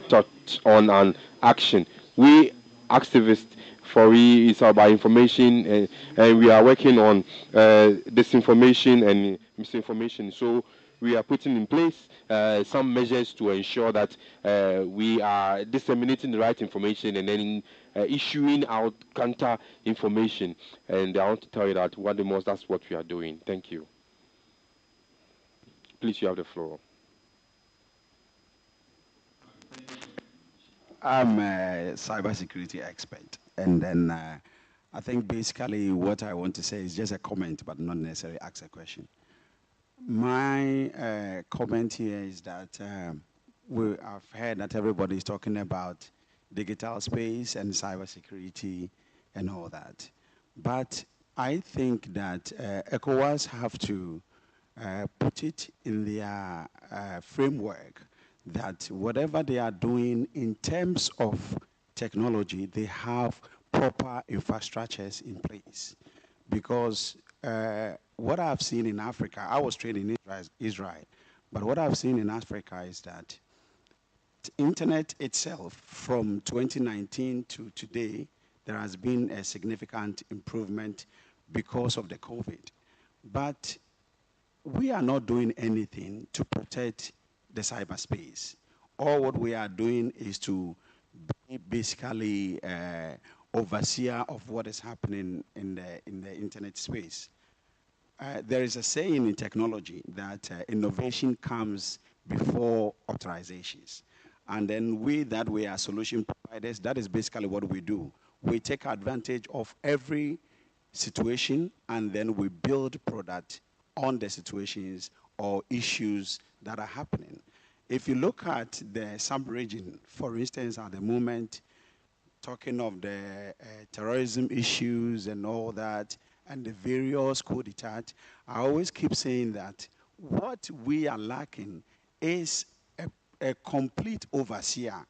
touch on an action. We activists for we is about information, and we are working on disinformation and misinformation. So we are putting in place some measures to ensure that we are disseminating the right information and then issuing out counter information. And I want to tell you that what the most that's what we are doing. Thank you. Please, you have the floor. I'm a cybersecurity expert, and then I think basically what I want to say is just a comment, but not necessarily ask a question. My comment here is that I've heard that everybody is talking about digital space and cybersecurity and all that, but I think that ECOWAS have to put it in their framework that whatever they are doing in terms of technology, they have proper infrastructures in place. Because what I've seen in Africa, I was trained in Israel, but what I've seen in Africa is that the internet itself, from 2019 to today, there has been a significant improvement because of the COVID. But we are not doing anything to protect the cyberspace. All what we are doing is to be basically overseer of what is happening in the internet space. There is a saying in technology that innovation comes before authorizations. And then we are solution providers. That is basically what we do. We take advantage of every situation and then we build product on the situations or issues that are happening. If you look at the sub-region, for instance, at the moment, talking of the terrorism issues and all that, and the various coup d'etat, I always keep saying that what we are lacking is a complete overseer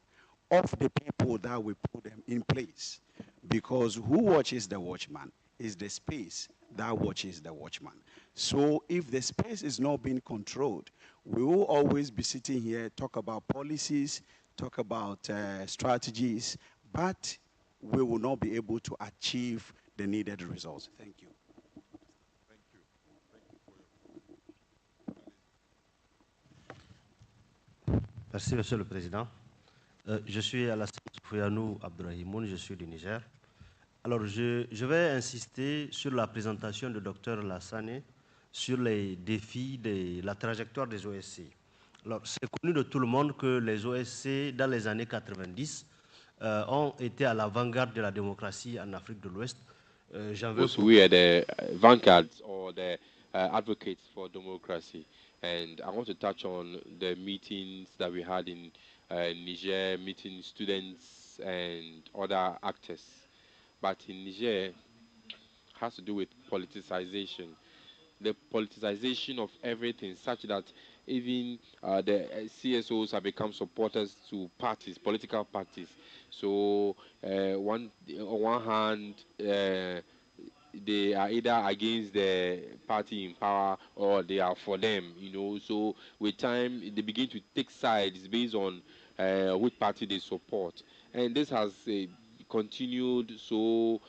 of the people that we put them in place. Because who watches the watchman is the space that watches the watchman. So if the space is not being controlled, we will always be sitting here, talk about policies, talk about strategies, but we will not be able to achieve the needed results. Thank you. Merci, Monsieur le Président. Je suis Alassane Soufouyanou Abdourahimoun, je suis du Niger. Alors, je vais insister sur la présentation du docteur Lassane sur les défis de la trajectoire des OSC. Alors, c'est connu de tout le monde que les OSC, dans les années 90, ont été à l'avant-garde de la démocratie en Afrique de l'Ouest. We are the vanguards or the advocates for democracy. And I want to touch on the meetings that we had in Niger, meeting students and other actors. But in Niger, has to do with politicization. The politicization of everything, such that even the CSOs have become supporters to parties, political parties. So on one hand, they are either against the party in power or they are for them, you know. So with time, they begin to take sides based on which party they support. And this has continued so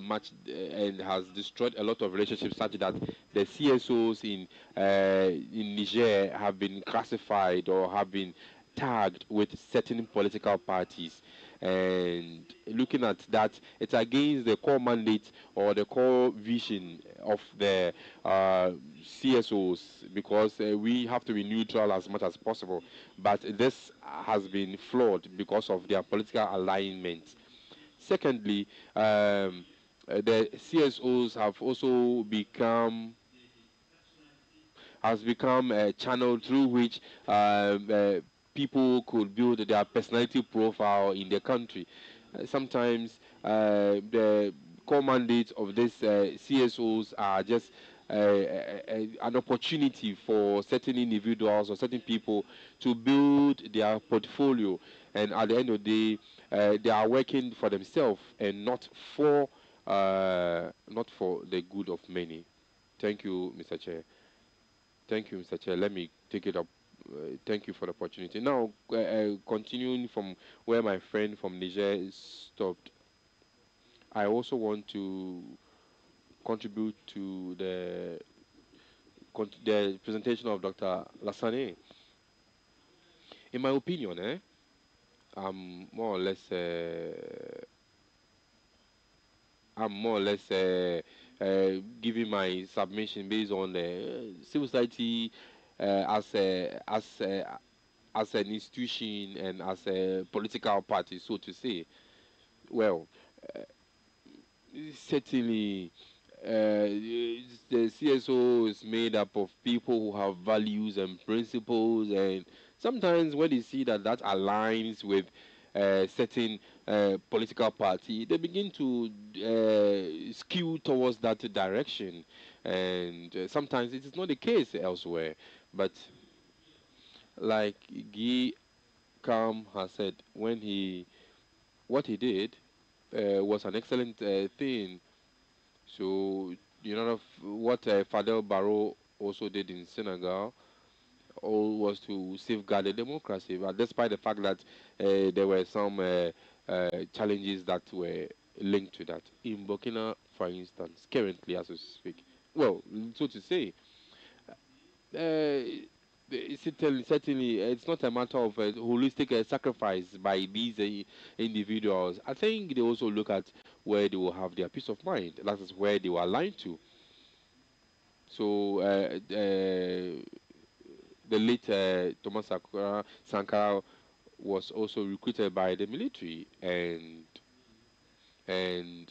much and has destroyed a lot of relationships, such that the CSOs in Niger have been classified or have been tagged with certain political parties. And looking at that, it's against the core mandate or the core vision of the CSOs, because we have to be neutral as much as possible. But this has been flawed because of their political alignment. Secondly, the CSOs have also become has become a channel through which people could build their personality profile in their country. Sometimes the core mandates of these CSOs are just an opportunity for certain individuals or certain people to build their portfolio, and at the end of the day, they are working for themselves and not for the good of many. Thank you, Mr. Chair. Thank you, Mr. Chair. Let me take it up. Thank you for the opportunity. Now, continuing from where my friend from Niger stopped, I also want to contribute to the presentation of Dr. Lassane. In my opinion, I'm more or less giving my submission based on the civil society as an institution and as a political party, so to say. Well, uh, certainly, the CSO is made up of people who have values and principles, and sometimes when they see that that aligns with certain political party, they begin to skew towards that direction, and sometimes it is not the case elsewhere. But like Guy Kam has said, what he did was an excellent thing. So, what Fadel Barrow also did in Senegal, all was to safeguard the democracy. But despite the fact that there were some challenges that were linked to that. In Burkina, for instance, currently as we speak, well, so to say, certainly, it's not a matter of holistic sacrifice by these individuals. I think they also look at where they will have their peace of mind. That is where they were aligned to. So the late Thomas Sankara was also recruited by the military, and and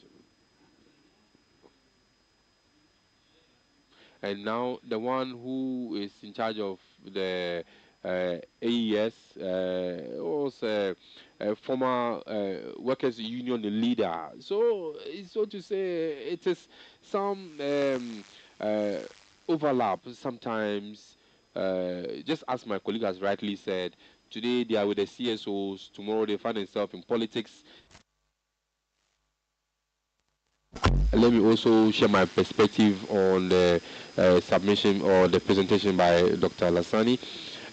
now the one who is in charge of the AES was a former workers' union leader. So, so to say, it is some uh, overlap sometimes. Just as my colleague has rightly said, today they are with the CSOs, tomorrow they find themselves in politics. Let me also share my perspective on the submission or the presentation by Dr. Lassani,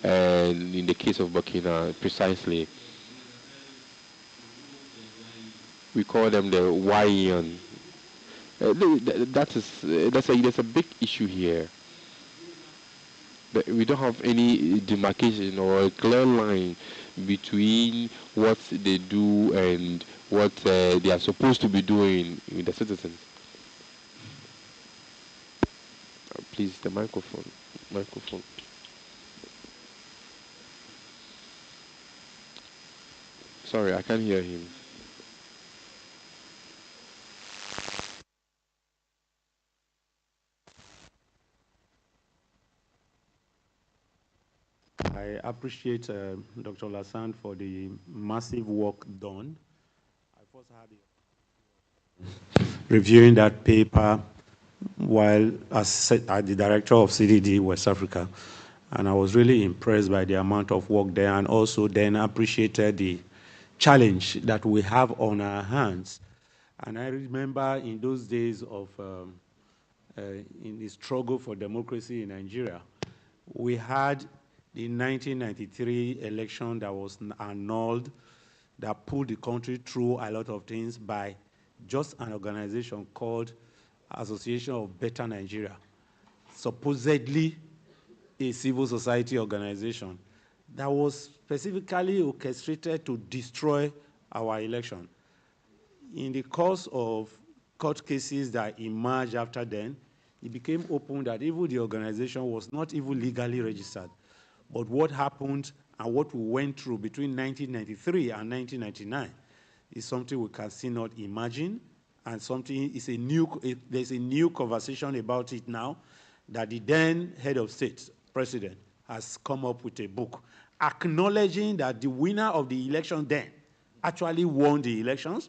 and in the case of Burkina, precisely, we call them the YN. There's a big issue here. We don't have any demarcation or a clear line between what they do and what they are supposed to be doing with the citizens. Please, the microphone. Sorry, I can't hear him. I appreciate Dr. Lassan for the massive work done. I first had reviewing that paper while as the director of CDD West Africa, and I was really impressed by the amount of work there, and also then appreciated the challenge that we have on our hands. And I remember in those days of in the struggle for democracy in Nigeria, we had the 1993 election that was annulled, that pulled the country through a lot of things by just an organization called Association of Better Nigeria, supposedly a civil society organization that was specifically orchestrated to destroy our election. In the course of court cases that emerged after then, it became open that even the organization was not even legally registered. But what happened and what we went through between 1993 and 1999 is something we can still not imagine, and something is there's a new conversation about it now, that the then head of state, president, has come up with a book acknowledging that the winner of the election then actually won the elections,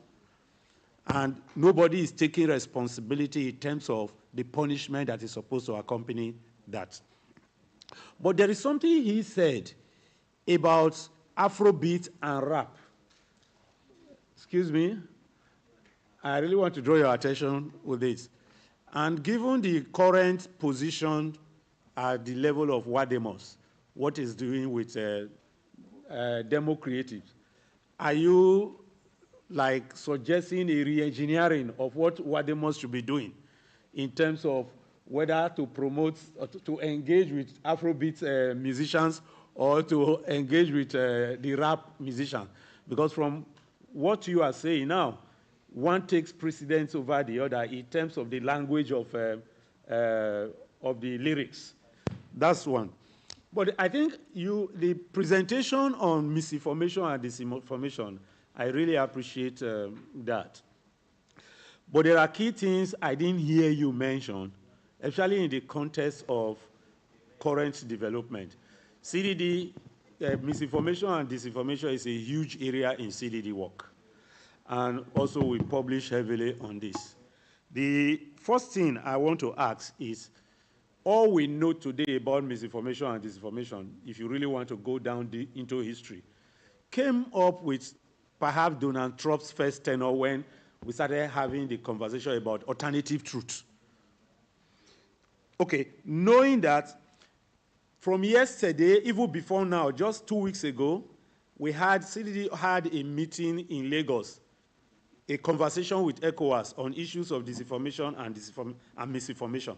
and nobody is taking responsibility in terms of the punishment that is supposed to accompany that. But there is something he said about Afrobeat and rap. Excuse me. I really want to draw your attention with this. And given the current position at the level of Wademos, what is doing with demo creatives, are you like suggesting a re-engineering of what Wademos should be doing in terms of whether to promote or to engage with Afrobeat musicians or to engage with the rap musicians? Because from what you are saying now, one takes precedence over the other in terms of the language of the lyrics. That's one. But I think the presentation on misinformation and disinformation, I really appreciate that. But there are key things I didn't hear you mention, especially in the context of current development. CDD, misinformation and disinformation is a huge area in CDD work. And also we publish heavily on this. The first thing I want to ask is, all we know today about misinformation and disinformation, if you really want to go down into history, came up with perhaps Donald Trump's first tenure when we started having the conversation about alternative truth. Okay, knowing that from yesterday, even before now, just 2 weeks ago, CDD had a meeting in Lagos, a conversation with ECOWAS on issues of disinformation and misinformation.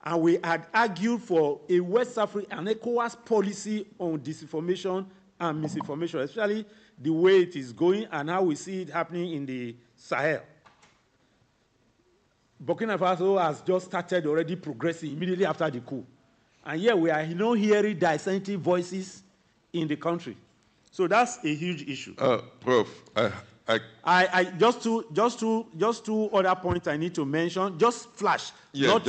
And we had argued for a West African ECOWAS policy on disinformation and misinformation, especially the way it is going and how we see it happening in the Sahel. Burkina Faso has just started already progressing immediately after the coup. And yet we are not hearing dissenting voices in the country. So that's a huge issue. Prof, just two other points I need to mention. Just flash, yeah, not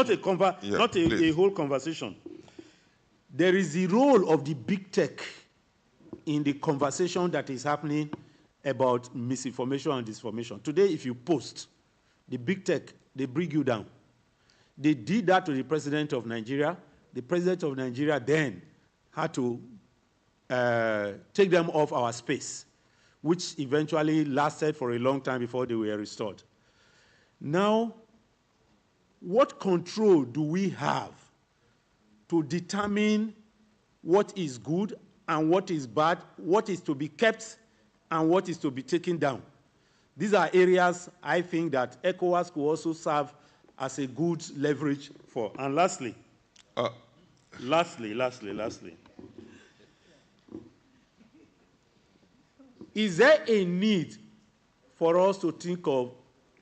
a whole conversation. There is the role of the big tech in the conversation that is happening about misinformation and disinformation. Today, if you post, the big tech, they bring you down. They did that to the president of Nigeria. The president of Nigeria then had to take them off our space, which eventually lasted for a long time before they were restored. Now, what control do we have to determine what is good and what is bad, what is to be kept and what is to be taken down? These are areas I think that ECOWAS could also serve as a good leverage for. And lastly, is there a need for us to think of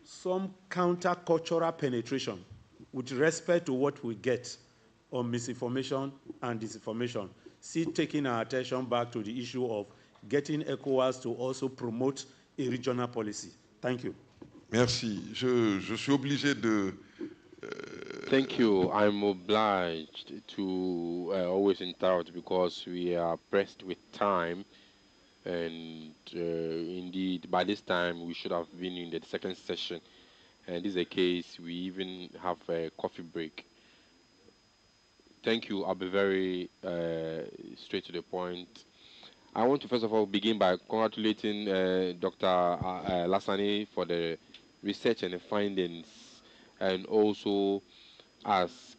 some counter-cultural penetration with respect to what we get on misinformation and disinformation? Still taking our attention back to the issue of getting ECOWAS to also promote a regional policy. Thank you. Merci. Je suis obligé de... Thank you. I'm obliged to always interrupt because we are pressed with time. And indeed, by this time, we should have been in the second session. And this is a case, we even have a coffee break. Thank you. I'll be very straight to the point. I want to first of all begin by congratulating Dr. Lassane for the research and the findings, and also ask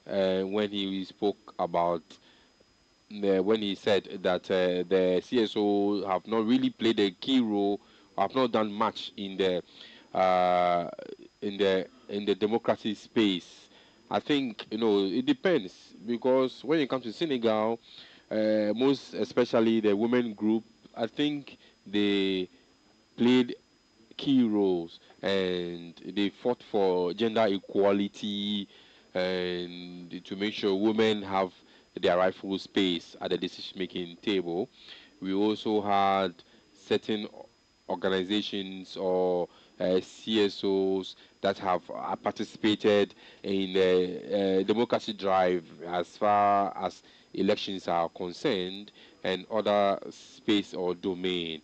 when he spoke about when he said that the CSO have not really played a key role, have not done much in the democracy space. I think it depends, because when it comes to Senegal, most especially the women group, I think they played key roles and they fought for gender equality and to make sure women have their rightful space at the decision-making table. We also had certain organizations or CSOs that have participated in the democracy drive as far as elections are concerned and other space or domain.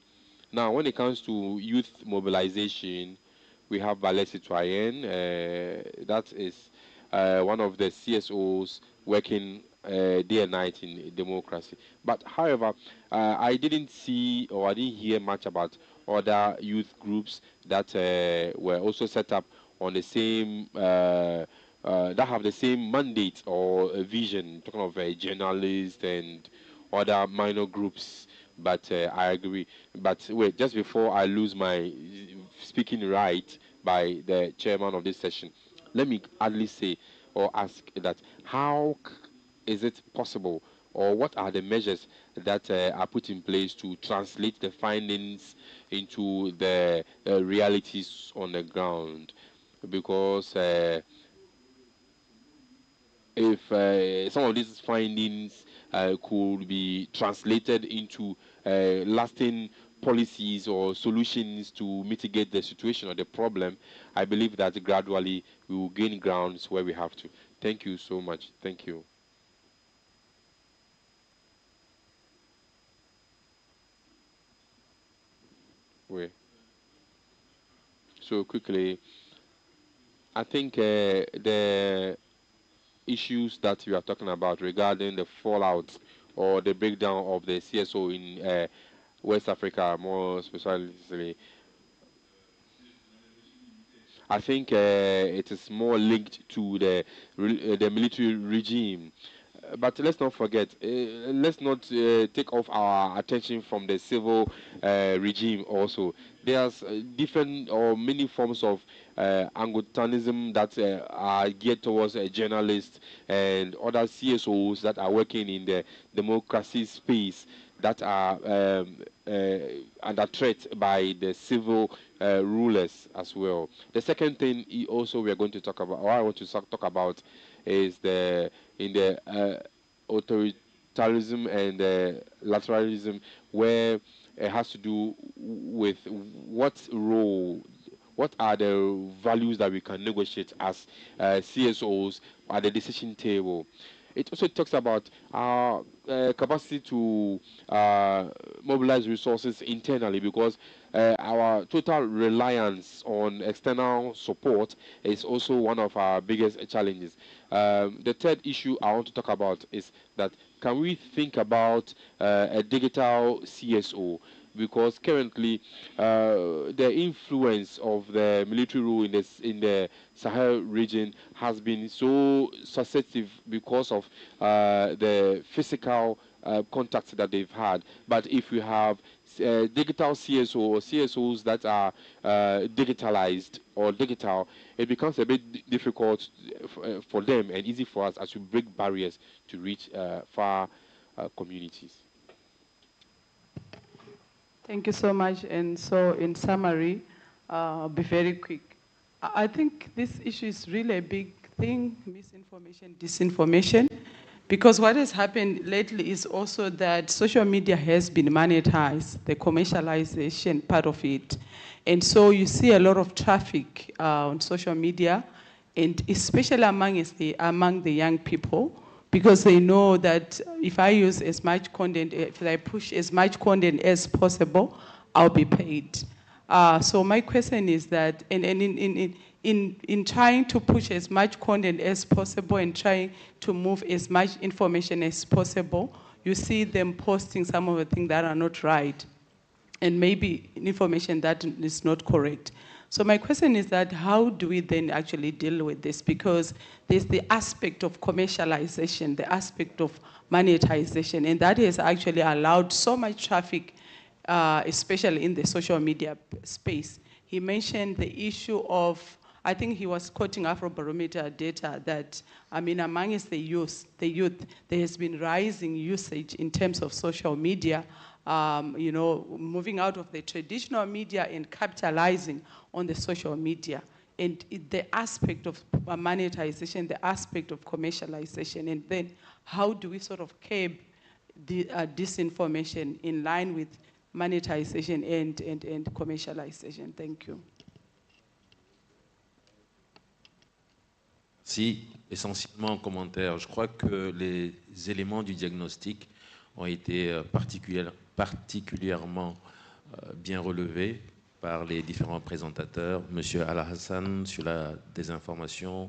Now, when it comes to youth mobilization, we have Ballet Citoyen. That is one of the CSOs working day and night in democracy. But however, I didn't see or I didn't hear much about other youth groups that were also set up on the same that have the same mandate or vision. Talking of journalists and other minor groups. But I agree. But wait, just before I lose my speaking right by the chairman of this session, let me at least say or ask that how is it possible or what are the measures that are put in place to translate the findings into the realities on the ground? Because if some of these findings could be translated into lasting policies or solutions to mitigate the situation or the problem, I believe that gradually we will gain grounds where we have to. Thank you so much. Thank you. Wait. So quickly, I think the issues that you are talking about regarding the fallout or the breakdown of the CSO in West Africa, more specifically, I think it is more linked to the military regime. But let's not forget, let's not take off our attention from the civil regime also. There's different or many forms of Angotanism that are geared towards journalists and other CSOs that are working in the democracy space that are under threat by the civil rulers as well. The second thing also we are going to talk about, or I want to talk about, is in the authoritarianism and lateralism, where it has to do with what role, what are the values that we can negotiate as CSOs at the decision table. It also talks about our capacity to mobilize resources internally, because our total reliance on external support is also one of our biggest challenges. The third issue I want to talk about is that can we think about a digital CSO? Because currently the influence of the military rule in the Sahel region has been so successive because of the physical contacts that they've had. But if you have digital CSO or CSOs that are digitalized or digital, it becomes a bit difficult for them and easy for us as we break barriers to reach far communities. Thank you so much. And so in summary, I'll be very quick. I think this issue is really a big thing, misinformation, disinformation, because what has happened lately is also that social media has been monetized, the commercialization part of it. And so you see a lot of traffic on social media, and especially among the young people, because they know that if I use as much content, if I push as much content as possible, I'll be paid. So my question is that in trying to push as much content as possible and trying to move as much information as possible, you see them posting some of the things that are not right, and maybe information that is not correct. So my question is that how do we then actually deal with this? Because there's the aspect of commercialization, the aspect of monetization, and that has actually allowed so much traffic, especially in the social media space. He mentioned the issue of, I think he was quoting Afrobarometer data that, I mean, amongst the youth, there has been rising usage in terms of social media, you know, moving out of the traditional media and capitalizing on the social media. And the aspect of monetization, the aspect of commercialization, and then how do we sort of curb the disinformation in line with monetization and commercialization? Thank you. Si, essentiellement en commentaire, je crois que les éléments du diagnostic ont été particulièrement bien relevés par les différents présentateurs, M. Al-Hassan sur la désinformation,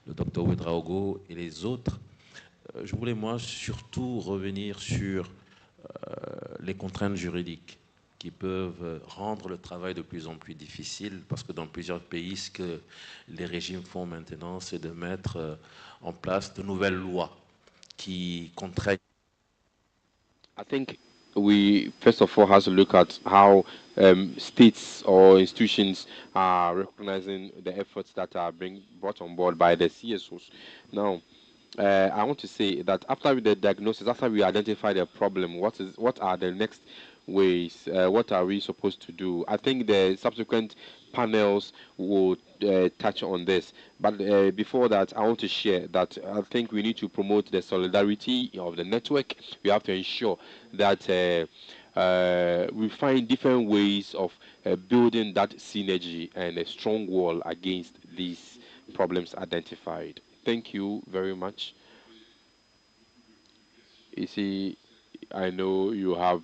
le Dr Ouedraogo et les autres. Je voulais, moi, surtout revenir sur les contraintes juridiques qui peuvent rendre le travail de plus en plus difficile, parce que dans plusieurs pays, ce que les régimes font maintenant, c'est de mettre en place de nouvelles lois qui contraignent. I think we first of all have to look at how states or institutions are recognizing the efforts that are being brought on board by the CSOs. Now, I want to say that after the diagnosis, after we identify the problem, what are the next ways? What are we supposed to do? I think the subsequent panels will touch on this. But before that, I want to share that I think we need to promote the solidarity of the network. We have to ensure that we find different ways of building that synergy and a strong wall against these problems identified. Thank you very much. You see, I know you have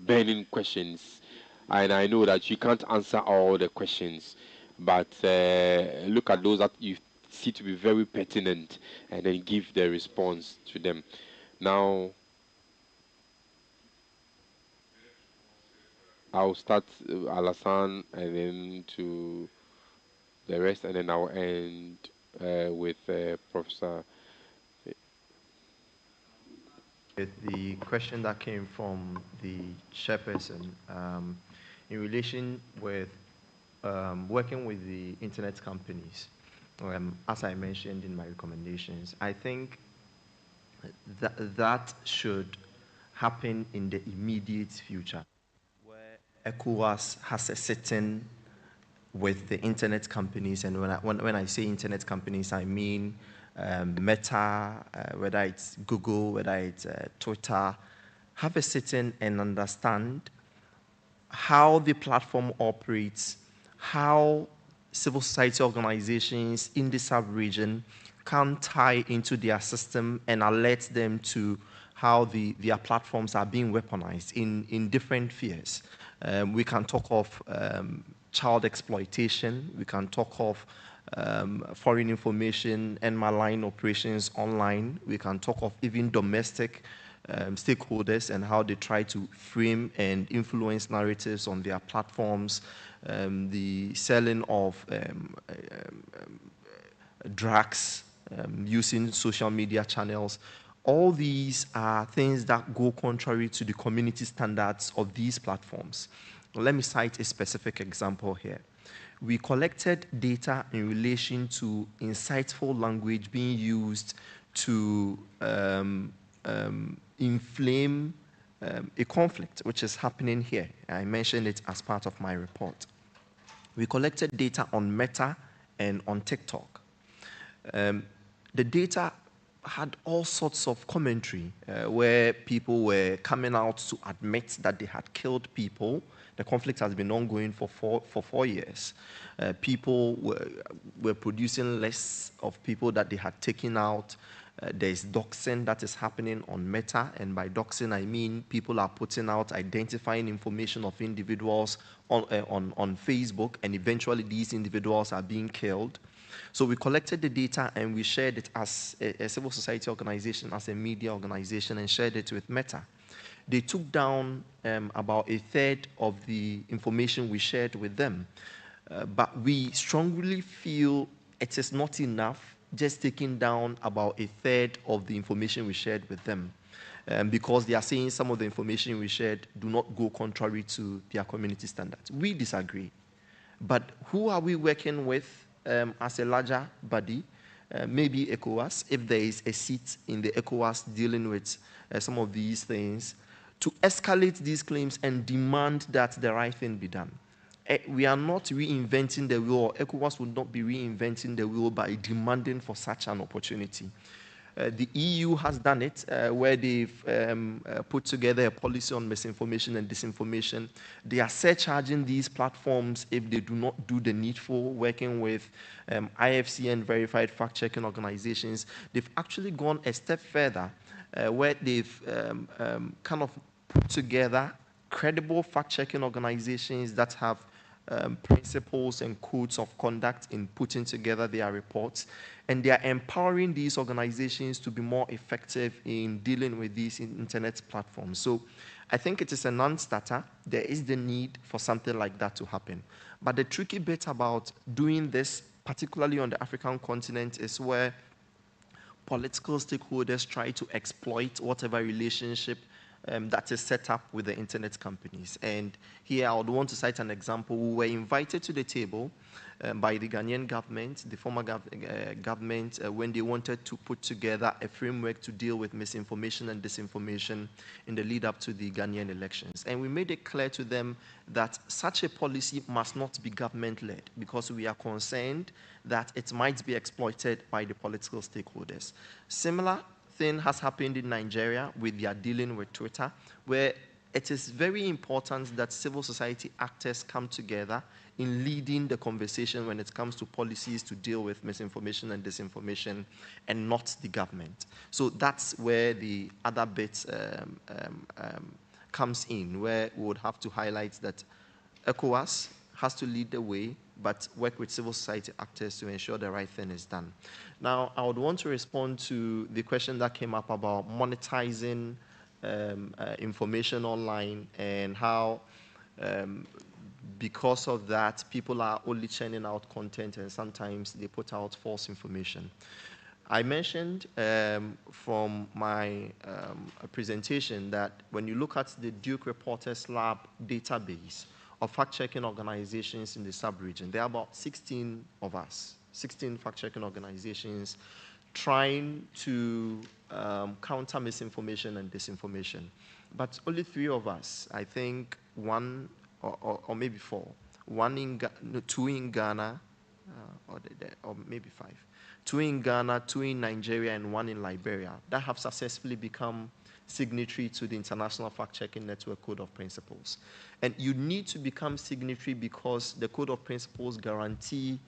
burning questions, and I know that you can't answer all the questions, but look at those that you see to be very pertinent, and then give the response to them. Now, I'll start Alassane, and then to the rest, and then I'll end with Professor. The question that came from the chairperson in relation with working with the internet companies, as I mentioned in my recommendations, I think that should happen in the immediate future, where ECOWAS has a sit-in with the internet companies, and when I say internet companies, I mean Meta, whether it's Google, whether it's Twitter, have a sit-in and understand how the platform operates, how civil society organizations in the sub-region can tie into their system and alert them to how their platforms are being weaponized in different spheres. We can talk of child exploitation, we can talk of foreign information and malign operations online, we can talk of even domestic stakeholders and how they try to frame and influence narratives on their platforms, the selling of drugs using social media channels. All these are things that go contrary to the community standards of these platforms. Let me cite a specific example here. We collected data in relation to insightful language being used to inflame a conflict which is happening here. I mentioned it as part of my report. We collected data on Meta and on TikTok. The data had all sorts of commentary where people were coming out to admit that they had killed people. The conflict has been ongoing for 4 years. People were producing lists of people that they had taken out. There's doxing that is happening on Meta, and by doxing I mean people are putting out identifying information of individuals on Facebook, and eventually these individuals are being killed. So we collected the data and we shared it as a civil society organization, as a media organization, and shared it with Meta. They took down about a third of the information we shared with them. But we strongly feel it is not enough just taking down about a third of the information we shared with them, because they are saying some of the information we shared do not go contrary to their community standards. We disagree. But who are we working with as a larger body? Maybe ECOWAS, if there is a seat in the ECOWAS dealing with some of these things, to escalate these claims and demand that the right thing be done. We are not reinventing the wheel, or ECOWAS would not be reinventing the wheel by demanding for such an opportunity. The EU has done it, where they've put together a policy on misinformation and disinformation. They are surcharging these platforms if they do not do the needful, working with IFC and verified fact-checking organizations. They've actually gone a step further, where they've kind of put together credible fact-checking organizations that have principles and codes of conduct in putting together their reports, and they are empowering these organizations to be more effective in dealing with these internet platforms. So I think it is a non-starter. There is the need for something like that to happen. But the tricky bit about doing this, particularly on the African continent, is where political stakeholders try to exploit whatever relationship that is set up with the internet companies. And here I would want to cite an example. We were invited to the table by the Ghanaian government, the former government, when they wanted to put together a framework to deal with misinformation and disinformation in the lead up to the Ghanaian elections. And we made it clear to them that such a policy must not be government-led, because we are concerned that it might be exploited by the political stakeholders. Similar thing has happened in Nigeria with their dealing with Twitter, where it is very important that civil society actors come together in leading the conversation when it comes to policies to deal with misinformation and disinformation, and not the government. So that's where the other bit comes in, where we would have to highlight that ECOWAS has to lead the way, but work with civil society actors to ensure the right thing is done. Now, I would want to respond to the question that came up about monetizing information online, and how because of that, people are only churning out content, and sometimes they put out false information. I mentioned from my presentation that when you look at the Duke Reporters Lab database of fact-checking organizations in the sub-region, there are about 16 of us, 16 fact-checking organizations trying to counter misinformation and disinformation. But only 3 of us, I think one or maybe 4, two in Ghana, or maybe 5, 2 in Ghana, 2 in Nigeria, and 1 in Liberia, that have successfully become signatory to the International Fact-Checking Network Code of Principles. And you need to become signatory because the Code of Principles guarantee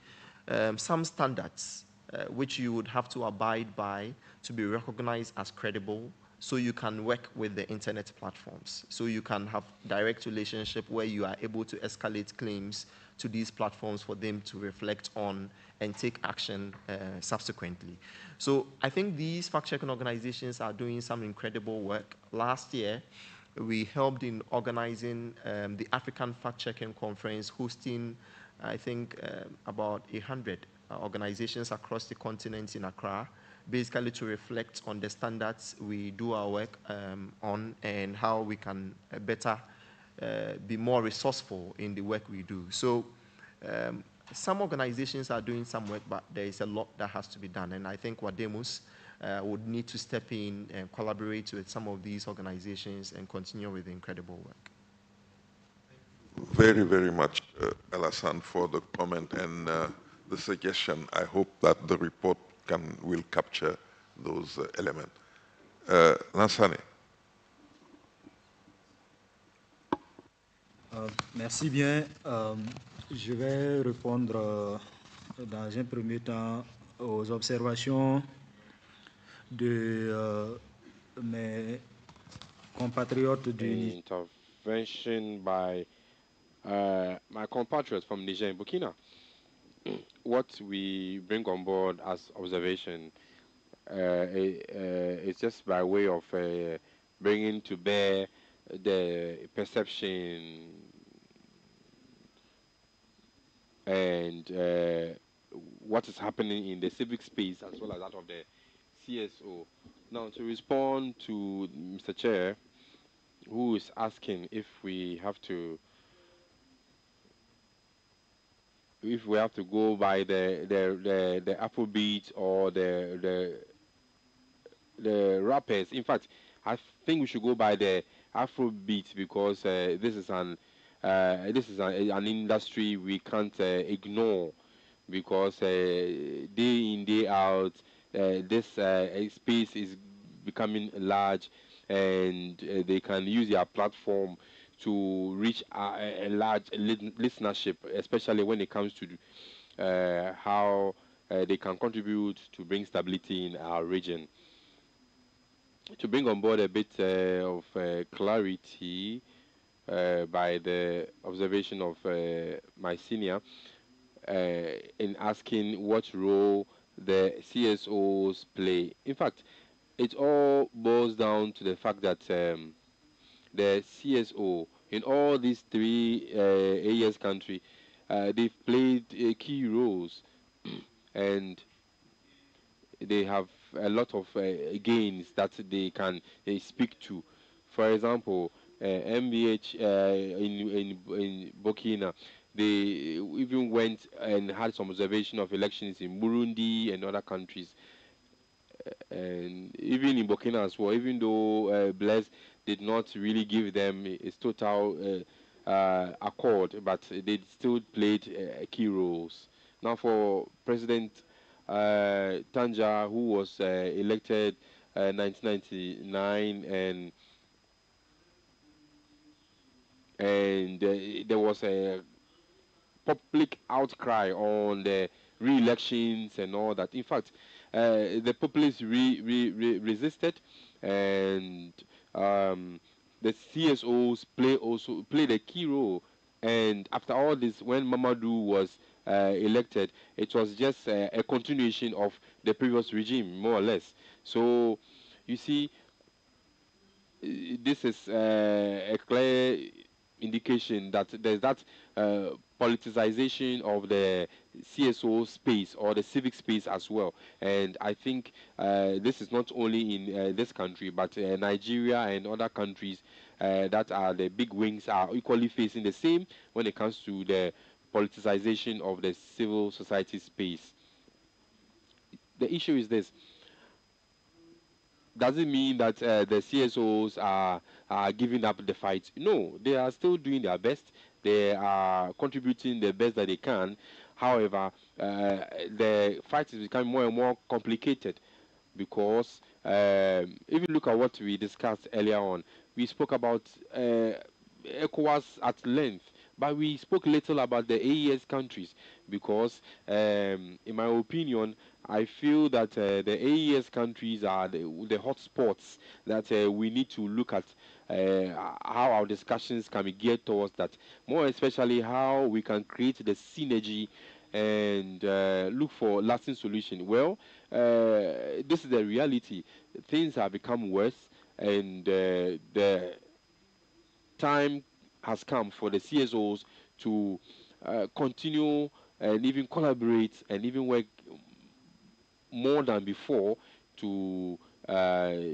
some standards which you would have to abide by to be recognized as credible, so you can work with the internet platforms. So you can have direct relationship where you are able to escalate claims to these platforms for them to reflect on and take action subsequently. So I think these fact-checking organizations are doing some incredible work. Last year, we helped in organizing the African Fact-Checking Conference, hosting, I think, about 100 organizations across the continent in Accra, basically to reflect on the standards we do our work on, and how we can better be more resourceful in the work we do. So some organizations are doing some work, but there is a lot that has to be done. And I think Wademus would need to step in and collaborate with some of these organizations and continue with the incredible work. Very, very much, Alassane, for the comment and the suggestion. I hope that the report will capture those elements. Lansane. Merci bien. Je vais répondre dans un premier temps aux observations de mes compatriotes du intervention by my compatriots from Niger and Burkina. What we bring on board as observation is just by way of bringing to bear the perception and what is happening in the civic space, as well as that of the CSO. Now, to respond to Mr. Chair, who is asking if we have to go by the Afrobeat or the rappers. In fact, I think we should go by the Afrobeat, because this is an industry we can't ignore, because day in, day out, this space is becoming large, and they can use their platform to reach a large listenership, especially when it comes to how they can contribute to bring stability in our region. To bring on board a bit of clarity by the observation of my senior in asking what role the CSOs play. In fact, it all boils down to the fact that the CSO in all these three AES country, they've played key roles, and they have a lot of gains that they can speak to. For example, MBH in Burkina, they even went and had some observation of elections in Burundi and other countries, and even in Burkina as well. Even though Blaise did not really give them its total accord, but they still played key roles. Now, for President Tanja, who was elected 1999, and there was a public outcry on the re-elections and all that. In fact, the populace resisted, and the CSOs played a key role. And after all this, when Mamadou was elected, it was just a continuation of the previous regime, more or less. So, you see, this is a clear indication that there's that politicization of the CSO space or the civic space as well. And I think this is not only in this country, but Nigeria and other countries that are the big wings are equally facing the same when it comes to the politicization of the civil society space. The issue is this: does it mean that the CSOs are giving up the fight? No, they are still doing their best. They are contributing the best that they can. However, the fight is becoming more and more complicated because if you look at what we discussed earlier on, we spoke about ECOWAS at length, but we spoke little about the AES countries because, in my opinion, I feel that the AES countries are the hotspots that we need to look at how our discussions can be geared towards that, more especially how we can create the synergy and look for lasting solution. Well, this is the reality. Things have become worse, and the time has come for the CSOs to continue and even collaborate and even work more than before to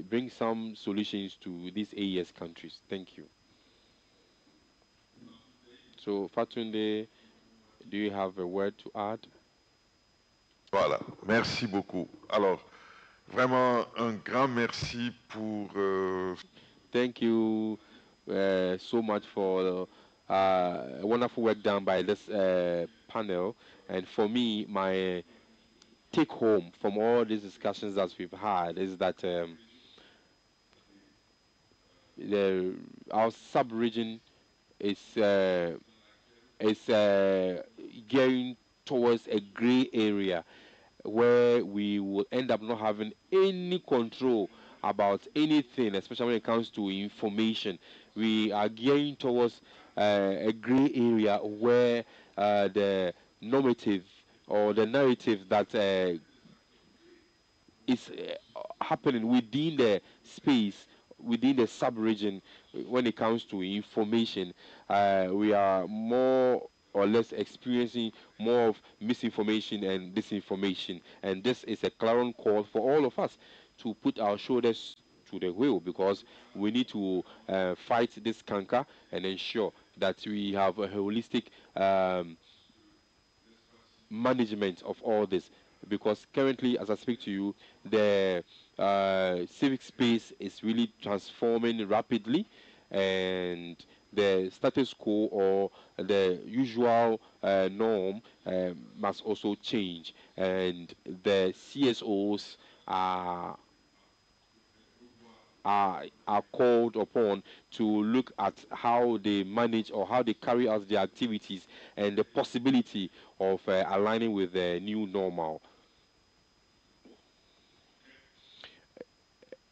bring some solutions to these AES countries. Thank you. So, Fatunde, do you have a word to add? Voilà, merci beaucoup. Alors, vraiment un grand merci pour... Thank you so much for wonderful work done by this panel. And for me, my take home from all these discussions that we've had is that our sub-region is gearing towards a gray area where we will end up not having any control about anything, especially when it comes to information. We are gearing towards a gray area where the normative or the narrative that is happening within the space, within the sub-region, when it comes to information, we are more or less experiencing more of misinformation and disinformation. And this is a clarion call for all of us to put our shoulders to the wheel, because we need to fight this canker and ensure that we have a holistic management of all this. Because currently, as I speak to you, the civic space is really transforming rapidly, and the status quo or the usual norm must also change, and the CSOs are called upon to look at how they manage or how they carry out their activities and the possibility of aligning with the new normal.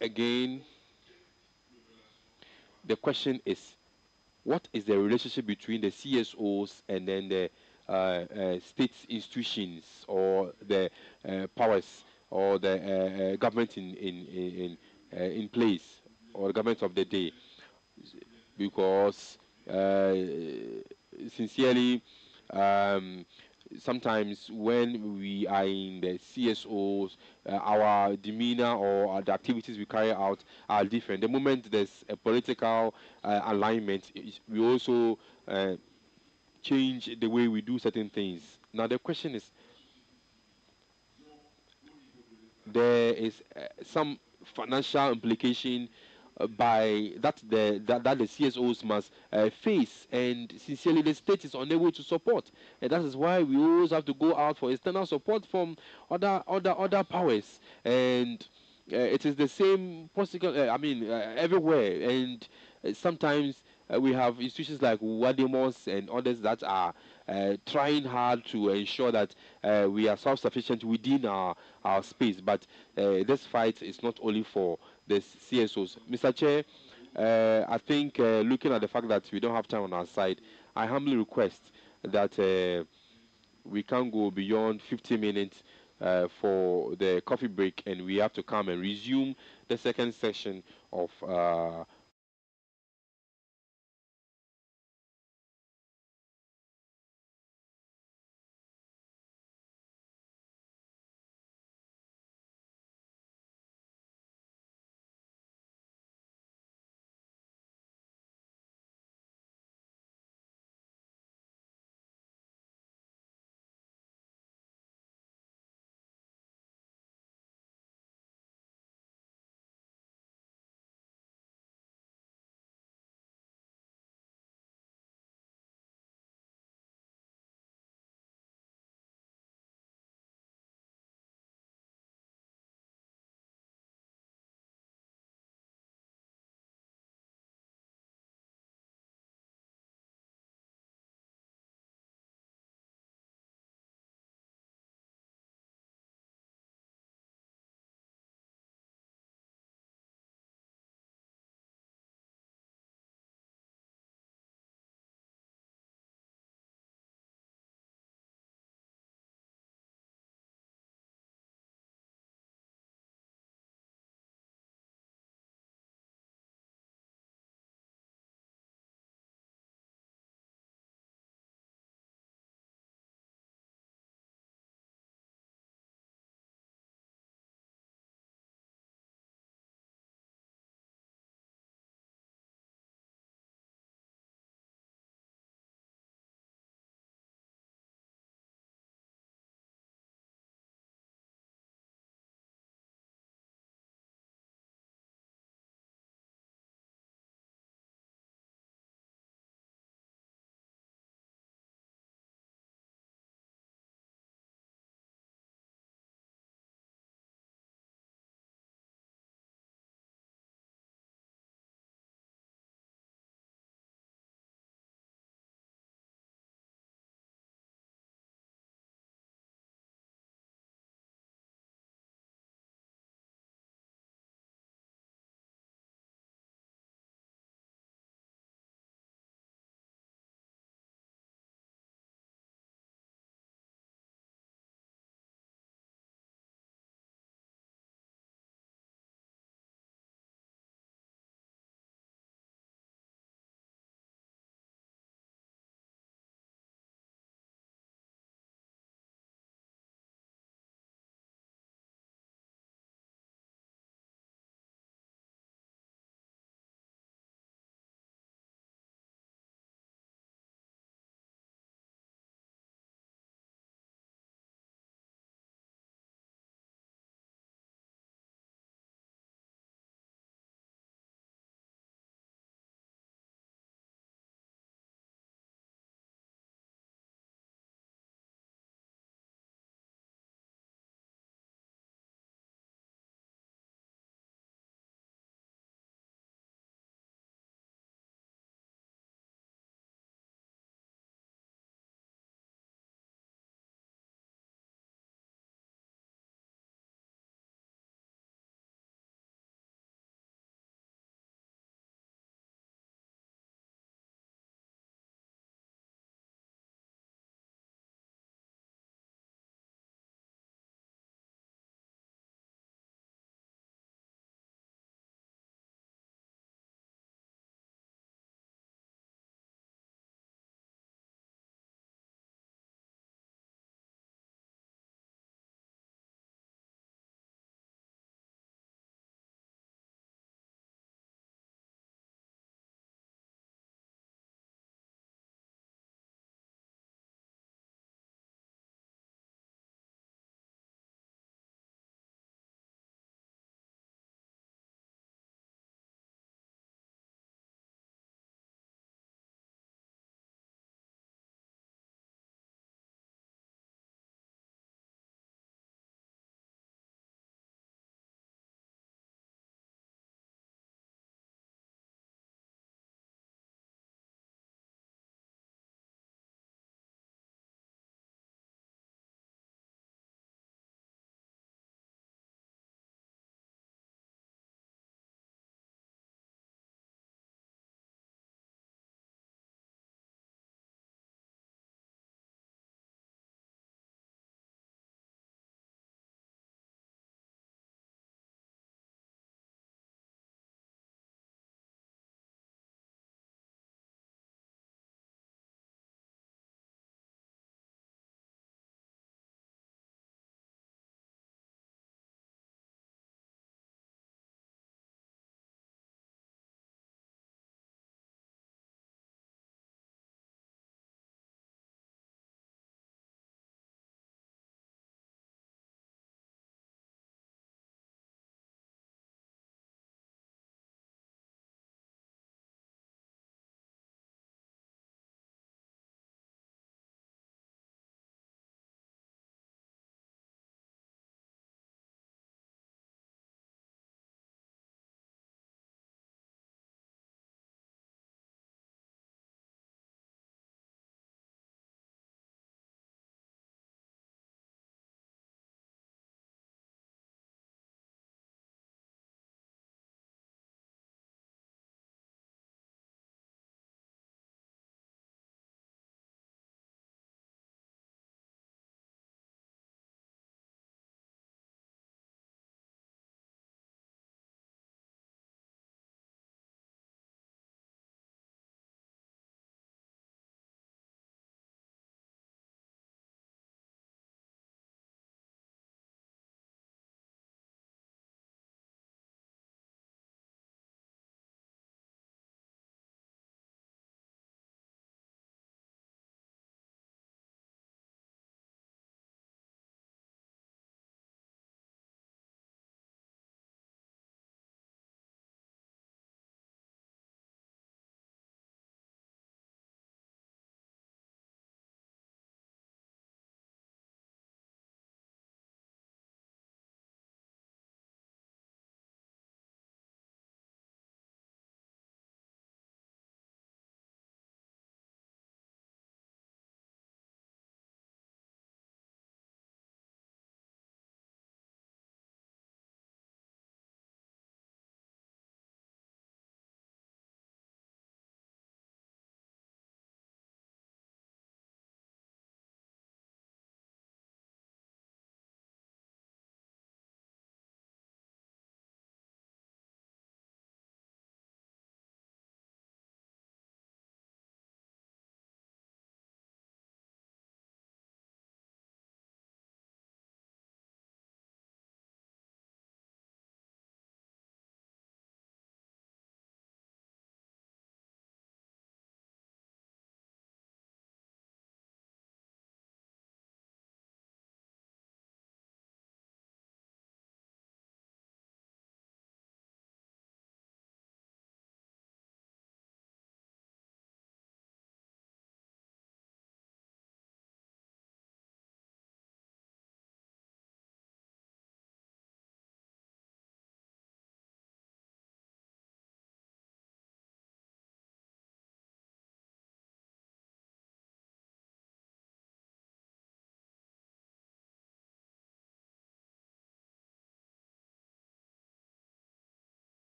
Again, the question is, what is the relationship between the CSOs and then the state institutions or the powers or the government in place or the government of the day? Because sincerely, sometimes when we are in the CSOs, our demeanor or the activities we carry out are different. The moment there's a political alignment, we also change the way we do certain things. Now the question is, there is some financial implication by that the CSOs must face, and sincerely the state is unable to support, and that is why we always have to go out for external support from other powers, and it is the same everywhere, and sometimes we have institutions like Wadimos and others that are trying hard to ensure that we are self-sufficient within our space. But this fight is not only for the CSOs. Mr. Chair, I think looking at the fact that we don't have time on our side, I humbly request that we can't go beyond 50 minutes for the coffee break, and we have to come and resume the second session of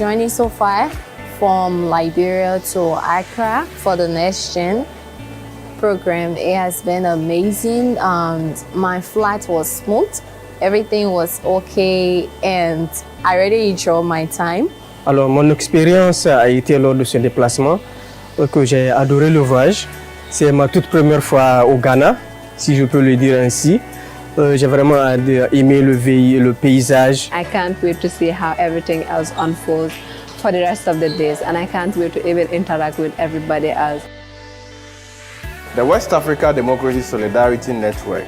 journey so far from Liberia to Accra for the Next Gen program. It has been amazing. My flight was smooth. Everything was okay and I really enjoyed my time. Alors, mon expérience a été lors de ce déplacement que j'ai adoré le voyage. C'est ma toute première fois au Ghana, si je peux le dire ainsi. J'ai vraiment aimé le paysage. I can't wait to see how everything else unfolds for the rest of the days, and I can't wait to even interact with everybody else. The West Africa Democracy Solidarity Network,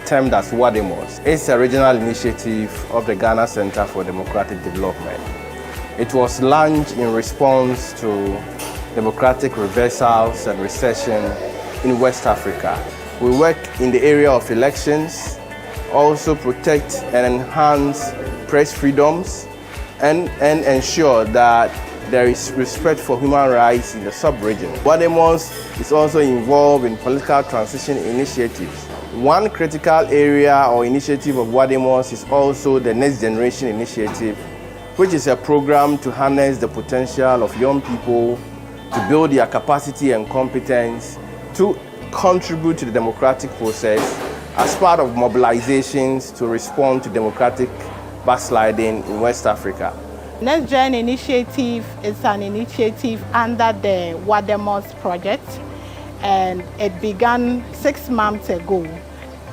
termed as WADEMOS, is a regional initiative of the Ghana Center for Democratic Development. It was launched in response to democratic reversals and recession in West Africa. We work in the area of elections, also protect and enhance press freedoms, and ensure that there is respect for human rights in the sub-region. WADEMOS is also involved in political transition initiatives. One critical area or initiative of WADEMOS is also the Next Generation Initiative, which is a program to harness the potential of young people to build their capacity and competence to contribute to the democratic process as part of mobilizations to respond to democratic backsliding in West Africa. Next Gen Initiative is an initiative under the WADEMOS project, and it began 6 months ago.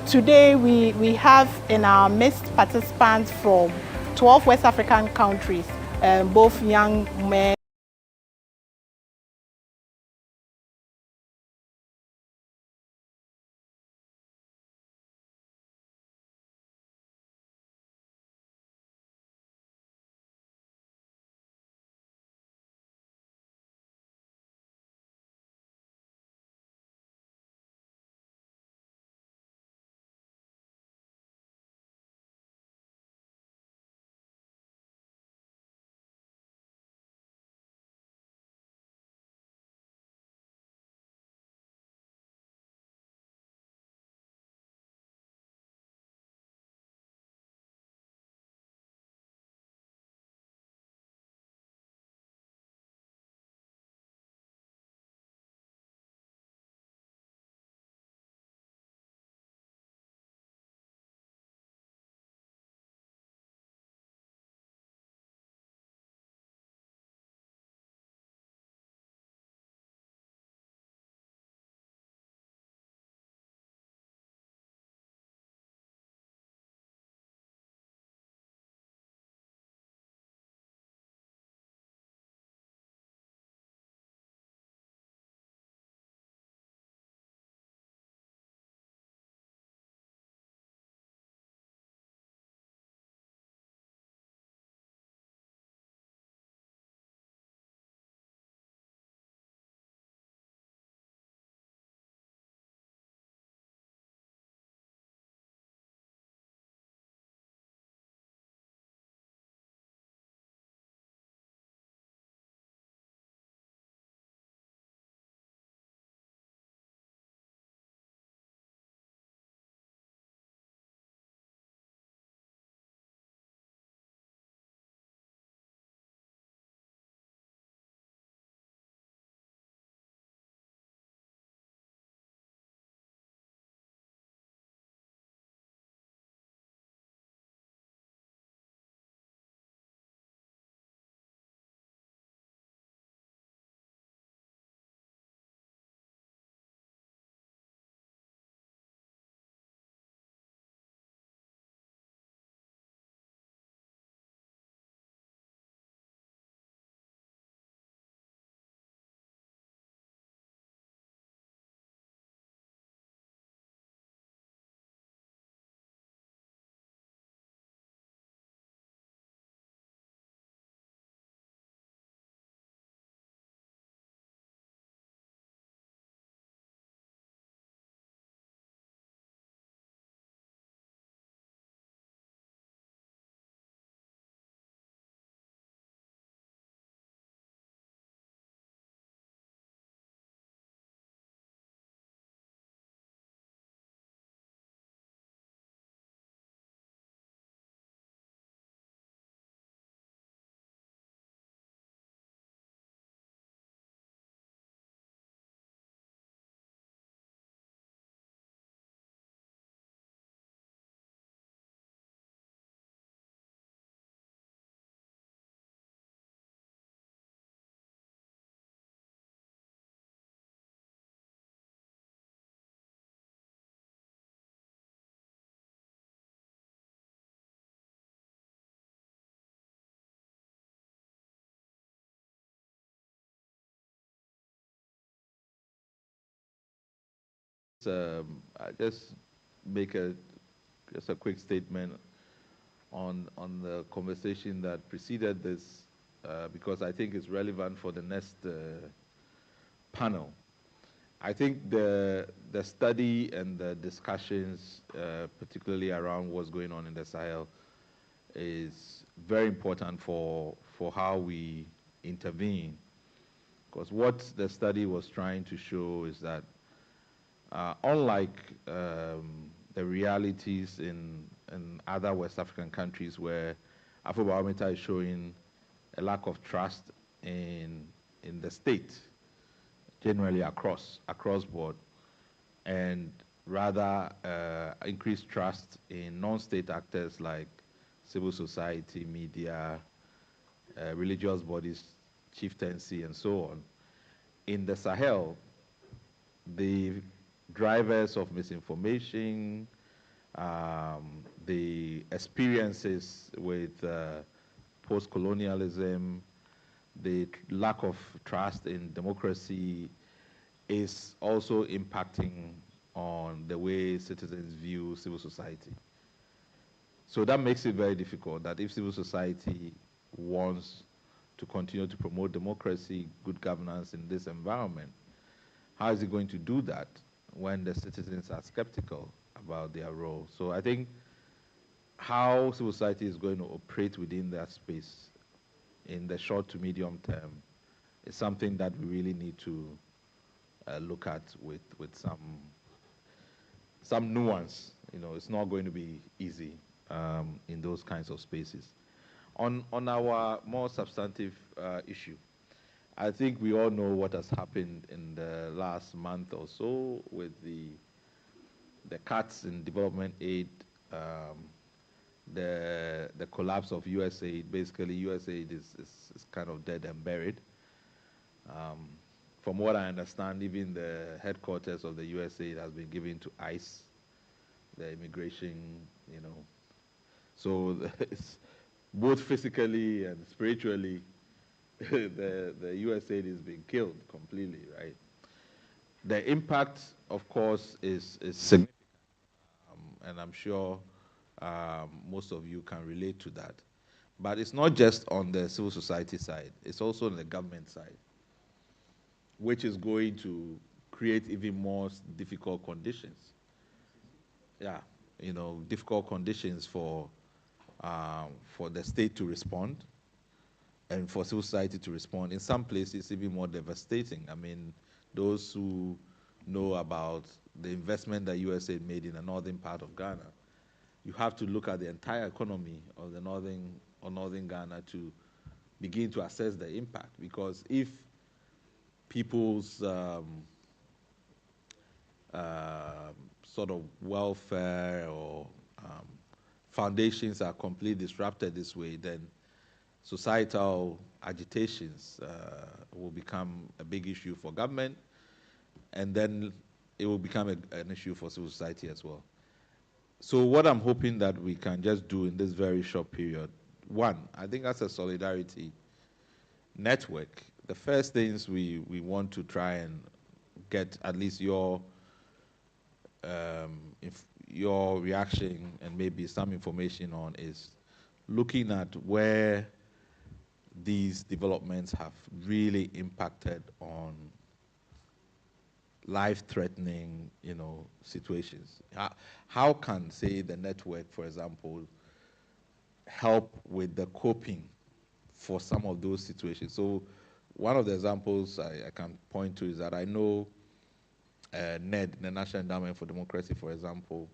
Today we have in our midst participants from 12 West African countries, both young men I just make just a quick statement on the conversation that preceded this, because I think it's relevant for the next panel. I think the study and the discussions, particularly around what's going on in the Sahel, is very important for how we intervene. Because what the study was trying to show is that unlike the realities in other West African countries where Afrobarometer is showing a lack of trust in the state, generally across board, and rather increased trust in non-state actors like civil society, media, religious bodies, chieftaincy, and so on. In the Sahel, the drivers of misinformation, the experiences with post-colonialism, the lack of trust in democracy is also impacting on the way citizens view civil society. So that makes it very difficult that if civil society wants to continue to promote democracy, good governance in this environment, how is it going to do that when the citizens are skeptical about their role? So I think how civil society is going to operate within that space in the short to medium term is something that we really need to look at with some nuance. You know, it's not going to be easy in those kinds of spaces. On our more substantive issue, I think we all know what has happened in the last month or so with the cuts in development aid, the collapse of USAID. Basically, USAID is kind of dead and buried. From what I understand, even the headquarters of the USAID has been given to ICE, the immigration, you know. So it's both physically and spiritually, the USAID is being killed completely, right? The impact, of course, is significant, and I'm sure most of you can relate to that. But it's not just on the civil society side, it's also on the government side, which is going to create even more difficult conditions. Yeah, you know, difficult conditions for the state to respond and for civil society to respond. In some places, even more devastating. I mean, those who know about the investment that USAID made in the northern part of Ghana, you have to look at the entire economy of the northern Ghana to begin to assess the impact. Because if people's sort of welfare or foundations are completely disrupted this way, then societal agitations will become a big issue for government, and then it will become an issue for civil society as well. So what I'm hoping that we can just do in this very short period, one, I think as a solidarity network, the first things we want to try and get at least your reaction and maybe some information on is looking at where these developments have really impacted on life-threatening, you know, situations. How can, say, the network, for example, help with the coping for some of those situations? So one of the examples I can point to is that I know NED, the National Endowment for Democracy, for example,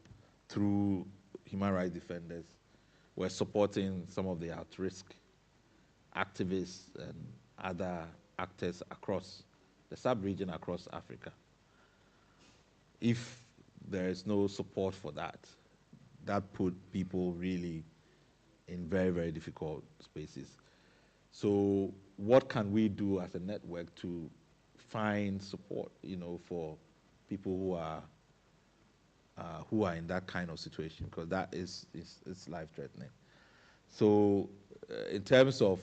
through human rights defenders, were supporting some of the at-risk activists and other actors across the sub-region, across Africa. If there is no support for that, that put people really in very, very difficult spaces. So what can we do as a network to find support, you know, for people who are in that kind of situation? Because that is life-threatening. So in terms of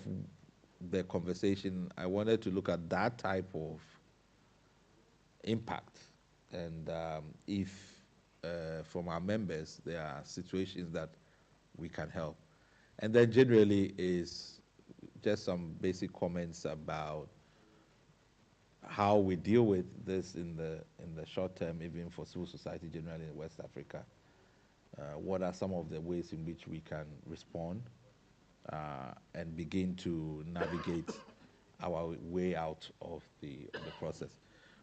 the conversation, I wanted to look at that type of impact And if from our members there are situations that we can help. And then generally is just some basic comments about how we deal with this in the short term, even for civil society generally in West Africa. What are some of the ways in which we can respond and begin to navigate our way out of the process?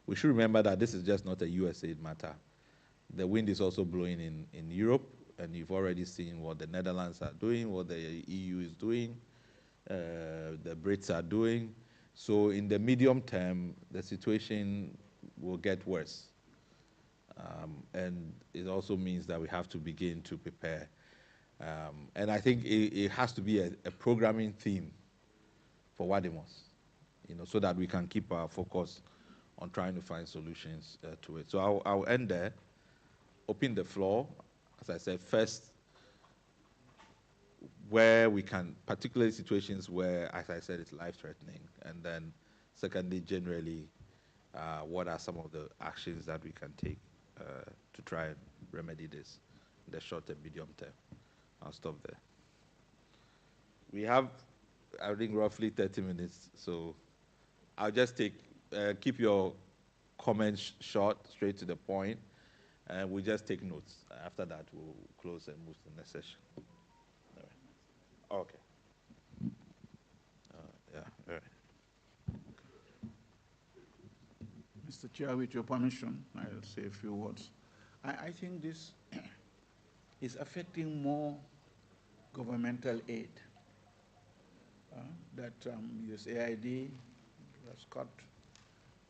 We should remember that this is just not a USA matter. The wind is also blowing in Europe, and you've already seen what the Netherlands are doing, what the EU is doing, the Brits are doing. So in the medium term, the situation will get worse. And it also means that we have to begin to prepare. And I think it has to be a programming theme for Wadimos, so that we can keep our focus on trying to find solutions to it. So I'll end there, open the floor. As I said, first, where we can, particularly situations where, as I said, it's life-threatening. And then secondly, generally, what are some of the actions that we can take to try and remedy this in the short and medium term? I'll stop there. We have, I think, roughly 30 minutes, so I'll just keep your comments short, straight to the point, and we'll just take notes. After that, we'll close and move to the next session. All right. Okay. Yeah, all right. Mr. Chair, with your permission, I'll say a few words. I think this is affecting more governmental aid. That USAID has cut.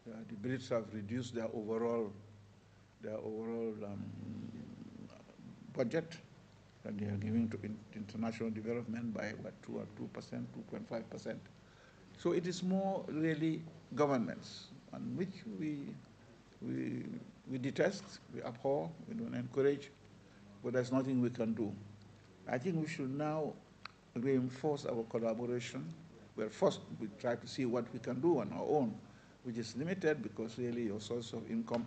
The Brits have reduced their overall budget that they are giving to international development by what, 2%, 2.5%. So it is more really governments, on which we detest, we abhor, we don't encourage, but there's nothing we can do. I think we should now reinforce our collaboration. Well, first we try to see what we can do on our own, which is limited because really your source of income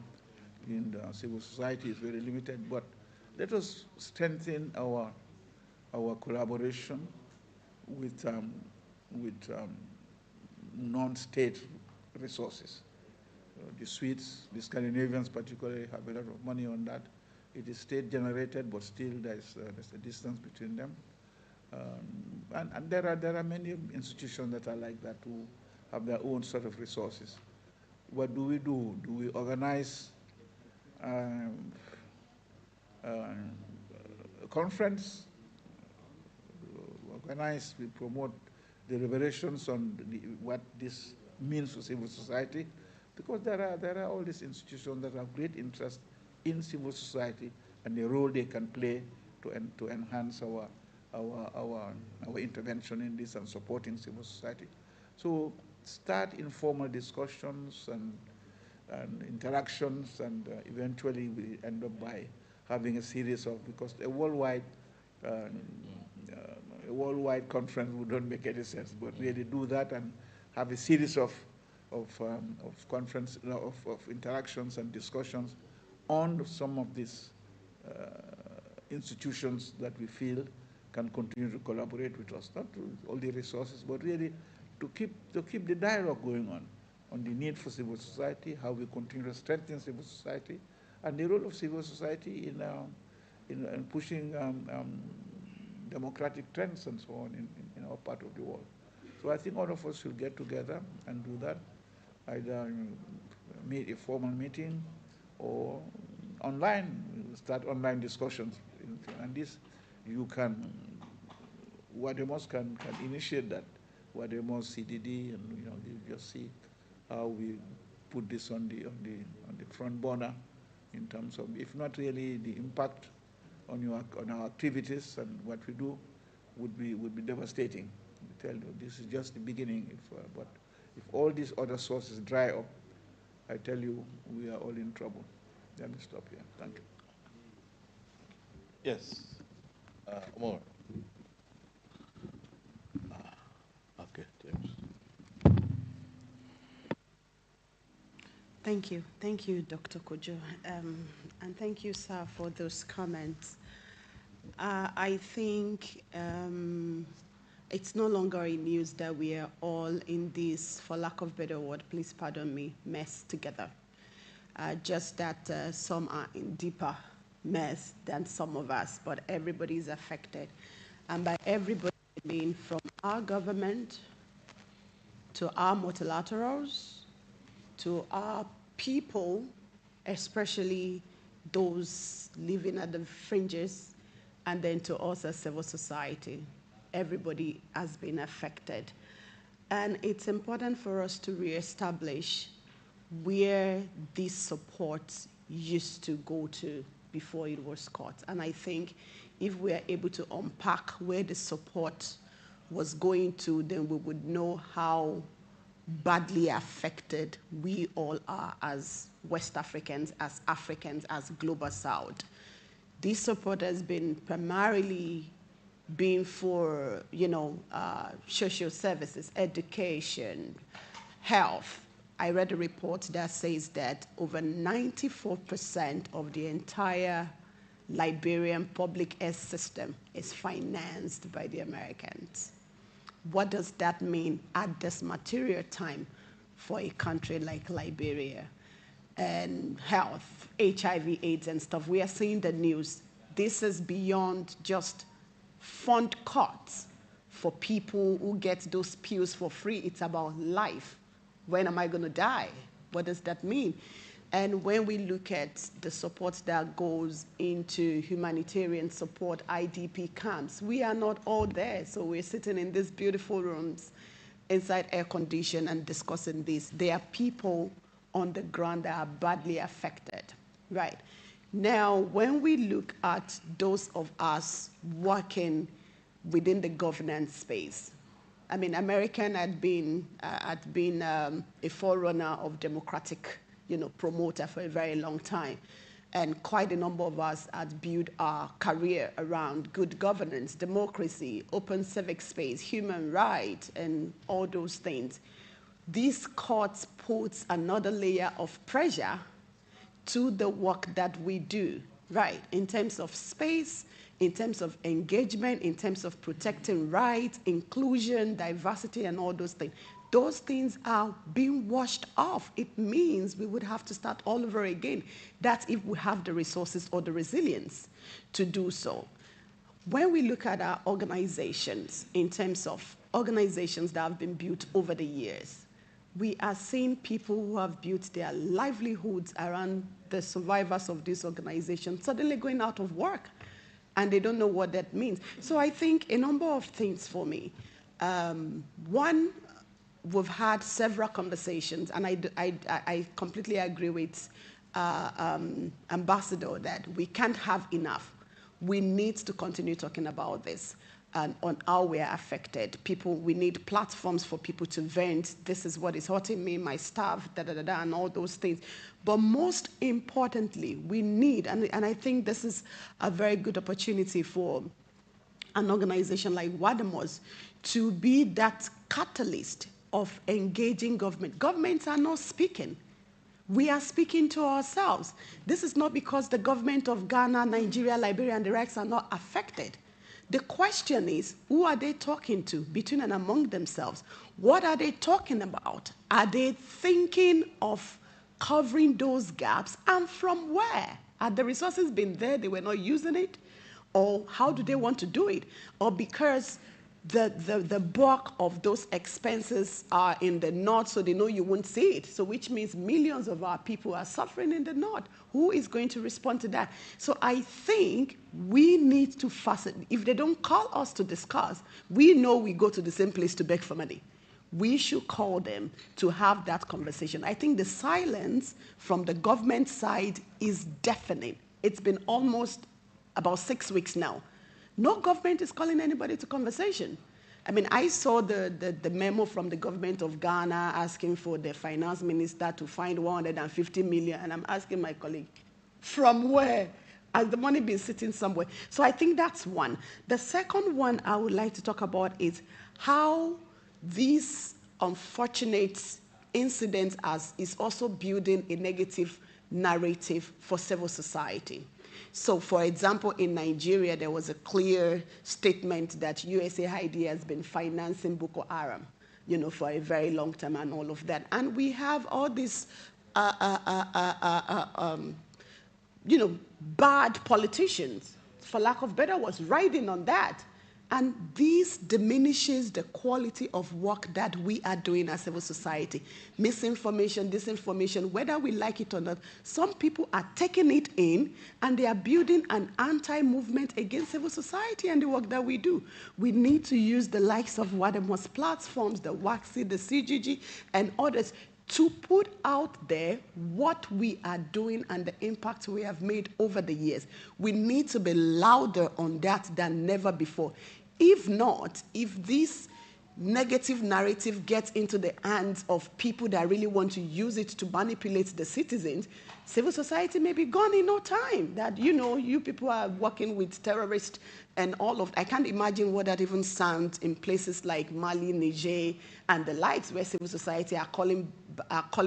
in the civil society is very limited. But let us strengthen our collaboration with non-state resources. The Swedes, the Scandinavians particularly, have a lot of money on that. It is state-generated, but still there's a distance between them. And there are many institutions that are like that who have their own sort of resources. What do we do? Do we organize a conference? We promote deliberations on what this means for civil society? Because there are all these institutions that have great interest in civil society and the role they can play to enhance our intervention in this and supporting civil society. So start informal discussions and interactions, and eventually we end up by having a series of, because a worldwide conference would not make any sense, but really do that and have a series of interactions and discussions on some of these institutions that we feel can continue to collaborate with us, not with all the resources, but really to keep the dialogue going on the need for civil society, how we continue to strengthen civil society, and the role of civil society in pushing democratic trends and so on in our part of the world. So I think all of us should get together and do that, either meet a formal meeting or online, start online discussions. And this, you can, Wadimos can initiate that. Wadimos, CDD, and you just see how we put this on the front burner in terms of, if not really the impact on our activities and what we do would be devastating. I tell you, this is just the beginning. But if all these other sources dry up, I tell you, we are all in trouble. Let me stop here. Thank you. Yes. More. Okay, James. Thank you. Thank you, Dr. Kojo. And thank you, sir, for those comments. I think it's no longer a news that we are all in this, for lack of a better word, please pardon me, mess together. Just that some are in deeper mess than some of us, but everybody is affected. And by everybody, I mean from our government to our multilaterals, to our people, especially those living at the fringes, and then to us as civil society. Everybody has been affected. And it's important for us to reestablish where this support used to go to before it was cut. And I think if we are able to unpack where the support was going to, then we would know how badly affected we all are as West Africans, as Global South. This support has been primarily been for, social services, education, health. I read a report that says that over 94% of the entire Liberian public health system is financed by the Americans. What does that mean at this material time for a country like Liberia? And health, HIV, AIDS, and stuff. We are seeing the news. This is beyond just fund cuts for people who get those pills for free. It's about life. When am I going to die? What does that mean? And when we look at the support that goes into humanitarian support, IDP camps, we are not all there. So we're sitting in these beautiful rooms inside air condition and discussing this. There are people on the ground that are badly affected, right? Now, when we look at those of us working within the governance space, I mean, American had been a forerunner of democratic, promoter for a very long time. And quite a number of us had built our career around good governance, democracy, open civic space, human rights, and all those things. This court puts another layer of pressure to the work that we do, right? In terms of space, in terms of engagement, in terms of protecting rights, inclusion, diversity, and all those things. Those things are being washed off. It means we would have to start all over again. That's if we have the resources or the resilience to do so. When we look at our organizations, in terms of organizations that have been built over the years, we are seeing people who have built their livelihoods around the survivors of this organization suddenly going out of work, and they don't know what that means. So I think a number of things for me. One, we've had several conversations, and I completely agree with Ambassador that we can't have enough. We need to continue talking about this and on how we are affected. We need platforms for people to vent. This is what is hurting me, my staff, and all those things. But most importantly, we need, and I think this is a very good opportunity for an organization like WADAMOS to be that catalyst of engaging government. Governments are not speaking. We are speaking to ourselves. This is not because the government of Ghana, Nigeria, Liberia, and the rest are not affected. The question is, who are they talking to between and among themselves? What are they talking about? Are they thinking of covering those gaps, and from where? Had the resources been there, they were not using it? Or how do they want to do it? Or because the bulk of those expenses are in the north, so they know you won't see it. So which means millions of our people are suffering in the north. Who is going to respond to that? So I think we need to fasten. If they don't call us to discuss, we know we go to the same place to beg for money. We should call them to have that conversation. I think the silence from the government side is deafening. It's been almost about 6 weeks now. No government is calling anybody to conversation. I mean, I saw the memo from the government of Ghana asking for the finance minister to find 150 million, and I'm asking my colleague, from where? Has the money been sitting somewhere? So I think that's one. The second one I would like to talk about is how these unfortunate incidents is also building a negative narrative for civil society. So, for example, in Nigeria, there was a clear statement that USAID has been financing Boko Haram, for a very long time and all of that. And we have all these, bad politicians, for lack of better words, riding on that. And this diminishes the quality of work that we are doing as civil society. Misinformation, disinformation, whether we like it or not, some people are taking it in and they are building an anti-movement against civil society and the work that we do. We need to use the likes of Wademo's platforms, the WAXI, the CGG, and others to put out there what we are doing and the impact we have made over the years. We need to be louder on that than never before. If not, if this negative narrative gets into the hands of people that really want to use it to manipulate the citizens, civil society may be gone in no time. That, you people are working with terrorists and all of that. I can't imagine what that even sounds in places like Mali, Niger, and the likes, where civil society are calling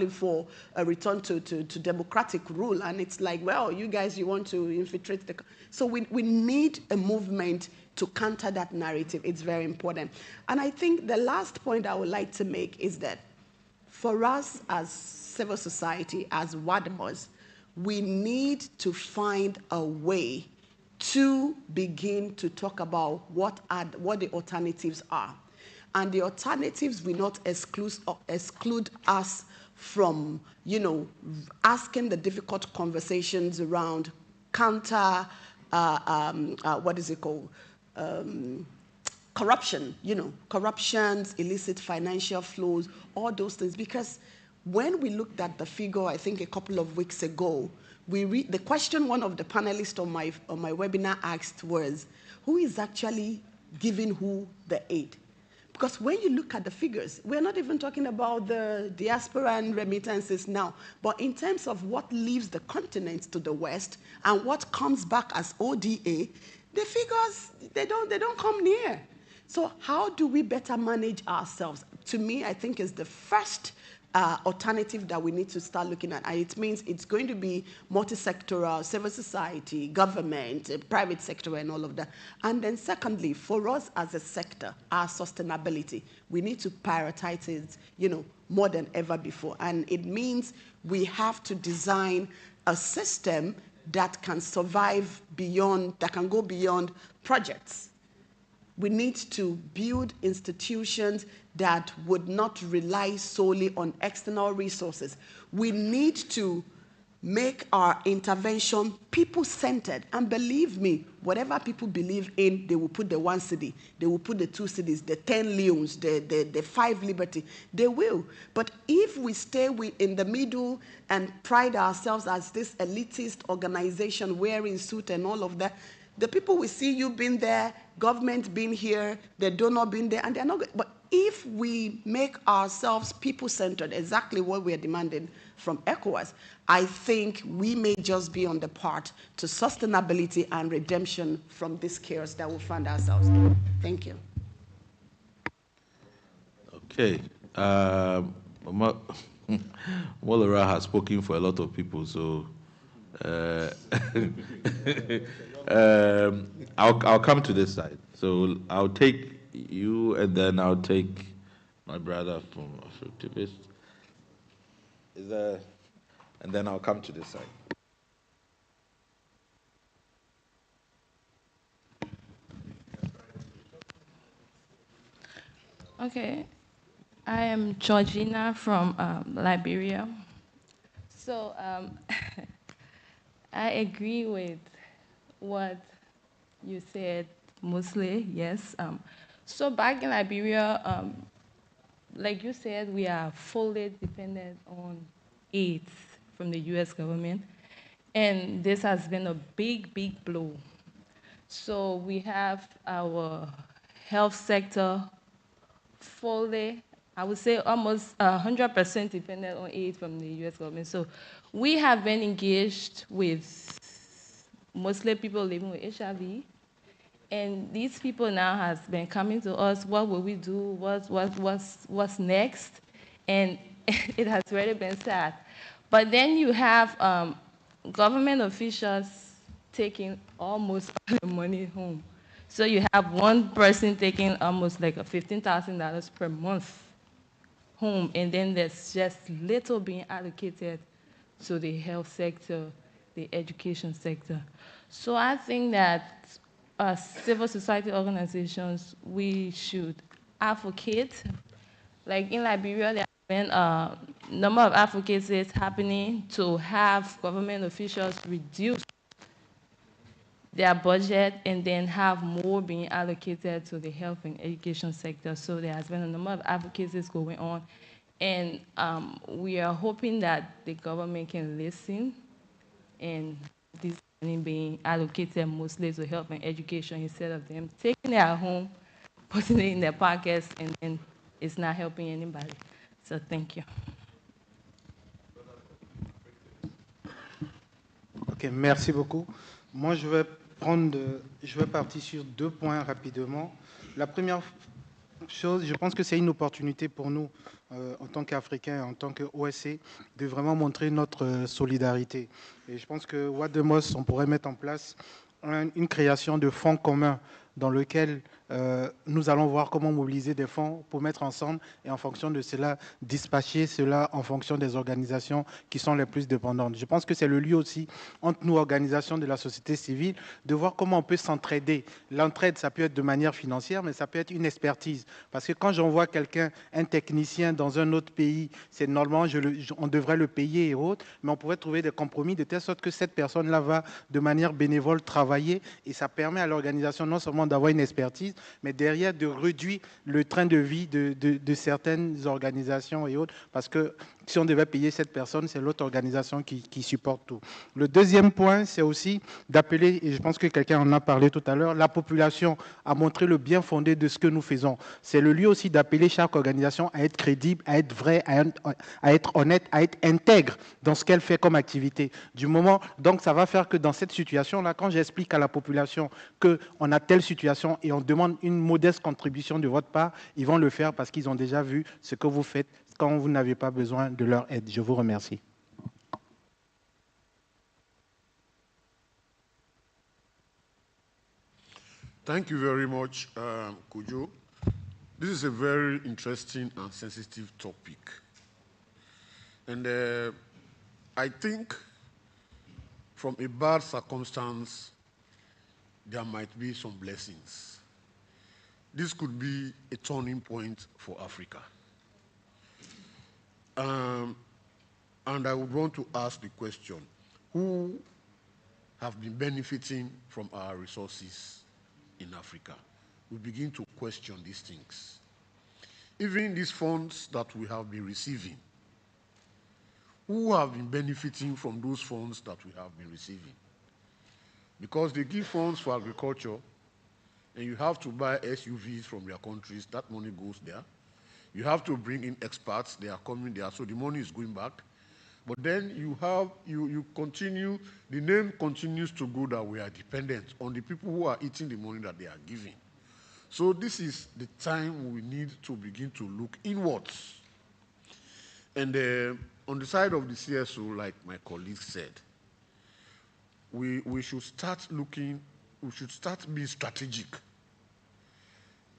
for a return to democratic rule. And it's like, well, you guys, you want to infiltrate the... So we need a movement to counter that narrative. It's very important. And I think the last point I would like to make is that for us as civil society, as WADMOs, we need to find a way to begin to talk about what the alternatives are. And the alternatives will not exclude us from, asking the difficult conversations around counter, corruption, corruptions, illicit financial flows, all those things. Because when we looked at the figure, I think a couple of weeks ago, the question one of the panelists on my webinar asked was, who is actually giving who the aid? Because when you look at the figures, we're not even talking about the diaspora and remittances now, but in terms of what leaves the continent to the West and what comes back as ODA, the figures, they don't come near. So how do we better manage ourselves? To me, I think is the first alternative that we need to start looking at. And it means it's going to be multi-sectoral, civil society, government, private sector, and all of that. And then secondly, for us as a sector, our sustainability, we need to prioritize it, more than ever before. And it means we have to design a system that can survive beyond, that can go beyond projects. We need to build institutions that would not rely solely on external resources. We need to make our intervention people-centered. And believe me, whatever people believe in, they will put the 1 cedi, they will put the 2 cedis, the 10 leons, the 5 liberty, they will. But if we stay in the middle and pride ourselves as this elitist organization wearing suit and all of that, the people will see you being there, government being here, the donor being there, and they're not good. But if we make ourselves people-centered, exactly what we are demanding from ECOWAS, I think we may just be on the path to sustainability and redemption from this chaos that we find ourselves in. Thank you. Okay. Molara has spoken for a lot of people, so I'll come to this side. So I'll take you, and then I'll take my brother from activist. And then I'll come to this side. Okay, I am Georgina from Liberia. So I agree with what you said mostly, yes. So back in Liberia, like you said, we are fully dependent on aid from the US government. And this has been a big, big blow. So we have our health sector fully, I would say almost 100% dependent on aid from the US government. So we have been engaged with mostly people living with HIV. And these people now has been coming to us, what will we do, what's next? And it has already been said. But then you have government officials taking almost all the money home. So you have one person taking almost like $15,000 per month home, and then there's just little being allocated to the health sector, the education sector. So I think that as civil society organizations, we should advocate. Like in Liberia, there have been a number of advocacies happening to have government officials reduce their budget and then have more being allocated to the health and education sector. So there has been a number of advocacies going on. And we are hoping that the government can listen and this money being allocated mostly to health and education instead of them taking it at home, putting it in their pockets, and then it's not helping anybody. So thank you. Ok, merci beaucoup. Moi, je vais partir sur 2 points rapidement. La première chose, je pense que c'est une opportunité pour nous, en tant qu'Africains, en tant qu'OSC, de vraiment montrer notre solidarité. Et je pense que what the most, on pourrait mettre en place une création de fonds communs dans lequel nous allons voir comment mobiliser des fonds pour mettre ensemble et en fonction de cela, dispatcher cela en fonction des organisations qui sont les plus dépendantes. Je pense que c'est le lieu aussi entre nous, organisations de la société civile, de voir comment on peut s'entraider. L'entraide, ça peut être de manière financière, mais ça peut être une expertise. Parce que quand j'envoie quelqu'un, un technicien dans un autre pays, c'est normalement, on devrait le payer et autres, mais on pourrait trouver des compromis de telle sorte que cette personne-là va de manière bénévole travailler et ça permet à l'organisation non seulement d'avoir une expertise, mais derrière de réduire le train de vie de certaines organisations et autres, parce que si on devait payer cette personne, c'est l'autre organisation qui supporte tout. Le deuxième point, c'est aussi d'appeler, et je pense que quelqu'un en a parlé tout à l'heure, la population à montrer le bien fondé de ce que nous faisons. C'est le lieu aussi d'appeler chaque organisation à être crédible, à être vrai, à être honnête, à être intègre dans ce qu'elle fait comme activité. Du moment, donc ça va faire que dans cette situation-là, quand j'explique à la population qu'on a telle situation et on demande une modeste contribution de votre part, ils vont le faire parce qu'ils ont déjà vu ce que vous faites quand vous n'avez pas besoin de leur aide. Je vous remercie. Thank you very much, Kojo. This is a very interesting and sensitive topic. And I think from a bad circumstance, there might be some blessings. This could be a turning point for Africa. And I would want to ask the question, who have been benefiting from our resources in Africa? We begin to question these things. Even these funds that we have been receiving, who have been benefiting from those funds that we have been receiving? Because they give funds for agriculture, and you have to buy SUVs from their countries, that money goes there. You have to bring in experts, they are coming there, so the money is going back. But then you continue, the name continues to go that we are dependent on the people who are eating the money that they are giving. So this is the time we need to begin to look inwards. And on the side of the CSO, like my colleague said, we should start looking, we should start being strategic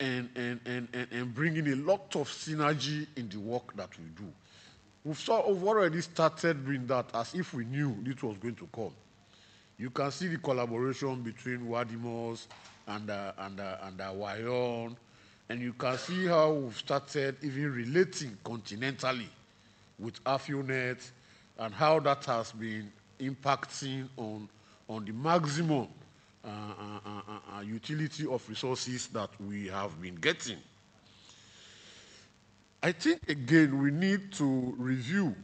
and bringing a lot of synergy in the work that we do. We've already started doing that as if we knew this was going to come. You can see the collaboration between Wadimos and Wayon, and you can see how we've started even relating continentally with AfioNet and how that has been impacting on the maximum utility of resources that we have been getting. I think, again, we need to review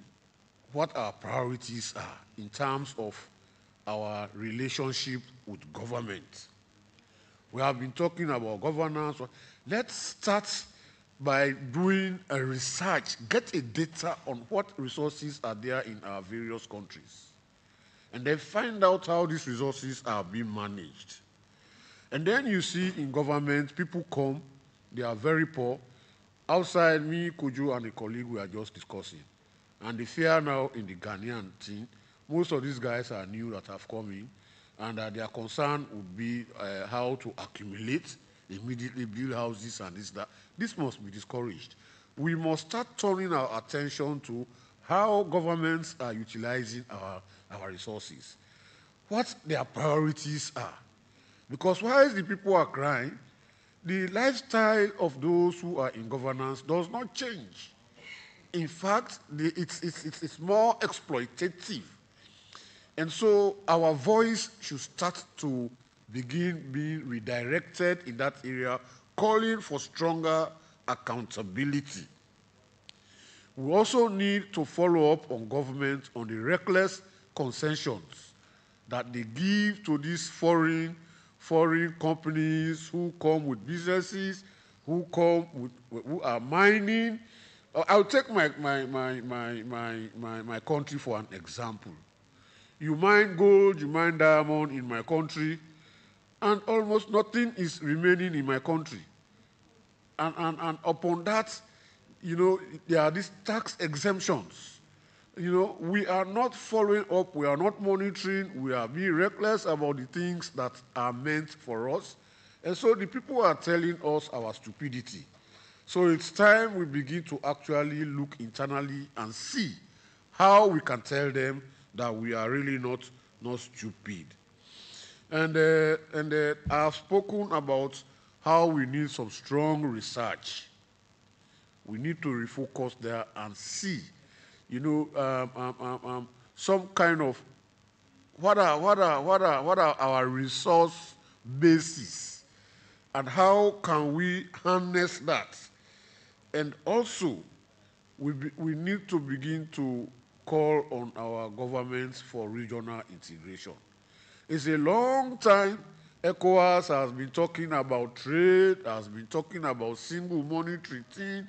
what our priorities are in terms of our relationship with government. We have been talking about governance. Let's start by doing a research, get a data on what resources are there in our various countries, and then find out how these resources are being managed. And then you see in government, people come, they are very poor. Outside, me, Kojo, and a colleague, we are just discussing. And the fear now in the Ghanaian thing, most of these guys are new that have come in, and their concern would be how to accumulate, immediately build houses and this, that. This must be discouraged. We must start turning our attention to how governments are utilizing our resources, what their priorities are. Because while the people are crying, the lifestyle of those who are in governance does not change. In fact, it's more exploitative. And so our voice should start to begin being redirected in that area, calling for stronger accountability. We also need to follow up on government on the reckless concessions that they give to these foreign companies who come with businesses, who are mining. I'll take my country for an example. You mine gold, you mine diamond in my country, and almost nothing is remaining in my country. And upon that, there are these tax exemptions. We are not following up, we are not monitoring, we are being reckless about the things that are meant for us. And so the people are telling us our stupidity. So it's time we begin to actually look internally and see how we can tell them that we are really not stupid. And I've spoken about how we need some strong research. We need to refocus there and see, some kind of what are our resource bases, and how can we harness that. And also, we need to begin to call on our governments for regional integration. It's a long time ECOWAS has been talking about trade, has been talking about single monetary thing,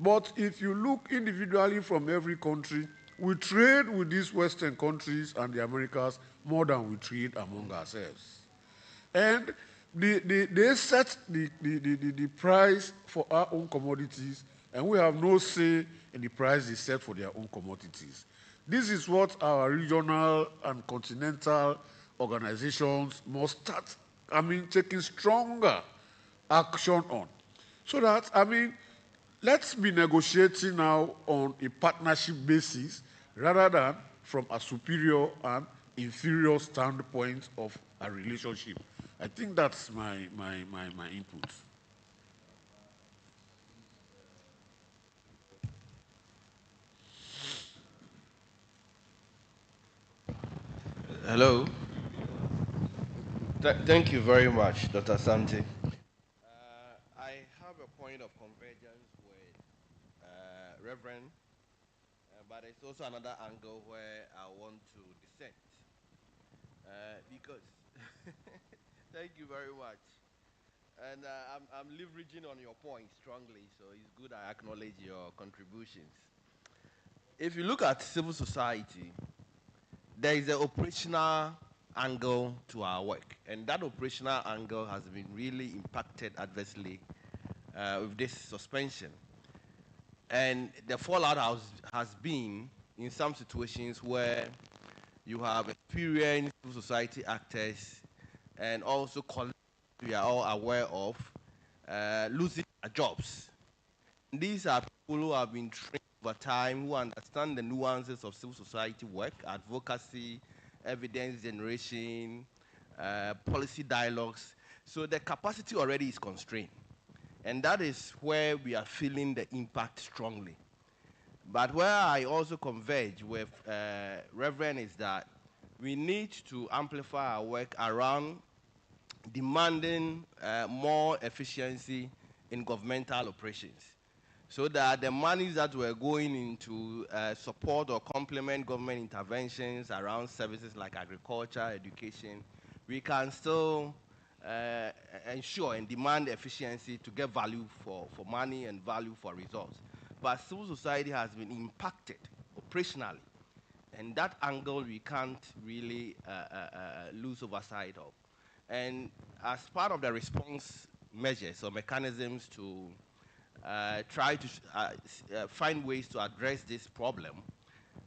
but if you look individually from every country, we trade with these Western countries and the Americas more than we trade among ourselves. And they set the price for our own commodities, and we have no say in the price they set for their own commodities. This is what our regional and continental organizations must start, taking stronger action on. So that, let's be negotiating now on a partnership basis rather than from a superior and inferior standpoint of a relationship. I think that's my input. Hello. Thank you very much, Dr. Santi. I have a point of convergence with Reverend, but it's also another angle where I want to dissent. Because, thank you very much. And I'm leveraging on your point strongly, so it's good I acknowledge your contributions. If you look at civil society, there is an operational angle to our work, and that operational angle has been really impacted adversely with this suspension. And the fallout has been in some situations where you have experienced civil society actors and also colleagues we are all aware of losing their jobs. These are people who have been trained over time, who understand the nuances of civil society work, advocacy, evidence generation, policy dialogues. So the capacity already is constrained. And that is where we are feeling the impact strongly. But where I also converge with Reverend is that we need to amplify our work around demanding more efficiency in governmental operations, so that the monies that were going into support or complement government interventions around services like agriculture, education, we can still ensure and demand efficiency to get value for money and value for results. But civil society has been impacted operationally, and that angle we can't really lose oversight of. And as part of the response measures or mechanisms to try to find ways to address this problem,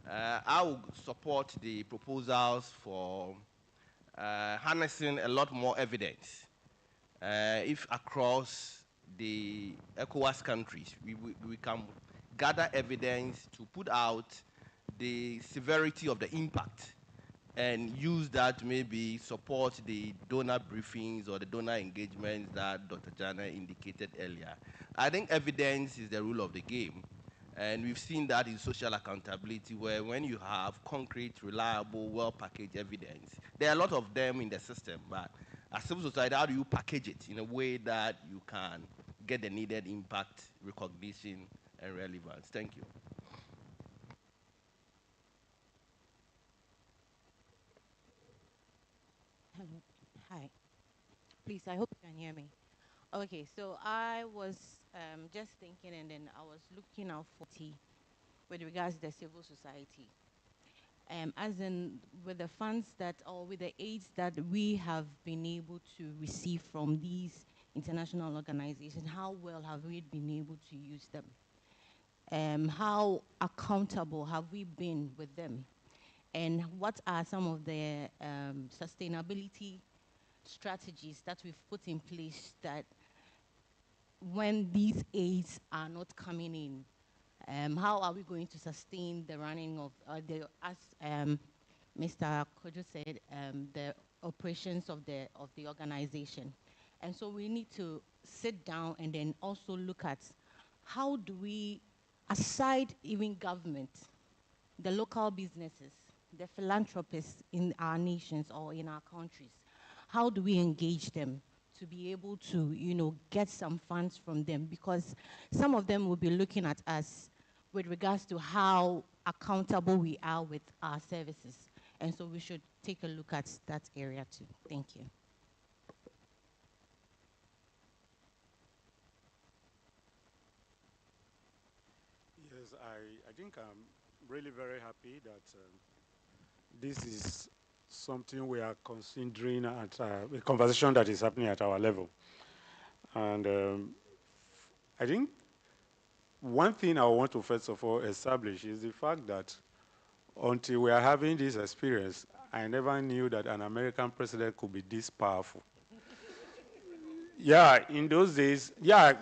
I will support the proposals for harnessing a lot more evidence. If across the ECOWAS countries, we can gather evidence to put out the severity of the impact and use that to maybe support the donor briefings or the donor engagements that Dr. Jana indicated earlier. I think evidence is the rule of the game. And we've seen that in social accountability, where when you have concrete, reliable, well-packaged evidence, there are a lot of them in the system, but as civil society, how do you package it in a way that you can get the needed impact, recognition, and relevance? Thank you. Hello. Hi. Please, I hope you can hear me. Okay, so I was just thinking, and then I was looking out for T with regards to the civil society. As in with the funds that, or with the aids that we have been able to receive from these international organizations, how well have we been able to use them? How accountable have we been with them? And what are some of the sustainability strategies that we've put in place that when these aids are not coming in, how are we going to sustain the running of, as Mr. Kojo said, the operations of the organization? And so we need to sit down and then also look at how do we, aside even government, the local businesses, the philanthropists in our nations or in our countries, how do we engage them to be able to, get some funds from them? Because some of them will be looking at us with regards to how accountable we are with our services. And so we should take a look at that area too. Thank you. Yes, I think I'm really very happy that this is something we are considering at a conversation that is happening at our level. And I think one thing I want to first of all establish is the fact that until we are having this experience, I never knew that an American president could be this powerful. Yeah, in those days, yeah,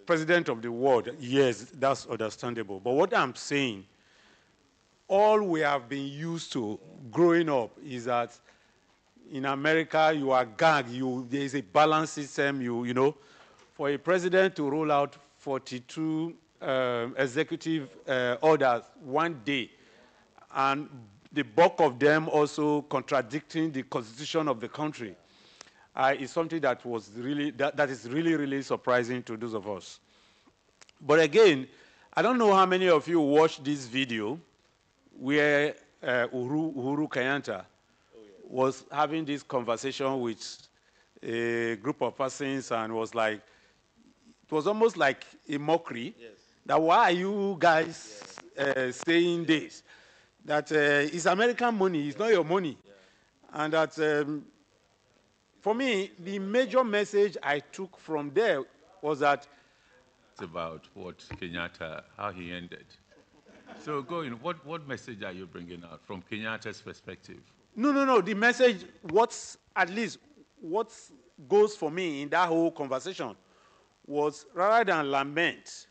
president of the world, yes, that's understandable. But what I'm saying, all we have been used to growing up is that in America, you are gang, there is a balanced system, you know. For a president to roll out 42 executive orders one day, and the bulk of them also contradicting the constitution of the country, is something that was really, that is really, really surprising to those of us. But again, I don't know how many of you watched this video where Uhuru Kenyatta was having this conversation with a group of persons and was like, it was almost like a mockery. Yes. That why are you guys saying this? That it's American money, it's not your money. Yeah. And that, for me, the major message I took from there was that it's about what Kenyatta, how he ended. So going, what message are you bringing out from Kenyatta's perspective? No. The message, at least what goes for me in that whole conversation was, rather than lament,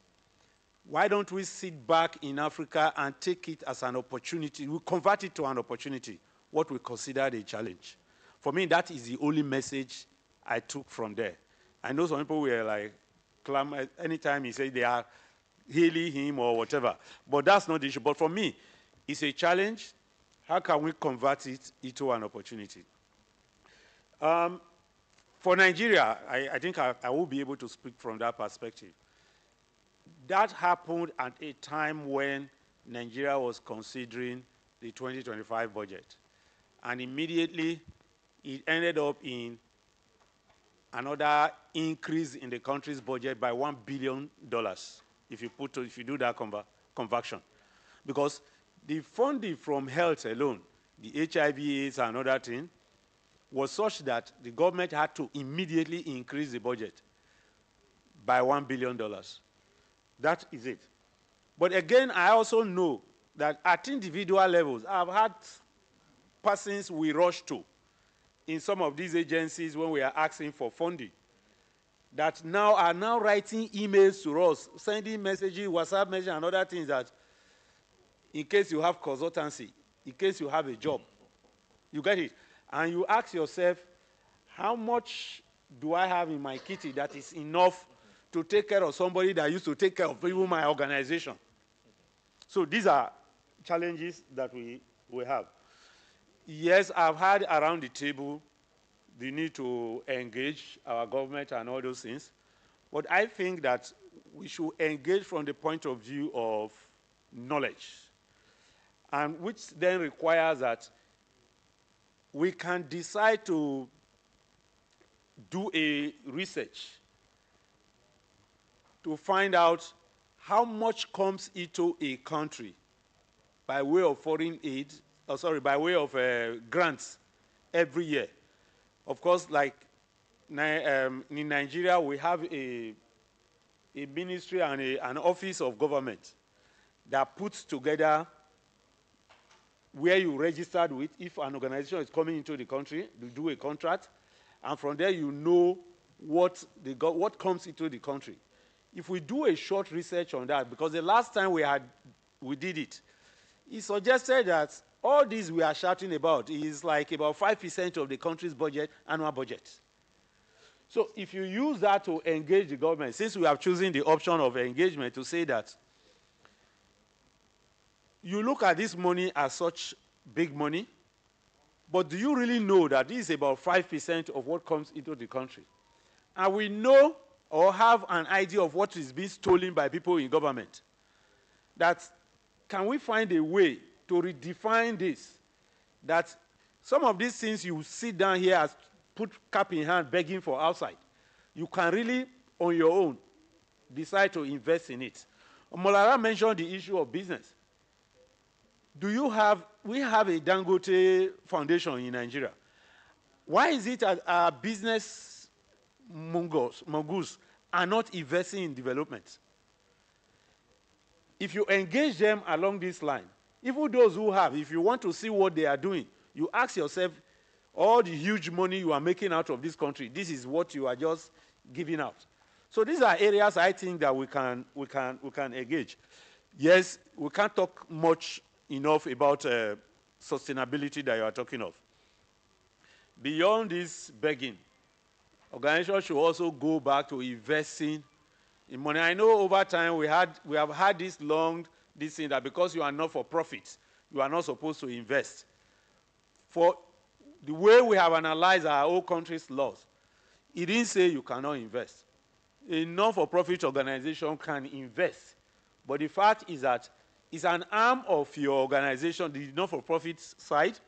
why don't we sit back in Africa and take it as an opportunity? We convert it to an opportunity, what we consider a challenge. For me, that is the only message I took from there. I know some people were like, anytime he said they are hailing him or whatever, but that's not the issue. But for me, it's a challenge. How can we convert it into an opportunity? For Nigeria, I think I will be able to speak from that perspective. That happened at a time when Nigeria was considering the 2025 budget. And immediately, it ended up in another increase in the country's budget by $1 billion if you do that conversion. Because the funding from health alone, the HIV/AIDS and other thing, was such that the government had to immediately increase the budget by $1 billion. That is it. But again, I also know that at individual levels, I've had persons we rush to in some of these agencies when we are asking for funding that now are now writing emails to us, sending messages, WhatsApp messages, and other things that in case you have consultancy, in case you have a job, you get it. And you ask yourself, how much do I have in my kitty that is enough to take care of somebody that used to take care of even my organization? So these are challenges that we have. Yes, I've had around the table the need to engage our government and all those things. But I think that we should engage from the point of view of knowledge, and which then requires that we can decide to do a research to find out how much comes into a country by way of foreign aid, by way of grants every year. Of course, like in Nigeria, we have a ministry and an office of government that puts together where you registered with, if an organization is coming into the country, to do a contract, and from there you know what comes into the country. If we do a short research on that, because the last time we did it, it suggested that all this we are shouting about is like about 5% of the country's budget, annual budget. So if you use that to engage the government, since we have chosen the option of engagement to say that you look at this money as such big money, but do you really know that this is about 5% of what comes into the country? And we know or have an idea of what is being stolen by people in government. That can we find a way to redefine this? That some of these things you sit down here as put cap in hand begging for outside, you can really on your own decide to invest in it. Molara mentioned the issue of business. We have a Dangote Foundation in Nigeria. Why is it that our business mongoose are not investing in development? If you engage them along this line, even those who have, if you want to see what they are doing, you ask yourself, all the huge money you are making out of this country, this is what you are just giving out. So these are areas I think that we can engage. Yes, we can't talk much enough about sustainability that you are talking of. Beyond this begging, organizations should also go back to investing in money. I know over time we have had this thing that because you are not for profit, you are not supposed to invest. For the way we have analyzed our own country's laws, it didn't say you cannot invest. A non-for-profit organization can invest, but the fact is that it's an arm of your organization, the not-for-profit side,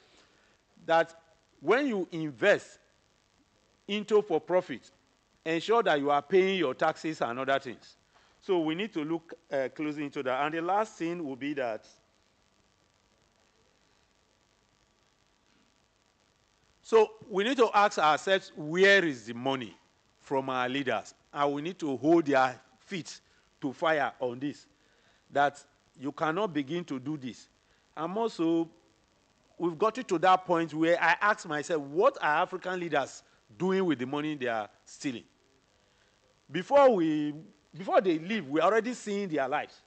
that when you invest into for-profit, ensure that you are paying your taxes and other things. So we need to look closely into that. And the last thing will be that so we need to ask ourselves, where is the money from our leaders? And we need to hold their feet to fire on this, that you cannot begin to do this. And also, we've got it to that point where I ask myself, what are African leaders doing with the money they are stealing? Before they leave, we're already seeing their lives,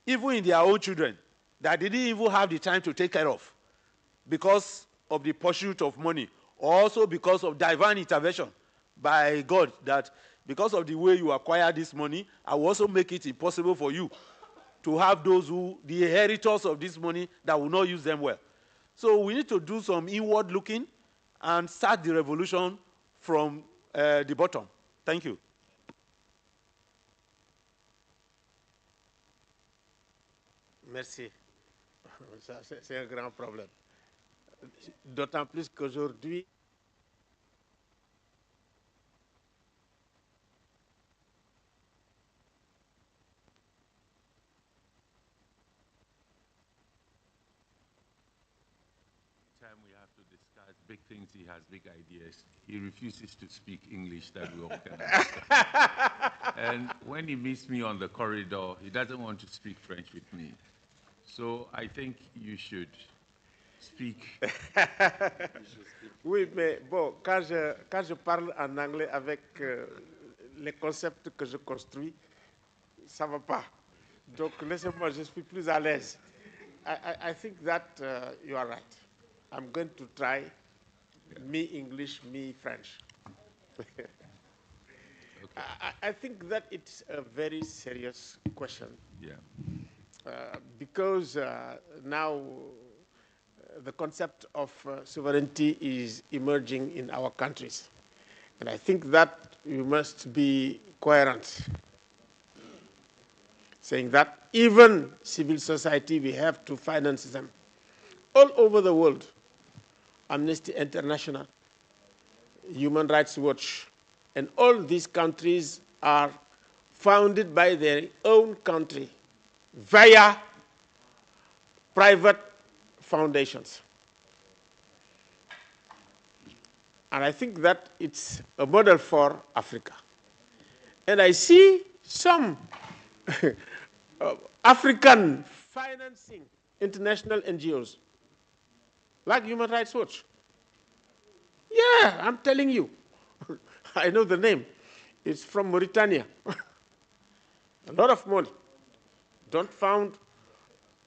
even in their own children, that they didn't even have the time to take care of because of the pursuit of money, or also because of divine intervention by God, that because of the way you acquire this money, I will also make it impossible for you to have those the inheritors of this money that will not use them well. So we need to do some inward looking and start the revolution from the bottom. Thank you. Merci. Ça, c'est un grand problème. D'autant plus qu'aujourd'hui, time we have to discuss big things, he has big ideas. He refuses to speak English that we all can understand. And when he meets me on the corridor, he doesn't want to speak French with me. So I think you should speak. Oui, mais bon, quand je parle en anglais avec les concepts que je construis, ça ne va pas. Donc, laissez-moi, je suis plus à l'aise. I think that you are right. I'm going to try me English, me French. I think that it's a very serious question. Yeah. Because now the concept of sovereignty is emerging in our countries. And I think that we must be coherent, saying that even civil society, we have to finance them. All over the world, Amnesty International, Human Rights Watch, and all these countries are founded by their own country via private foundations. And I think that it's a model for Africa. And I see some African financing international NGOs, like Human Rights Watch. Yeah, I'm telling you. I know the name. It's from Mauritania. A lot of money. Don't found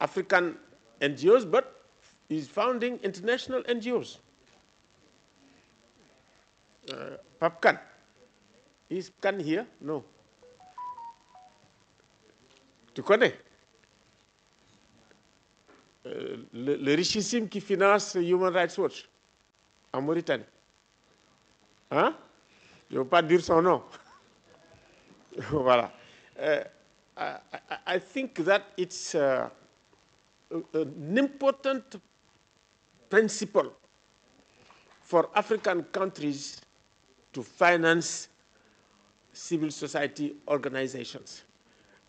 African NGOs, but is founding international NGOs. Papkan. Is Kan here? No. Tu connais? Le richissime qui finance Human Rights Watch en Mauritanie. Hein? Je ne veux pas dire son nom. Voilà. I think that it's an important principle for African countries to finance civil society organizations.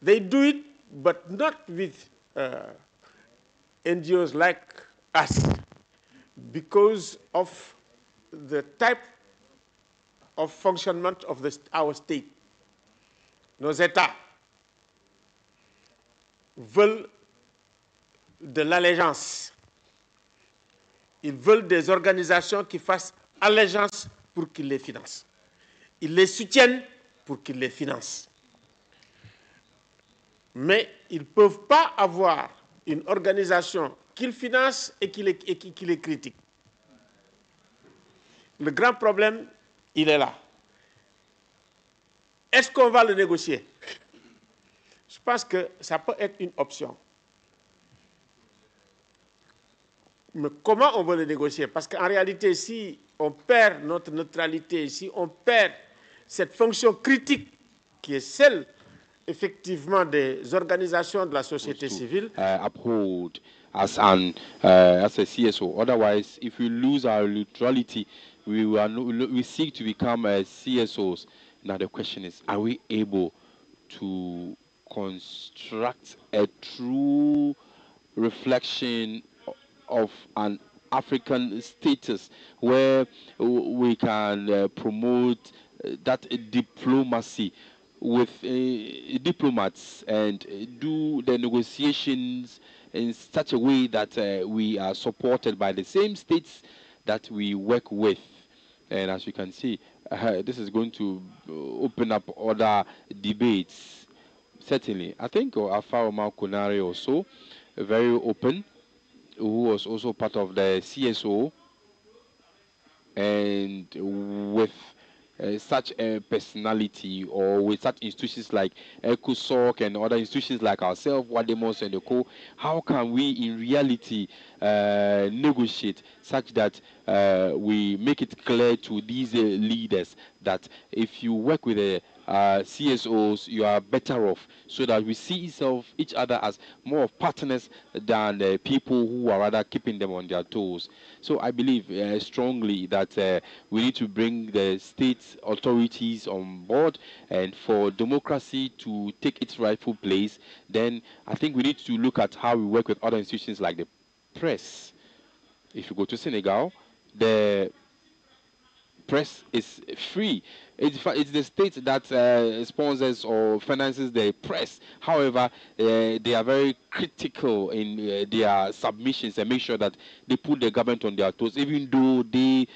They do it, but not with NGOs like us, because of the type of functionment of our state. Nos États veulent de l'allégeance. Ils veulent des organisations qui fassent allégeance pour qu'ils les financent. Ils les soutiennent pour qu'ils les financent. Mais ils ne peuvent pas avoir une organisation qu'ils financent et qui les critique. Le grand problème, il est là. Est-ce qu'on va le négocier? Je pense que ça peut être une option. Mais comment on veut le négocier? Parce qu'en réalité, si on perd notre neutralité, si on perd cette fonction critique qui est celle, effectivement, des organisations de la société civile, uphold as a CSO. Otherwise, if we lose our neutrality, we seek to become CSOs. Now the question is, are we able to construct a true reflection of an African status where we can promote that diplomacy with diplomats and do the negotiations in such a way that we are supported by the same states that we work with? And as you can see, this is going to open up other debates. Certainly, I think Alpha Omar Kunari also very open, who was also part of the CSO, and with such a personality, or with such institutions like ECOSOC and other institutions like ourselves, Wademos and the Co, how can we in reality negotiate such that we make it clear to these leaders that if you work with the CSOs, you are better off, so that we see each other as more of partners than people who are rather keeping them on their toes. So I believe strongly that we need to bring the state authorities on board, and for democracy to take its rightful place, then I think we need to look at how we work with other institutions like the press. If you go to Senegal, the press is free. It's the state that sponsors or finances the press. However, they are very critical in their submissions and make sure that they put the government on their toes, even though they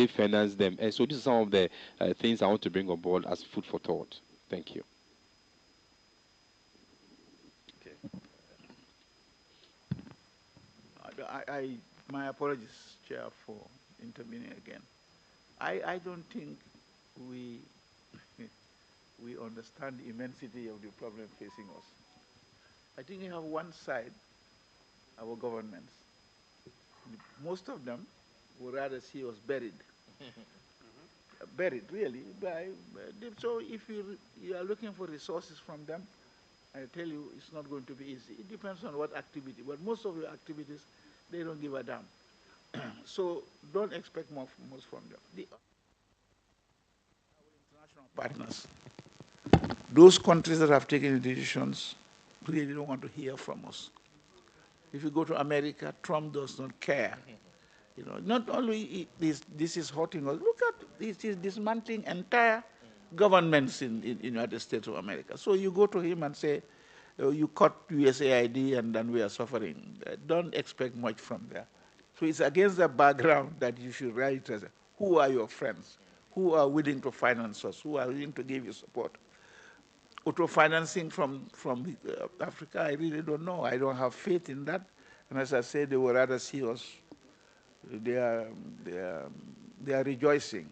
finance them. And so, these are some of the things I want to bring on board as food for thought. Thank you. My apologies, Chair, for intervening again. I don't think we we understand the immensity of the problem facing us. I think you have one side, our governments. Most of them would rather see us buried. Buried, really. So if you are looking for resources from them, I tell you, it's not going to be easy. It depends on what activity, but most of your activities, they don't give a damn. So don't expect much from them. Our international partners, those countries that have taken the decisions, really don't want to hear from us. If you go to America, Trump does not care. You know, not only this is hurting us. Look at this is dismantling entire governments in the United States of America. So you go to him and say, oh, you cut USAID and then we are suffering. Don't expect much from there. So it's against the background that you should write as who are your friends, who are willing to finance us, who are willing to give you support. Auto-financing from Africa, I really don't know. I don't have faith in that. And as I said, they would rather see us. They are rejoicing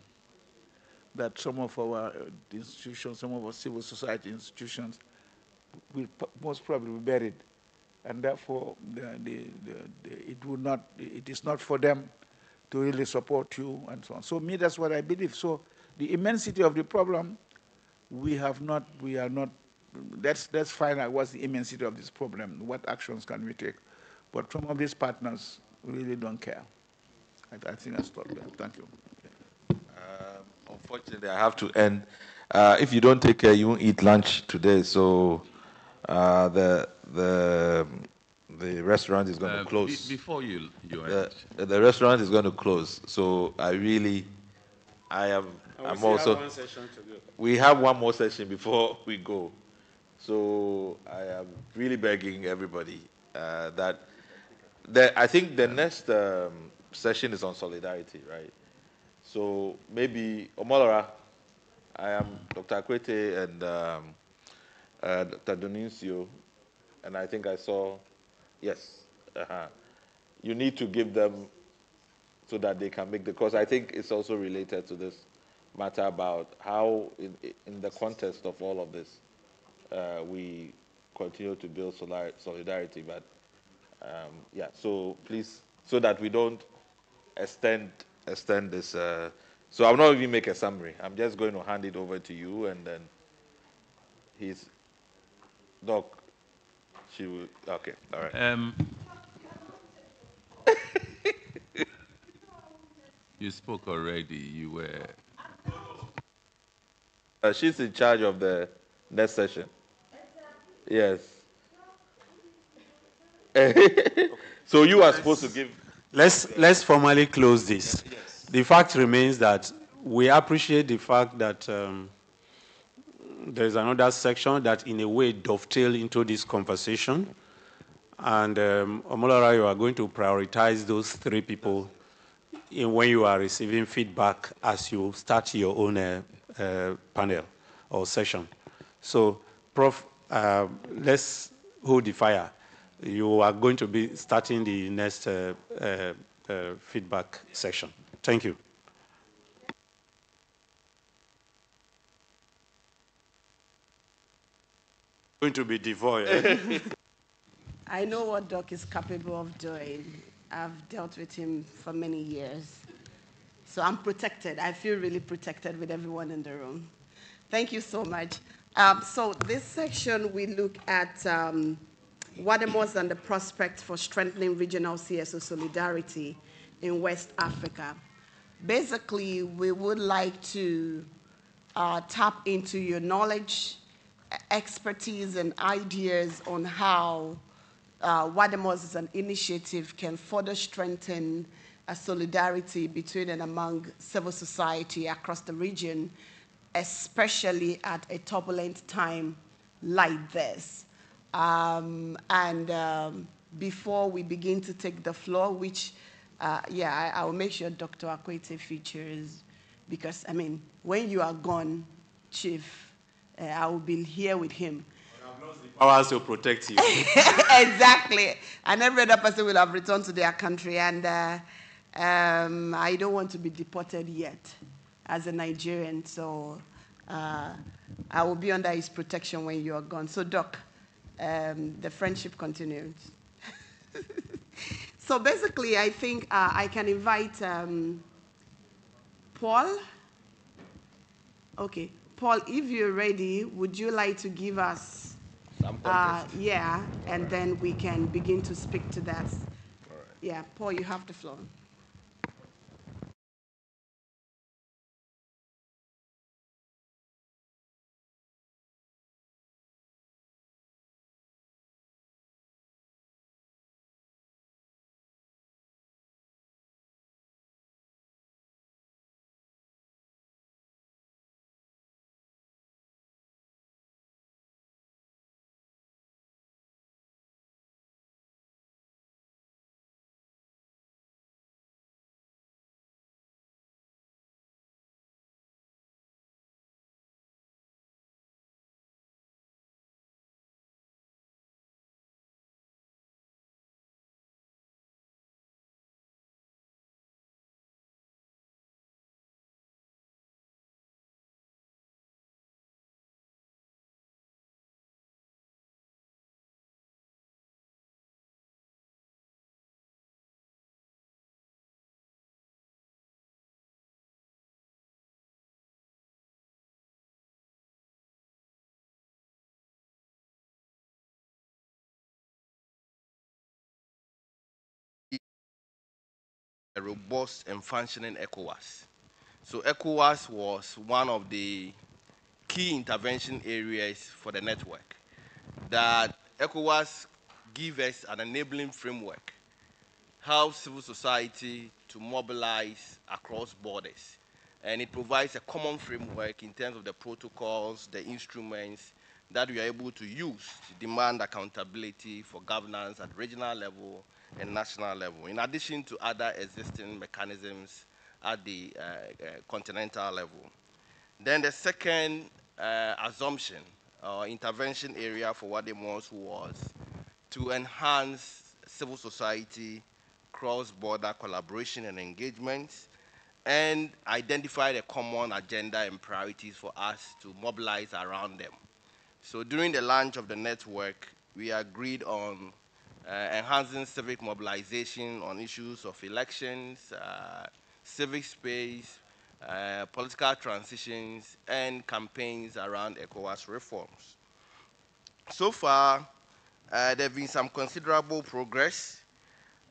that some of our institutions, some of our civil society institutions will most probably be buried. And therefore, it is not for them to really support you and so on. So me, that's what I believe. So the immensity of the problem, let's find out what's the immensity of this problem, what actions can we take. But some of these partners really don't care. I think I'll stop there. Thank you. Unfortunately, I have to end. If you don't take care, you won't eat lunch today. So the restaurant is going to close. Before you end. The restaurant is going to close. So I'm also. Have one session to go. We have one more session before we go. So I am really begging everybody that I think the next session is on solidarity, right? So maybe Omolara, I am Dr. Akwete and Dr. Donicio, and I think I saw, yes, you need to give them so that they can make because I think it's also related to this matter about how, in the context of all of this, we continue to build solidarity. But yeah, so please, so that we don't extend this. So I'm not even make a summary. I'm just going to hand it over to you, and then Doc, she will. Okay, all right. You spoke already. You were. She's in charge of the next session. Yes. So you are supposed to give. Let's formally close this. Yes. The fact remains that we appreciate the fact that there's another section that in a way dovetail into this conversation. And Omolara, you are going to prioritize those three people when you are receiving feedback as you start your own panel or session. So, Prof, let's hold the fire. You are going to be starting the next feedback session. Thank you. Going to be devoid. I know what Doc is capable of doing. I've dealt with him for many years. So I'm protected. I feel really protected with everyone in the room. Thank you so much. So this section, we look at WADEMOS and the prospect for strengthening regional CSO solidarity in West Africa. Basically, we would like to tap into your knowledge, expertise, and ideas on how WADEMOS as an initiative can further strengthen a solidarity between and among civil society across the region, especially at a turbulent time like this. Before we begin to take the floor, which, I will make sure Dr. Akwete features, because, I mean, when you are gone, Chief, I will be here with him. Powers to protect you. Exactly. And every other person will have returned to their country. And I don't want to be deported yet as a Nigerian. So I will be under his protection when you are gone. So, Doc, the friendship continues. So basically, I think I can invite Paul. Okay. Paul, if you're ready, would you like to give us some context? And then we can begin to speak to that. All right. Yeah, Paul, you have the floor. A robust and functioning ECOWAS. So ECOWAS was one of the key intervention areas for the network. That ECOWAS gives us an enabling framework, helps civil society to mobilize across borders. And it provides a common framework in terms of the protocols, the instruments that we are able to use to demand accountability for governance at regional level and national level, in addition to other existing mechanisms at the continental level. Then the second assumption or intervention area for Wadimos was to enhance civil society, cross-border collaboration and engagement, and identify the common agenda and priorities for us to mobilize around them. So during the launch of the network, we agreed on enhancing civic mobilization on issues of elections, civic space, political transitions, and campaigns around ECOWAS reforms. So far, there have been some considerable progress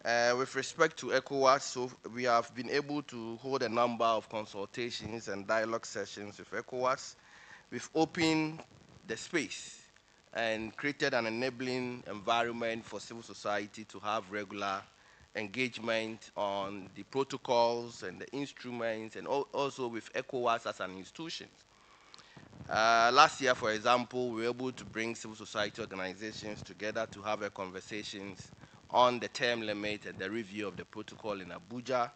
with respect to ECOWAS. So we have been able to hold a number of consultations and dialogue sessions with ECOWAS. We've opened the space and created an enabling environment for civil society to have regular engagement on the protocols and the instruments, and also with ECOWAS as an institution. Last year, for example, we were able to bring civil society organizations together to have a conversations on the term limit and the review of the protocol in Abuja.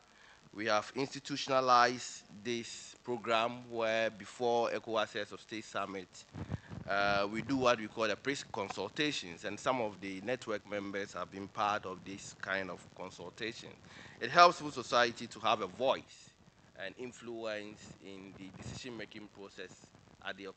We have institutionalized this program where before ECOWAS Heads of State Summit, we do what we call the pre-consultations, and some of the network members have been part of this kind of consultation. It helps civil society to have a voice and influence in the decision-making process at the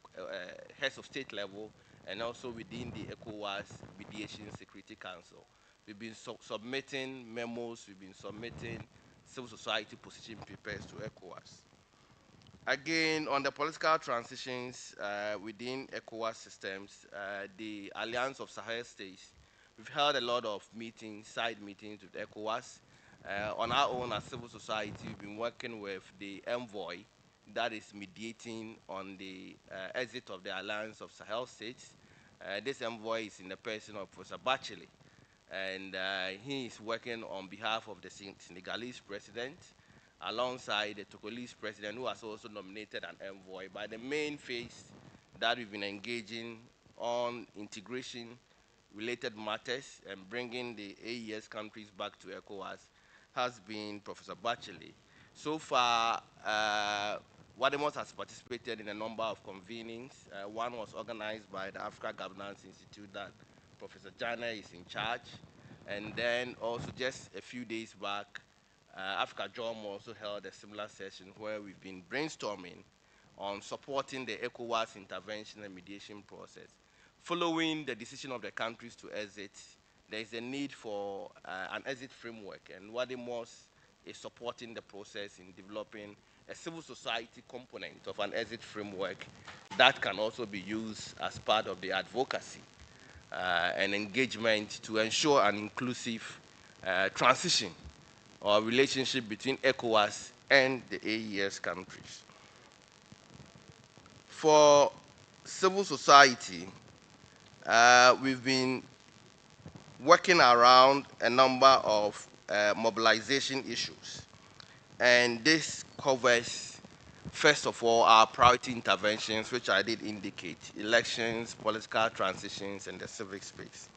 heads of state level and also within the ECOWAS Mediation Security Council. We've been submitting memos, we've been submitting civil society position papers to ECOWAS. Again, on the political transitions within ECOWAS systems, the Alliance of Sahel States, we've held a lot of meetings, side meetings with ECOWAS. On our own as civil society, we've been working with the envoy that is mediating on the exit of the Alliance of Sahel States. This envoy is in the person of Professor Bachele. And he is working on behalf of the Senegalese president, alongside the Togolese president, who has also nominated an envoy. But the main phase that we've been engaging on integration-related matters and bringing the AES countries back to ECOWAS has been Professor Bachelet. So far, Wademos has participated in a number of convenings. One was organized by the Africa Governance Institute that Professor Jana is in charge. And then also just a few days back, Africa Jom also held a similar session where we've been brainstorming on supporting the ECOWAS intervention and mediation process. Following the decision of the countries to exit, there is a need for an exit framework, and Wademos is supporting the process in developing a civil society component of an exit framework that can also be used as part of the advocacy and engagement to ensure an inclusive transition or relationship between ECOWAS and the AES countries. For civil society, we've been working around a number of mobilization issues. And this covers, first of all, our priority interventions, which I did indicate: elections, political transitions, and the civic space.